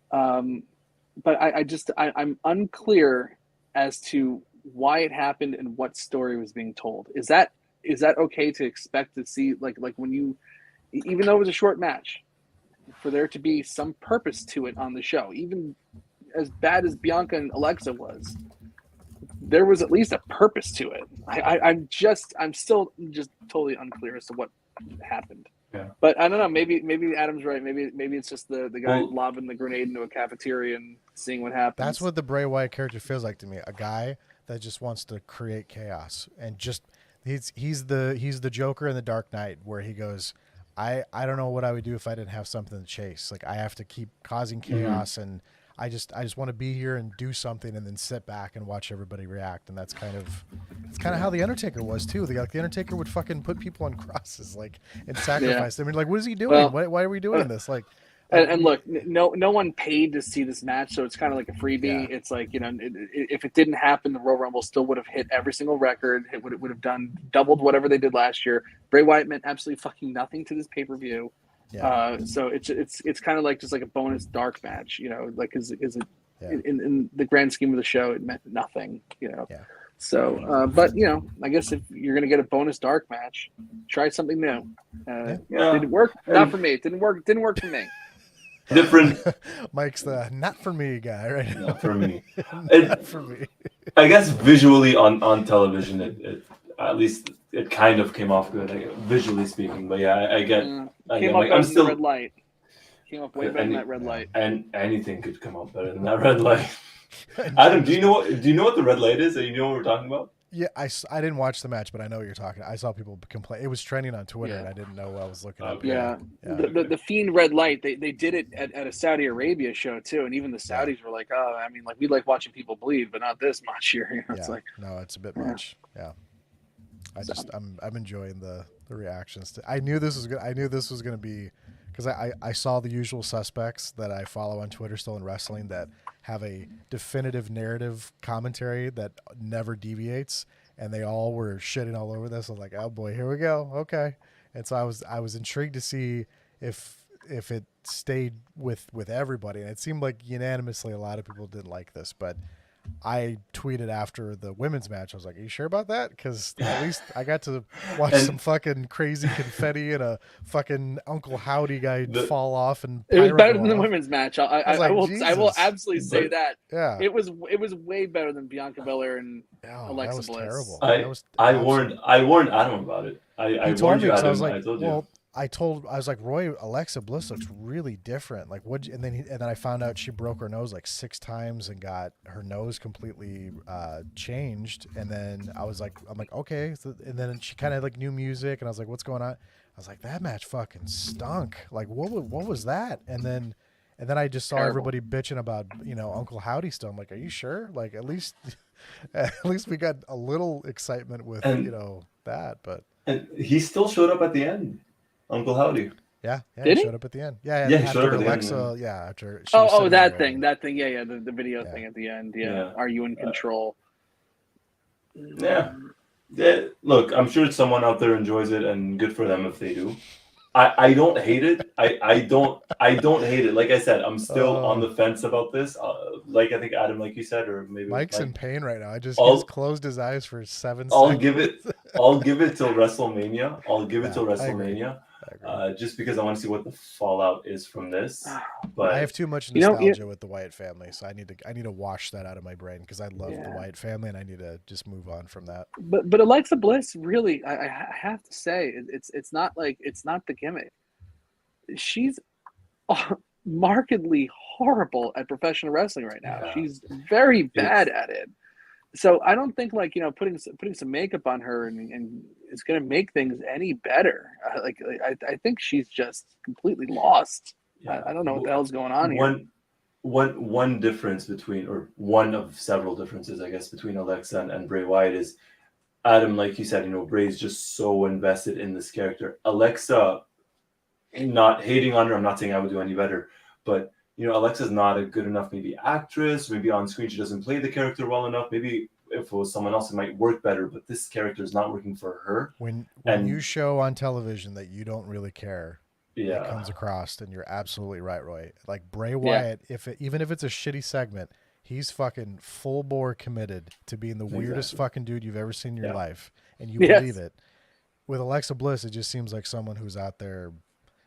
But I'm unclear as to why it happened and what story was being told. Is that okay to expect to see like when you, even though it was a short match, for there to be some purpose to it on the show, even as bad as Bianca and Alexa was, there was at least a purpose to it. I'm still totally unclear as to what happened. Yeah. But I don't know. Maybe Adam's right. Maybe it's just the guy lobbing the grenade into a cafeteria and seeing what happens. That's what the Bray Wyatt character feels like to me. A guy that just wants to create chaos, and just he's the Joker in the Dark Knight, where he goes, I don't know what I would do if I didn't have something to chase. Like I have to keep causing chaos, and I just want to be here and do something and then sit back and watch everybody react. And that's kind of how the Undertaker was too. The Undertaker would fucking put people on crosses and sacrifice them. I mean, like, what is he doing? Well, why are we doing this? And look, no one paid to see this match, so it's kind of like a freebie. Yeah. It's like, if it didn't happen, the Royal Rumble still would have hit every single record. It would have doubled whatever they did last year. Bray Wyatt meant absolutely fucking nothing to this pay-per-view. Yeah. So it's kind of like just like a bonus dark match, like is it in the grand scheme of the show, it meant nothing, Yeah. So, but I guess if you're gonna get a bonus dark match, try something new. Didn't work. Not for me. It didn't work. Didn't work for me. Different. Mike's the not for me guy, right? Not for me. Not for me. I guess visually on television, it at least it kind of came off good, visually speaking. But yeah, I get. Came up better than the red light. Came up way better than that red light. And anything could come up better than that red light. Adam, do you know what the red light is? Do you know what we're talking about? Yeah, I didn't watch the match, but I know what you're talking. I saw people complain. It was trending on Twitter, and I didn't know what I was looking at. Yeah. The Fiend red light, they did it at a Saudi Arabia show too, and even the Saudis were like, "Oh, I mean, like we like watching people bleed, but not this much here." It's like, no, it's a bit much. Yeah, I'm enjoying the reactions. I knew this was good. I knew this was going to be because I saw the usual suspects that I follow on Twitter still in wrestling that have a definitive narrative commentary that never deviates, and they all were shitting all over this. I was like, oh boy, here we go. Okay. And so I was intrigued to see if it stayed with everybody. And it seemed like unanimously a lot of people didn't like this, but I tweeted after the women's match. I was like, are you sure about that? Because at least I got to watch some fucking crazy confetti and a fucking Uncle Howdy guy fall off. And it was better than the women's match. I will absolutely say that. Yeah. It was way better than Bianca Belair and Alexa Bliss. Terrible. I warned Adam about it. I warned you, Adam. I was like, I told you. I was like, Roy, Alexa Bliss looks really different. Like, what? And then I found out she broke her nose like 6 times and got her nose completely changed. And then I'm like, okay. So, and then she kind of had like new music, and I was like, what's going on? I was like, that match fucking stunk. Like, what was that? And then I just saw everybody bitching about Uncle Howdy still. I'm like, are you sure? Like, at least we got a little excitement with that, but. And he still showed up at the end. Uncle Howdy. Yeah, Did he he? showed up at the end. Yeah, he showed up at Alexa, the end. Yeah, after. That thing. Yeah, the video thing at the end. Yeah. Are you in control? Yeah. Look, I'm sure someone out there enjoys it, and good for them if they do. I don't hate it. I don't hate it. Like I said, I'm still on the fence about this. Like I think Adam, like you said, or maybe Mike's in pain right now. He's closed his eyes for 7 seconds. I'll give it till WrestleMania. Just because I want to see what the fallout is from this. But I have too much nostalgia with the Wyatt family, so I need to wash that out of my brain because I love the Wyatt family and I need to just move on from that. But Alexa Bliss, really, I have to say, it's not the gimmick. She's markedly horrible at professional wrestling right now. Yeah. She's very bad at it. So I don't think putting some makeup on her and is going to make things any better. I think she's just completely lost. Yeah. I don't know what the hell's going on here. One difference between, or one of several differences, I guess, between Alexa and Bray Wyatt is, Adam, like you said, Bray's just so invested in this character. Alexa, not hating on her, I'm not saying I would do any better, but Alexa's not a good enough maybe actress. Maybe on screen she doesn't play the character well enough. Maybe if it was someone else, it might work better. But this character is not working for her. When you show on television that you don't really care, it comes across, and you're absolutely right, Roy. Like Bray Wyatt, even if it's a shitty segment, he's fucking full bore committed to being the weirdest fucking dude you've ever seen in your life, and you believe it. With Alexa Bliss, it just seems like someone who's out there.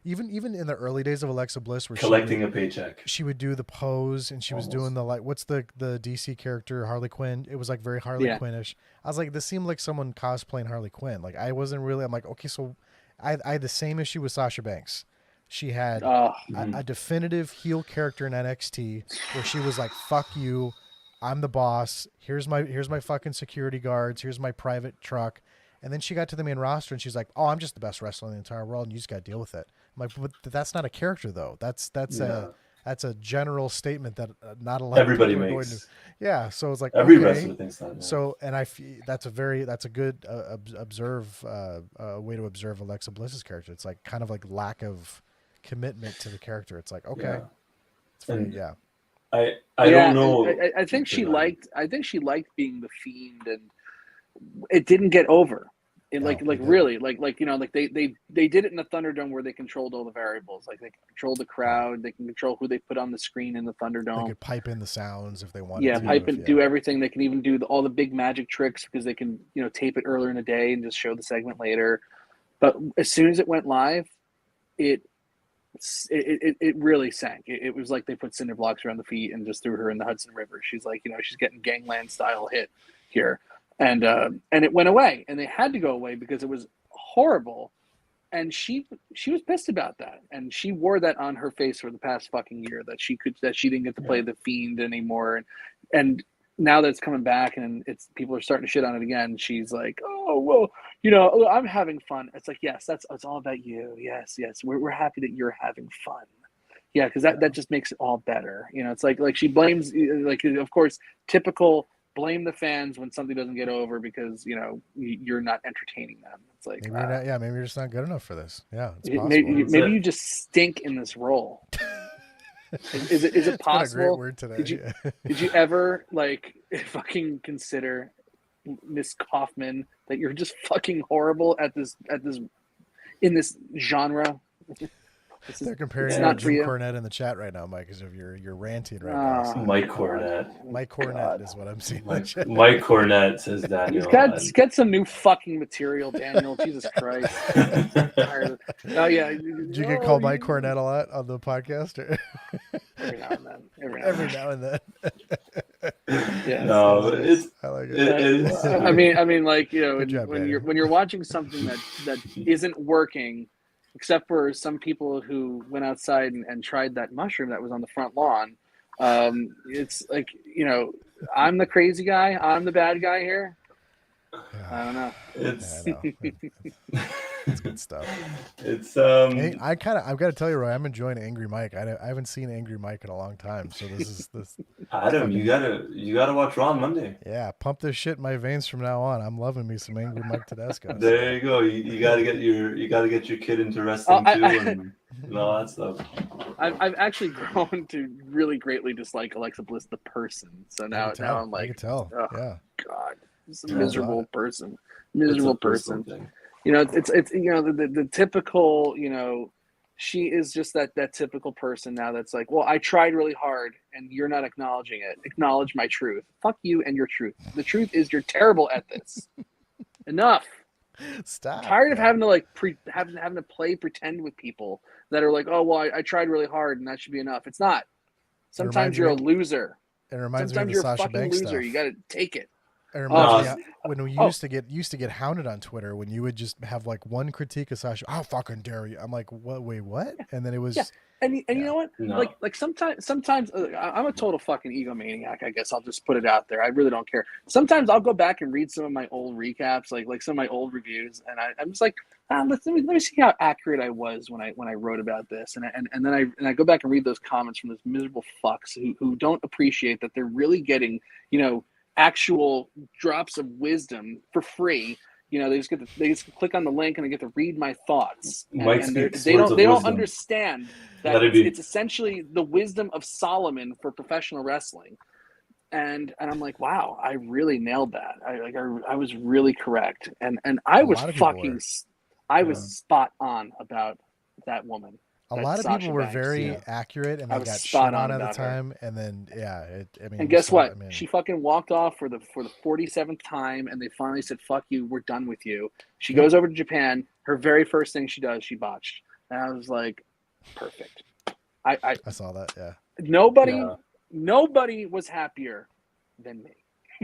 Even in the early days of Alexa Bliss, where collecting a paycheck, she would do the pose, and she was doing the what's the DC character Harley Quinn? It was like very Harley Quinn-ish. I was like, this seemed like someone cosplaying Harley Quinn. Like I wasn't really. I'm like, okay, so I had the same issue with Sasha Banks. She had a definitive heel character in NXT where she was like, "Fuck you, I'm the boss. Here's my fucking security guards. Here's my private truck." And then she got to the main roster and she's like, "Oh, I'm just the best wrestler in the entire world, and you just got to deal with it." I'm like, but that's not a character though. That's that's a general statement that not a lot Everybody of people are makes. going to. Yeah, so it's like Every okay. wrestler thinks that. Yeah. So, and that's a good way to observe Alexa Bliss's character. It's like kind of like lack of commitment to the character. It's like okay, it's very, And yeah. I don't know. I think she liked being the Fiend, and it didn't get over. And No, like it didn't. really like they did it in the Thunderdome where they controlled all the variables. Like they controlled the crowd, they can control who they put on the screen in the They Thunderdome. could pipe in the sounds if they wanted. Yeah, to, pipe and do everything. They can even do all the big magic tricks because they can tape it earlier in the day and just show the segment later. But as soon as it went live, it really sank. It was like they put cinder blocks around the feet and just threw her in the Hudson River. She's like, she's getting gangland style hit here, and it went away, and they had to go away because it was horrible, and she was pissed about that, and she wore that on her face for the past fucking year that she didn't get to play the Fiend anymore, and now that it's coming back and people are starting to shit on it again, she's like, oh well, I'm having fun. It's like, yes, it's all about you. Yes, we're happy that you're having fun. Yeah, because that just makes it all better. It's like she blames, like, of course, typical blame the fans when something doesn't get over because you're not entertaining them. It's like maybe you're not, maybe you're just not good enough for this. Yeah, it's possible. Maybe you just stink in this role. Is it possible? It's been a great word today. Did you ever like fucking consider, Miss Kaufman, that you're just fucking horrible at this in this genre? They're comparing not Jim for you. Cornette in the chat right now, Mike, as if you're ranting right now. So Mike Cornette. Mike Cornette is what I'm seeing. Mike Cornette says Daniel. He's got some new fucking material, Daniel. Jesus Christ. Oh yeah. Did you get called Mike Cornette a lot on the podcast? Or? Every now and then. Every now and then. Yeah. No, it's. I like it. I mean, like Good job, when Daniel. you're watching something that isn't working, except for some people who went outside and tried that mushroom that was on the front lawn. It's like, I'm the crazy guy. I'm the bad guy here. I don't know. It's good stuff. It's Hey, I've got to tell you, Roy, I'm enjoying Angry Mike. I haven't seen Angry Mike in a long time, so this. Adam, you gotta watch Raw on Monday. Yeah, pump this shit in my veins from now on. I'm loving me some Angry Mike Tedesco. There you go. You gotta get your kid into wrestling too, and all that stuff. I've actually grown to really greatly dislike Alexa Bliss the person. So now I'm like, I can tell. Oh, yeah. God, this is a miserable person. It's a personal thing. It's the typical, she is just that typical person now that's like, well, I tried really hard and you're not acknowledging it. Acknowledge my truth. Fuck you and your truth. The truth is you're terrible at this. Enough. Stop. I'm tired of having to having to play pretend with people that are like, oh well, I tried really hard and that should be enough. It's not. Sometimes you're a loser. It reminds Sometimes me of the you're a Sasha fucking Banks loser. stuff. You got to take it. It reminds me when we used to get hounded on Twitter when you would just have like one critique of Sasha. How fucking dare you? I'm like, what? Wait, what? And then it was. Yeah. And you know what? No. Like sometimes I'm a total fucking egomaniac. I guess I'll just put it out there. I really don't care. Sometimes I'll go back and read some of my old recaps, like some of my old reviews, and I'm just like, let me see how accurate I was when I wrote about this, and then I go back and read those comments from those miserable fucks who don't appreciate that they're really getting actual drops of wisdom for free. They just click on the link and they get to read my thoughts. And they don't understand that it's essentially the wisdom of Solomon for professional wrestling. And I'm like, wow, I really nailed that. I was really correct. And I was spot on about that woman. A lot of people were very accurate, and they got shit on at the time. And then, and guess what? She fucking walked off for the 47th time, and they finally said, "Fuck you, we're done with you." She goes over to Japan. Her very first thing she does, she botched, and I was like, "Perfect." I saw that. Yeah. Nobody was happier than me.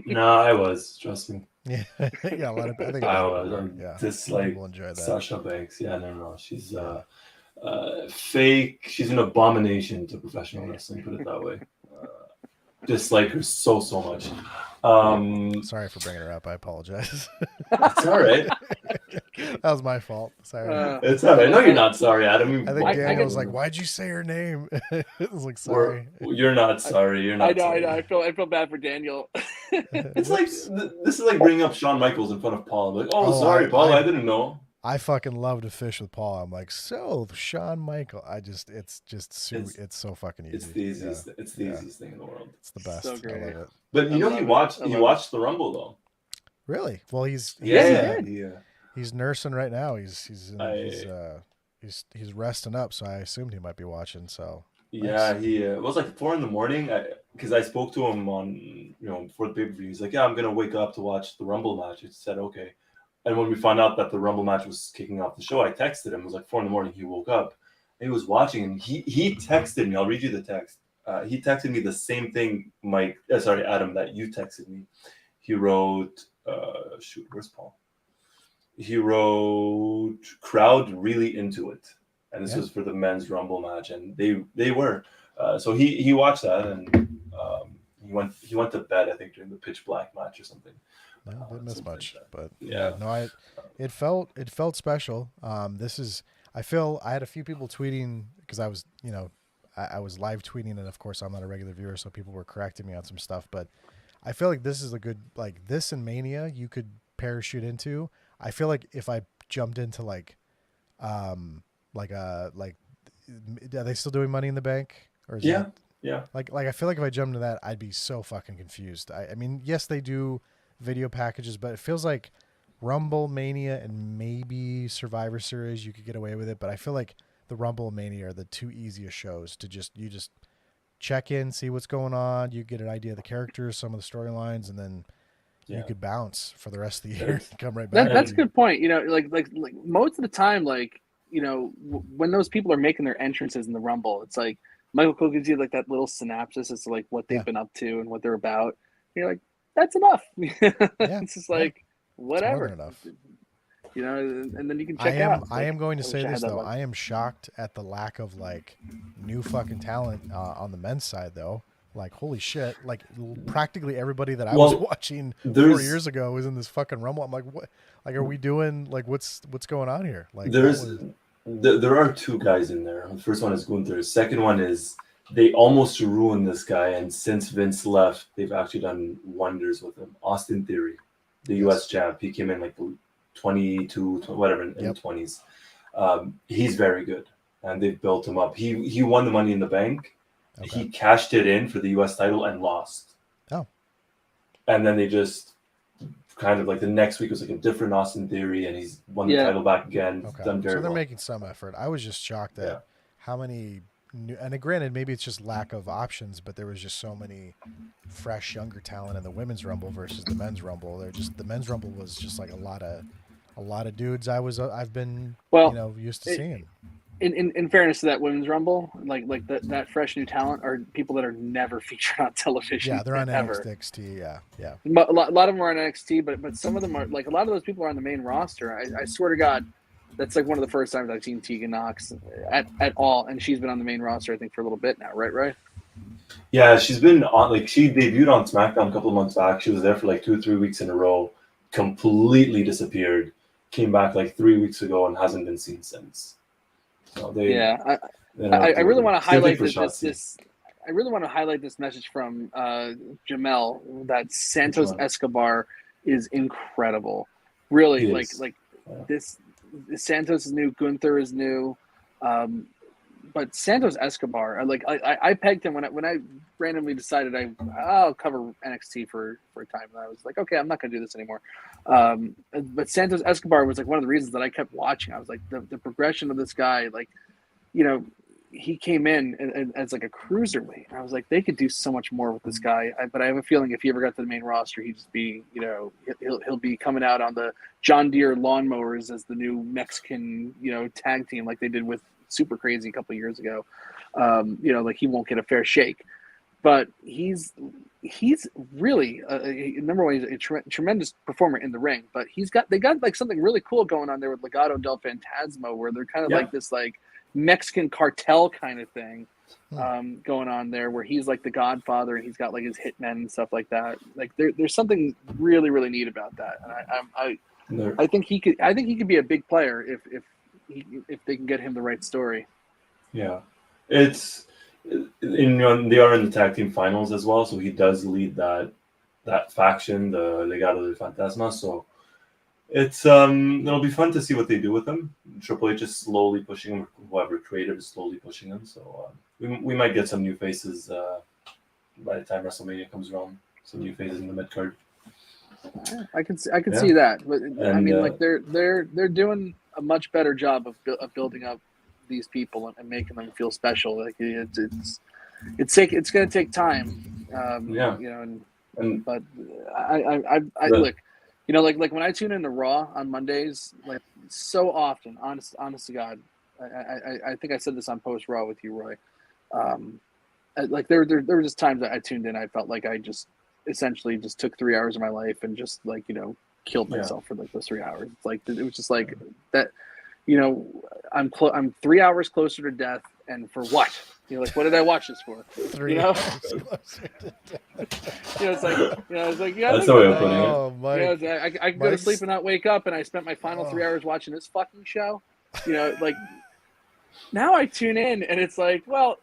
No, I was. Trust me. Yeah, a lot of. I think I was. Yeah, dislike that. Sasha Banks. Yeah, no, she's fake. She's an abomination to professional wrestling. Put it that way. Dislike her so much. Sorry for bringing her up. I apologize. It's all right. That was my fault. Sorry. It's all right. No, you're not sorry, Adam. I think I Daniel get- was like, "Why'd you say her name?" I was like, "Sorry." You're not sorry. You're I not know, sorry. I feel bad for Daniel. It's like this is like bringing up Shawn Michaels in front of Paul. I'm like, Oh, sorry, Paul, I- I didn't know. I fucking love to fish with Paul. I'm like, so Shawn Michael. It's so fucking easy. It's the easiest. Yeah. It's the Yeah. easiest thing in the world. It's the best. So I great. love it. But I you know, love you it. watched I you love watched the Rumble though. Really? Well, he's Yeah, he's nursing right now. He's resting up. So I assumed he might be watching. So Yeah, he it was like 4 a.m. Because I spoke to him on before the pay-per-view. He's like, yeah, I'm gonna wake up to watch the Rumble match. I said, okay. And when we found out that the Rumble match was kicking off the show, I texted him. It was like 4 a.m. He woke up. And he was watching, and he texted me. I'll read you the text. He texted me the same thing, Adam, that you texted me. He wrote, where's Paul? He wrote, crowd really into it. And this was for the men's Rumble match, and they were. So he watched that, and he went to bed, I think, during the pitch black match or something. no, didn't miss much. But Yeah. no, it felt special. I had a few people tweeting because I was I was live tweeting, and of course I'm not a regular viewer, so people were correcting me on some stuff. But I feel like this is a good this and Mania you could parachute into. I feel like if I jumped into are they still doing Money in the Bank, or is Yeah. that, Yeah. like I feel like if I jumped into that, I'd be so fucking confused. I mean, yes, they do video packages, but it feels like Rumble, Mania, and maybe Survivor Series you could get away with it. But I feel like the Rumble and Mania are the two easiest shows to just check in, see what's going on, you get an idea of the characters, some of the storylines, and then you could bounce for the rest of the year and come right back. That's a good point. Like most of the time, when those people are making their entrances in the Rumble, it's like Michael Cole gives you like that little synopsis as to like what they've been up to and what they're about. You're like, that's enough. It's just like whatever. It's more than enough. And then you can check out. I am going to say this though. much. I am shocked at the lack of new fucking talent on the men's side though. Like, holy shit! Like, practically everybody that I was watching 4 years ago was in this fucking Rumble. I'm like, what? Like, are we doing what's going on here? Like, there are 2 guys in there. The first one is Gunther. The second one is they almost ruined this guy, and since Vince left, they've actually done wonders with him. Austin Theory, the U.S. champ. He came in like 22, whatever in the 20s. He's very good, and they've built him up. He won the Money in the Bank. Okay. He cashed it in for the U.S. title and lost. Oh. And then they just kind of like the next week was like a different Austin Theory, and he's won the title back again. Okay. Done very so they're well. making some effort. I was just shocked at how many new, and granted, maybe it's just lack of options, but there was just so many fresh, younger talent in the women's Rumble versus the men's Rumble. The men's Rumble was just like a lot of dudes I've been used to seeing. In fairness to that women's Rumble, like that fresh new talent are people that are never featured on television. Yeah, they're on ever. NXT. Yeah. A lot of them are on NXT, but some of them are like a lot of those people are on the main roster. I swear to God, that's like one of the first times I've seen Tegan Knox at all, and she's been on the main roster I think for a little bit now, right? Yeah, she's been on she debuted on SmackDown a couple of months back. She was there for like 2 or 3 weeks in a row, completely disappeared, came back like 3 weeks ago and hasn't been seen since. So I really want to highlight this. I really want to highlight this message from Jamel that Santos Escobar is incredible. Really, this Santos is new, Gunther is new, but Santos Escobar, I pegged him when I randomly decided I'll cover NXT for a time, and I was like, okay, I'm not going to do this anymore. But Santos Escobar was like one of the reasons that I kept watching. I was like, the progression of this guy, he came in as like a cruiserweight. And I was like, they could do so much more with this guy. But I have a feeling if he ever got to the main roster, he'd just be, he'll be coming out on the John Deere lawnmowers as the new Mexican, tag team like they did with Super Crazy a couple of years ago. He won't get a fair shake. But he's really number one. He's a tremendous performer in the ring. But they got like something really cool going on there with Legado del Fantasma, where they're kind of like this Mexican cartel kind of thing going on there, where he's like the Godfather and he's got like his hitmen and stuff like that. Like there's something really really neat about that, and I think he could be a big player if they can get him the right story. Yeah, it's they are in the tag team finals as well, so he does lead that faction, the Legado del Fantasma. So it's it'll be fun to see what they do with him. Triple H is slowly pushing him. Whoever creative is slowly pushing him. So we might get some new faces by the time WrestleMania comes around. Some new faces in the mid card. I can see that, but I mean, like they're doing a much better job of building up these people and making them feel special. Like it's going to take time. But I look, like when I tune into Raw on Mondays, like so often, honest to God, I think I said this on Post Raw with you, Roy. Like there were just times that I tuned in, I felt like I just essentially just took 3 hours of my life and just like killed myself for like those 3 hours. It's like it was just like that. I'm 3 hours closer to death, and for what? Like what did I watch this for? 3 hours closer to death. It's like That's the way of putting it. Oh, Mike. I can go to sleep and not wake up, and I spent my final 3 hours watching this fucking show. Like now I tune in, and it's like, well,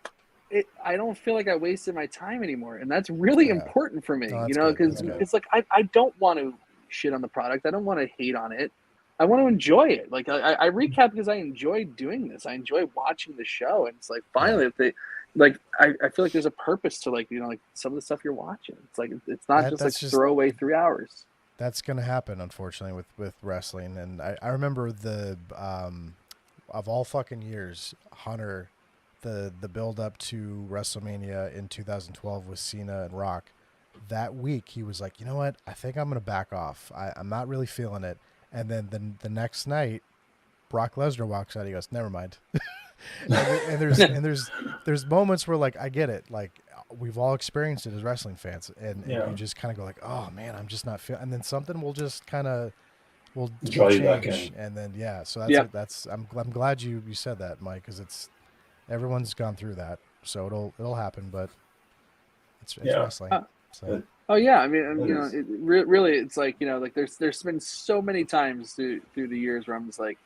I don't feel like I wasted my time anymore, and that's really important for me. Because it's like I don't want to shit on the product. I don't want to hate on it. I want to enjoy it. Like I recap because I enjoy doing this. I enjoy watching the show, and it's like finally, if they like, I feel like there's a purpose to like like some of the stuff you're watching. It's like it's not just throwaway 3 hours. That's gonna happen, unfortunately, with wrestling. And I remember the of all fucking years, Hunter, the build up to WrestleMania in 2012 with Cena and Rock. That week he was like, you know what? I think I'm gonna back off. I'm not really feeling it. And then the next night, Brock Lesnar walks out. He goes, "Never mind." and there's moments where like I get it. Like we've all experienced it as wrestling fans, and you just kind of go like, "Oh man, I'm just not feeling." And then something will just kind of will draw you change. back in. And then so that's I'm glad you said that, Mike, because it's everyone's gone through that, so it'll happen. But it's wrestling. So. Oh yeah, I mean, really, it's like like there's been so many times through the years where I'm just like,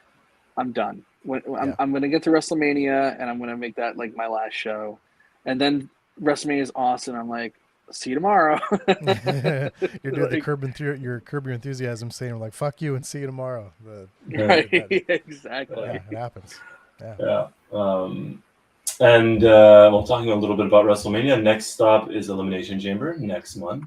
I'm done. I'm gonna get to WrestleMania and I'm gonna make that like my last show, and then WrestleMania is awesome. I'm like, see you tomorrow. You're doing the Curb Your Enthusiasm saying like, fuck you and see you tomorrow. Right, exactly. Yeah, it happens. Yeah. And well, talking a little bit about WrestleMania, next stop is Elimination Chamber next month.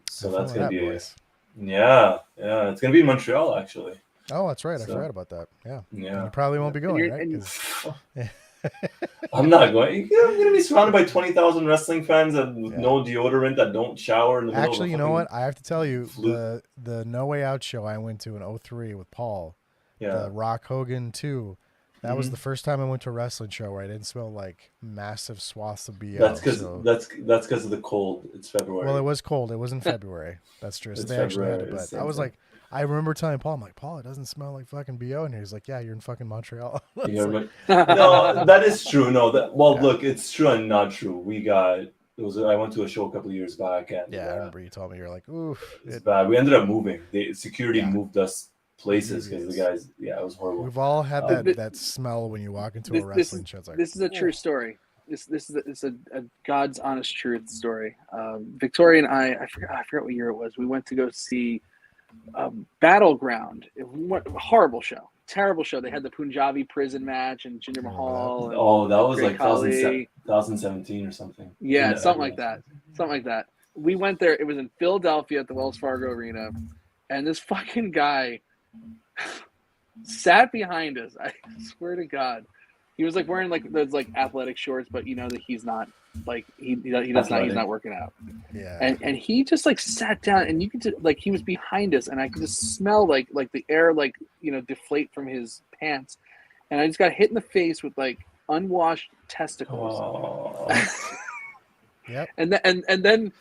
So that's going to be it's going to be in Montreal, actually. Oh, that's right. I forgot about that. Yeah. You probably won't be going, right? I'm not going. I'm going to be surrounded by 20,000 wrestling fans and no deodorant that don't shower in the middle. Actually, you know what? I have to tell you, the No Way Out show I went to in 2003 with Paul, the Rock Hogan 2, that was the first time I went to a wrestling show where I didn't smell like massive swaths of BO. That's because of the cold. It's February. Well, it was cold. It wasn't February. That's true. So they actually had it. But I was like, I remember telling Paul, I'm like, Paul, it doesn't smell like fucking BO in here. He's like, yeah, you're in fucking Montreal. No, that is true. No, look, it's true and not true. I went to a show a couple of years back, and I remember you told me you're like, oof, it's bad. We ended up moving. The security moved us places because the guys, it was horrible. We've all had that smell when you walk into a wrestling show. Like, this is a true story. This is a God's honest truth story. Victoria and I forgot what year it was. We went to go see Battleground. Horrible show, terrible show. They had the Punjabi prison match and Jinder Mahal. That was like 2017 or something. Yeah, something like that. We went there. It was in Philadelphia at the Wells Fargo Arena, and this fucking guy sat behind us. I swear to God, he was like wearing like those like athletic shorts, but you know that he's not like he's not working out. Yeah. And he just like sat down, and you could just, like he was behind us, and I could just smell like the air like deflate from his pants, and I just got hit in the face with like unwashed testicles. Oh. Yep. And then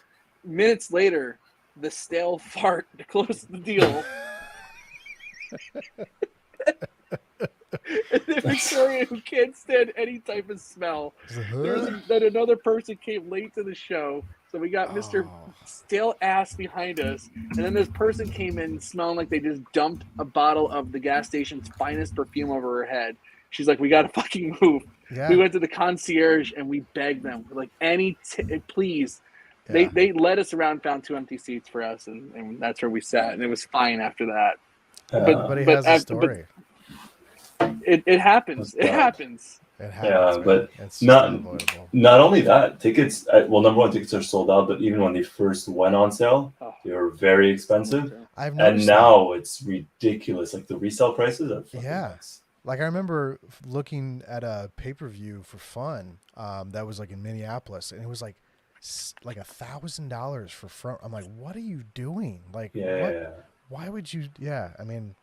minutes later, the stale fart to close the deal. And then Victoria, who can't stand any type of smell. Then another person came late to the show. So we got Mr. Stale Ass behind us. And then this person came in smelling like they just dumped a bottle of the gas station's finest perfume over her head. She's like, we got to fucking move. Yeah. We went to the concierge and we begged them. We're like, please. Yeah. They led us around, found 2 empty seats for us, and that's where we sat. And it was fine after that. But he has a story. It happens. It happens. It happens. Yeah, but it's not only that, tickets. Well, number one, tickets are sold out. But even when they first went on sale, they were very expensive. I've and now it's ridiculous. Like the resale prices are fucking nuts. Like I remember looking at a pay-per-view for fun that was like in Minneapolis, and it was like $1,000 for front. I'm like, what are you doing? Like, why would you? Yeah, I mean,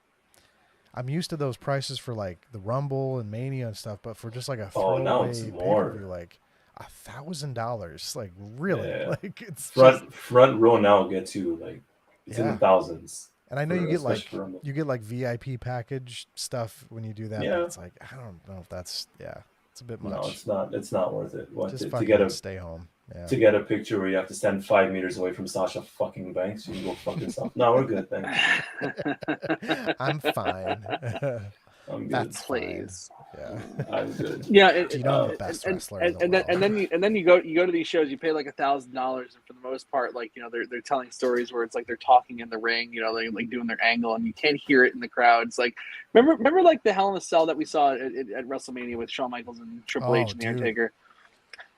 I'm used to those prices for like the Rumble and Mania and stuff, but for just like a throwaway pay-per-view, like $1,000, like really, like it's front row now gets you like it's in the thousands. And I know you get like VIP package stuff when you do that. Yeah. But it's like I don't know if that's it's a bit much. No, it's not worth it. Just stay home. Yeah. To get a picture where you have to stand 5 meters away from Sasha fucking Banks, you can go fuck yourself. No, we're good, thanks. I'm fine. I'm good. That's please. Yeah, I'm good. Yeah, you know, the best wrestler. And then you go to these shows. You pay like $1,000, and for the most part, like they're telling stories where it's like they're talking in the ring. They're like doing their angle, and you can't hear it in the crowd. It's like remember like the Hell in a Cell that we saw at WrestleMania with Shawn Michaels and Triple H and the Undertaker.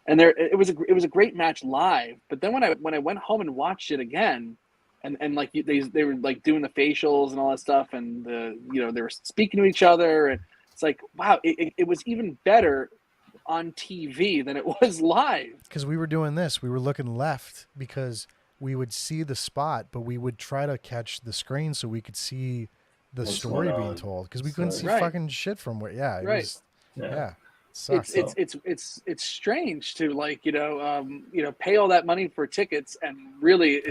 And it was a great match live, but then when I went home and watched it again, and like they were like doing the facials and all that stuff, and they were speaking to each other, and it's like wow, it was even better on TV than it was live. Because we were doing this, we were looking left because we would see the spot, but we would try to catch the screen so we could see the story being told because we couldn't see fucking shit from where. Yeah, it was. Yeah. It's strange to like pay all that money for tickets and really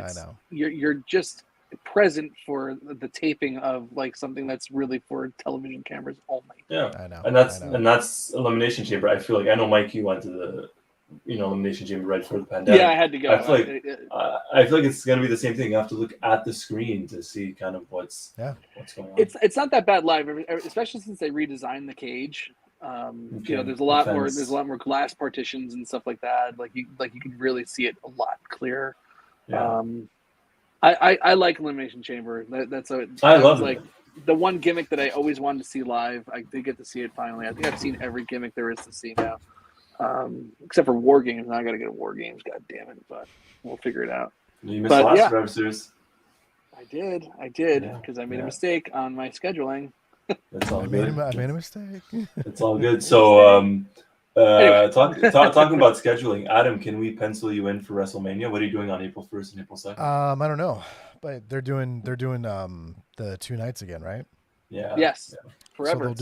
you're just present for the taping of like something that's really for television cameras only. Yeah, I know, and that's Elimination Chamber. I feel like I know Mike, you went to the Elimination Chamber right before the pandemic. Yeah, I had to go. I feel like it's gonna be the same thing. You have to look at the screen to see kind of what's going on. It's not that bad live, especially since they redesigned the cage. There's a lot more glass partitions and stuff like that. Like you can really see it a lot clearer. Yeah. I like Elimination Chamber. I love it. Like the one gimmick that I always wanted to see live. I did get to see it finally. I think I've seen every gimmick there is to see now, except for War Games. Now I got to get a War Games. God damn it! But we'll figure it out. You missed the last Survivor Series. I did because I made a mistake on my scheduling. That's all good. I made a mistake. It's all good. So, anyway. talking about scheduling, Adam, can we pencil you in for WrestleMania? What are you doing on April 1st and April 2nd? I don't know, but they're doing the 2 nights again, right? Yeah. Yes. Yeah. Forever.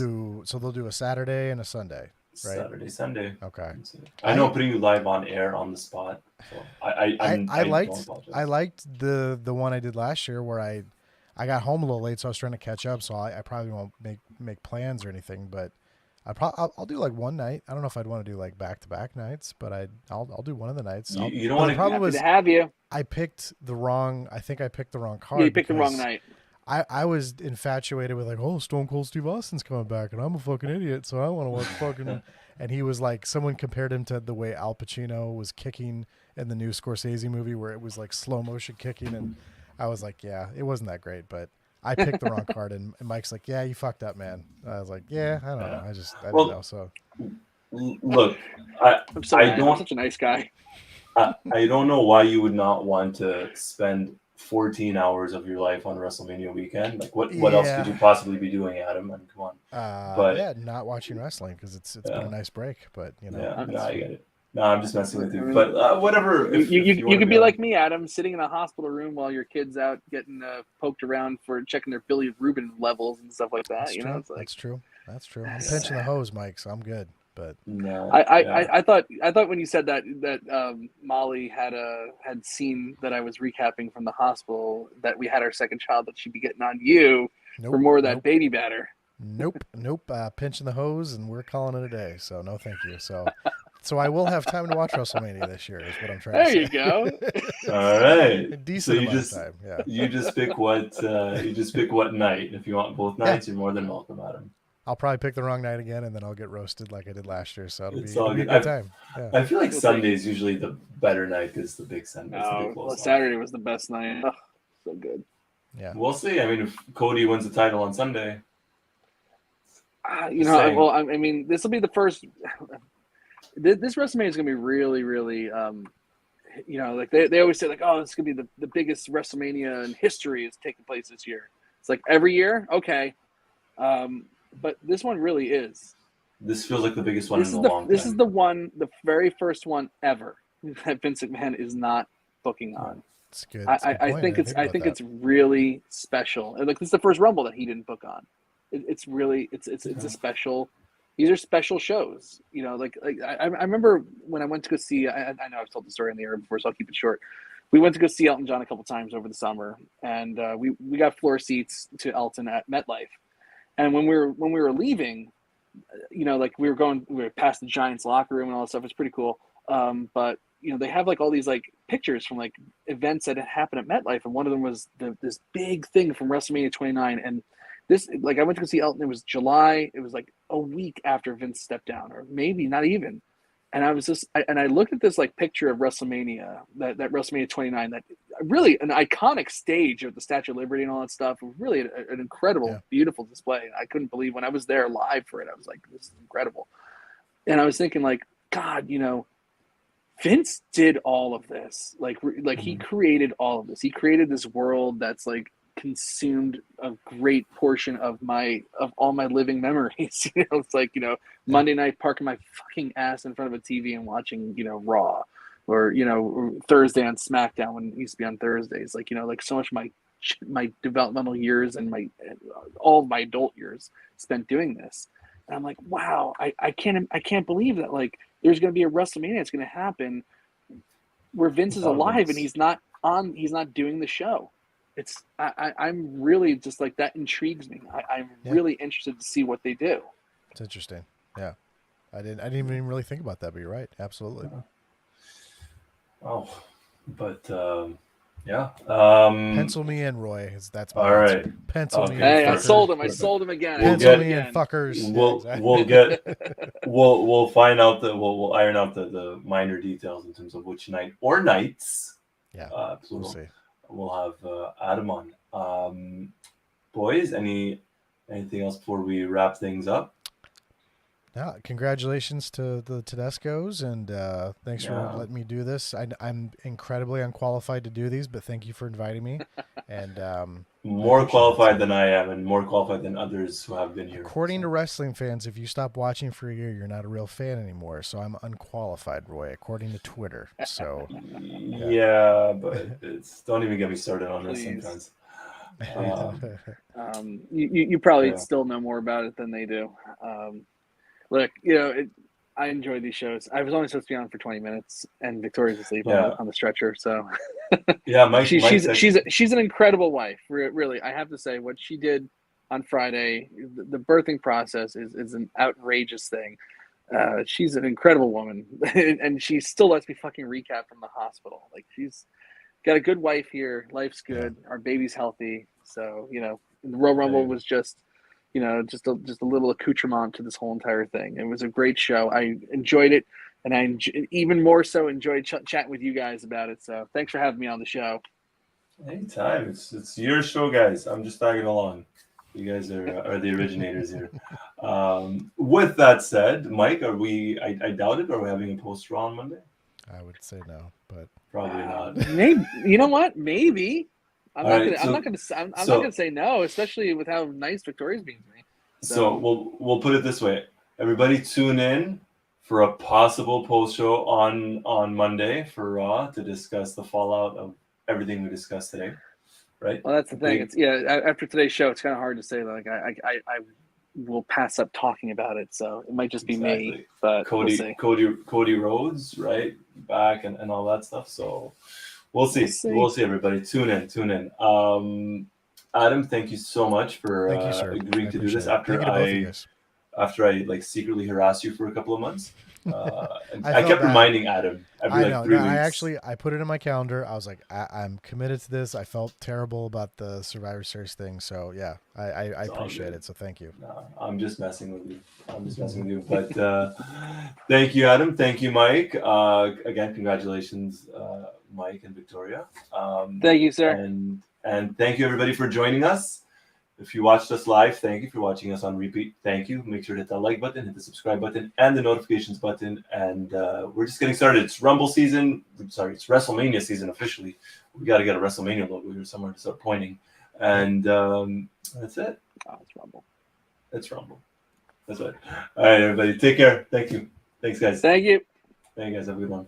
So they'll do a Saturday and a Sunday. Right? Saturday, Sunday. Okay. I know I'm putting you live on air on the spot. So I liked the one I did last year where I got home a little late, so I was trying to catch up. So I probably won't make plans or anything, but I'll do like one night. I don't know if I'd want to do like back-to-back nights, but I'll do one of the nights. You don't want to have you. I picked the wrong. I think I picked the wrong card. Yeah, you picked the wrong night. I was infatuated with like, oh, Stone Cold Steve Austin's coming back, and I'm a fucking idiot, so I want to watch fucking. And he was like, someone compared him to the way Al Pacino was kicking in the new Scorsese movie, where it was like slow motion kicking, and I was like, yeah, it wasn't that great, but I picked the wrong card, and Mike's like, yeah, you fucked up, man. I was like, yeah, I don't know, I didn't know. So look, I'm such a nice guy. I don't know why you would not want to spend 14 hours of your life on WrestleMania weekend. Like, what else could you possibly be doing, Adam? And come on. Not watching wrestling because it's been a nice break, but I get it. No, I'm just messing with you. But whatever. You could be like me, Adam, sitting in a hospital room while your kid's out getting poked around for checking their bilirubin levels and stuff like that. That's true. That's true. I'm pinching the hose, Mike, so I'm good. But no, I thought when you said that Molly had seen that I was recapping from the hospital that we had our second child, that she'd be getting on you for more of that baby batter. Nope. Pinching the hose, and we're calling it a day. So no, thank you. So I will have time to watch WrestleMania this year. Is what I'm trying to say. There you go. All right. A So decent you amount just of time. Yeah. you just pick what night. If you want both nights, you're more than welcome, Adam. I'll probably pick the wrong night again, and then I'll get roasted like I did last year. So It's it'll all be a good. good time. Yeah. I feel like We'll Sunday is usually the better night because the big Sunday. Well, Saturday was the best night. Oh, so good. Yeah. We'll see. I mean, if Cody wins the title on Sunday, You know, well, I mean, this will be the first. This WrestleMania is going to be really, really, you know, like they always say, like, oh, this is going to be the biggest WrestleMania in history is taking place this year. It's like every year, okay, but this one really is. this feels like the biggest one in a long time. This is the very first one ever that Vince McMahon is not booking on. It's good. I think it's really special. And like this is the first Rumble that he didn't book on. It's really it's a special. These are special shows. You know, like I remember when I went to go see. I know I've told the story on the air before, so I'll keep it short. We went to go see Elton John a couple times over the summer, and we got floor seats to Elton at MetLife. And when we were leaving, you know, like we were past the Giants locker room and all that stuff. It's pretty cool. But you know, they have like all these like pictures from like events that had happened at MetLife, and one of them was this big thing from WrestleMania 29. And this, like, I went to go see Elton. It was July. It was like a week after Vince stepped down, or maybe not even. And I was I looked at this like picture of WrestleMania, that WrestleMania 29, that really an iconic stage of the Statue of Liberty and all that stuff. It was really an incredible, beautiful display. I couldn't believe when I was there live for it. I was like, this is incredible. And I was thinking, like, God, you know, Vince did all of this. Like he created all of this. He created this world that's like consumed a great portion of all my living memories. You know, it's like, you know, Monday night parking my fucking ass in front of a TV and watching, you know, Raw, or, you know, Thursday on SmackDown when it used to be on Thursdays. Like, you know, like so much of my developmental years and all of my adult years spent doing this. And I'm like, wow, I can't believe that, like, there's going to be a WrestleMania that's going to happen where Vince is alive and he's not doing the show. I'm really just like, that intrigues me. I'm really interested to see what they do. It's interesting. Yeah. I didn't even really think about that, but you're right. Absolutely. Oh, but yeah. Pencil me in, Roy. That's my all answer. right. Pencil me in. Hey, I fucker. sold him again. Pencil me in, fuckers. We'll find out we'll iron out the minor details in terms of which night or nights. Yeah. We'll see. We'll have Adam on. Boys, anything else before we wrap things up? Yeah, congratulations to the Tedescos, and thanks for letting me do this. I'm incredibly unqualified to do these, but thank you for inviting me. And more qualified than I am, and more qualified than others who have been here. According to wrestling fans, if you stop watching for a year, you're not a real fan anymore. So I'm unqualified, Roy, according to Twitter. So yeah, but don't even get me started on this sometimes. You probably still know more about it than they do. Look, you know, I enjoy these shows. I was only supposed to be on for 20 minutes, and Victoria's asleep on the stretcher. So, yeah, Mike. She's an incredible wife. Really, I have to say, what she did on Friday, the birthing process is an outrageous thing. She's an incredible woman, and she still lets me fucking recap from the hospital. Like, she's got a good wife here. Life's good. Our baby's healthy. So, you know, the Royal Rumble was just, you know, just a little accoutrement to this whole entire thing. It was a great show. I enjoyed it, and I even more so enjoyed chatting with you guys about it. So thanks for having me on the show. Anytime. It's your show, guys. I'm just tagging along. You guys are the originators here. With that said, Mike, are we? I doubt it. Are we having a post Raw on Monday? I would say no, but probably not. Maybe. You know what? Maybe. I'm not gonna say no, especially with how nice Victoria's being to me. So we'll put it this way: everybody tune in for a possible post show on Monday for Raw to discuss the fallout of everything we discussed today. Right. Well, that's the thing. It's after today's show, it's kind of hard to say. Like I will pass up talking about it, so it might just be me. But Cody Rhodes, right, back and all that stuff. So we'll see. We'll see, everybody. Tune in. Adam, thank you so much for Thank you, sir. agreeing I to do this appreciate it. Thank you to both of you guys. after I like secretly harassed you for a couple of months. And I I felt kept bad. reminding Adam every I know. like 3 No, weeks. I put it in my calendar. I was like, I'm committed to this. I felt terrible about the Survivor Series thing. So yeah, I It's all appreciate good. it. So thank you. No, I'm just messing with you. I'm just messing with you. But thank you, Adam. Thank you, Mike. Again, congratulations, Mike and Victoria. Thank you, sir. And thank you, everybody, for joining us. If you watched us live, thank you. If you're watching us on repeat, thank you. Make sure to hit that like button, hit the subscribe button, and the notifications button. And we're just getting started. It's Rumble season. Sorry, it's WrestleMania season officially. We got to get a WrestleMania logo here somewhere to start pointing. And that's it. Oh, it's Rumble. It's Rumble. That's it. All right, everybody. Take care. Thank you. Thanks, guys. Thank you. Thank you, guys. Have a good one.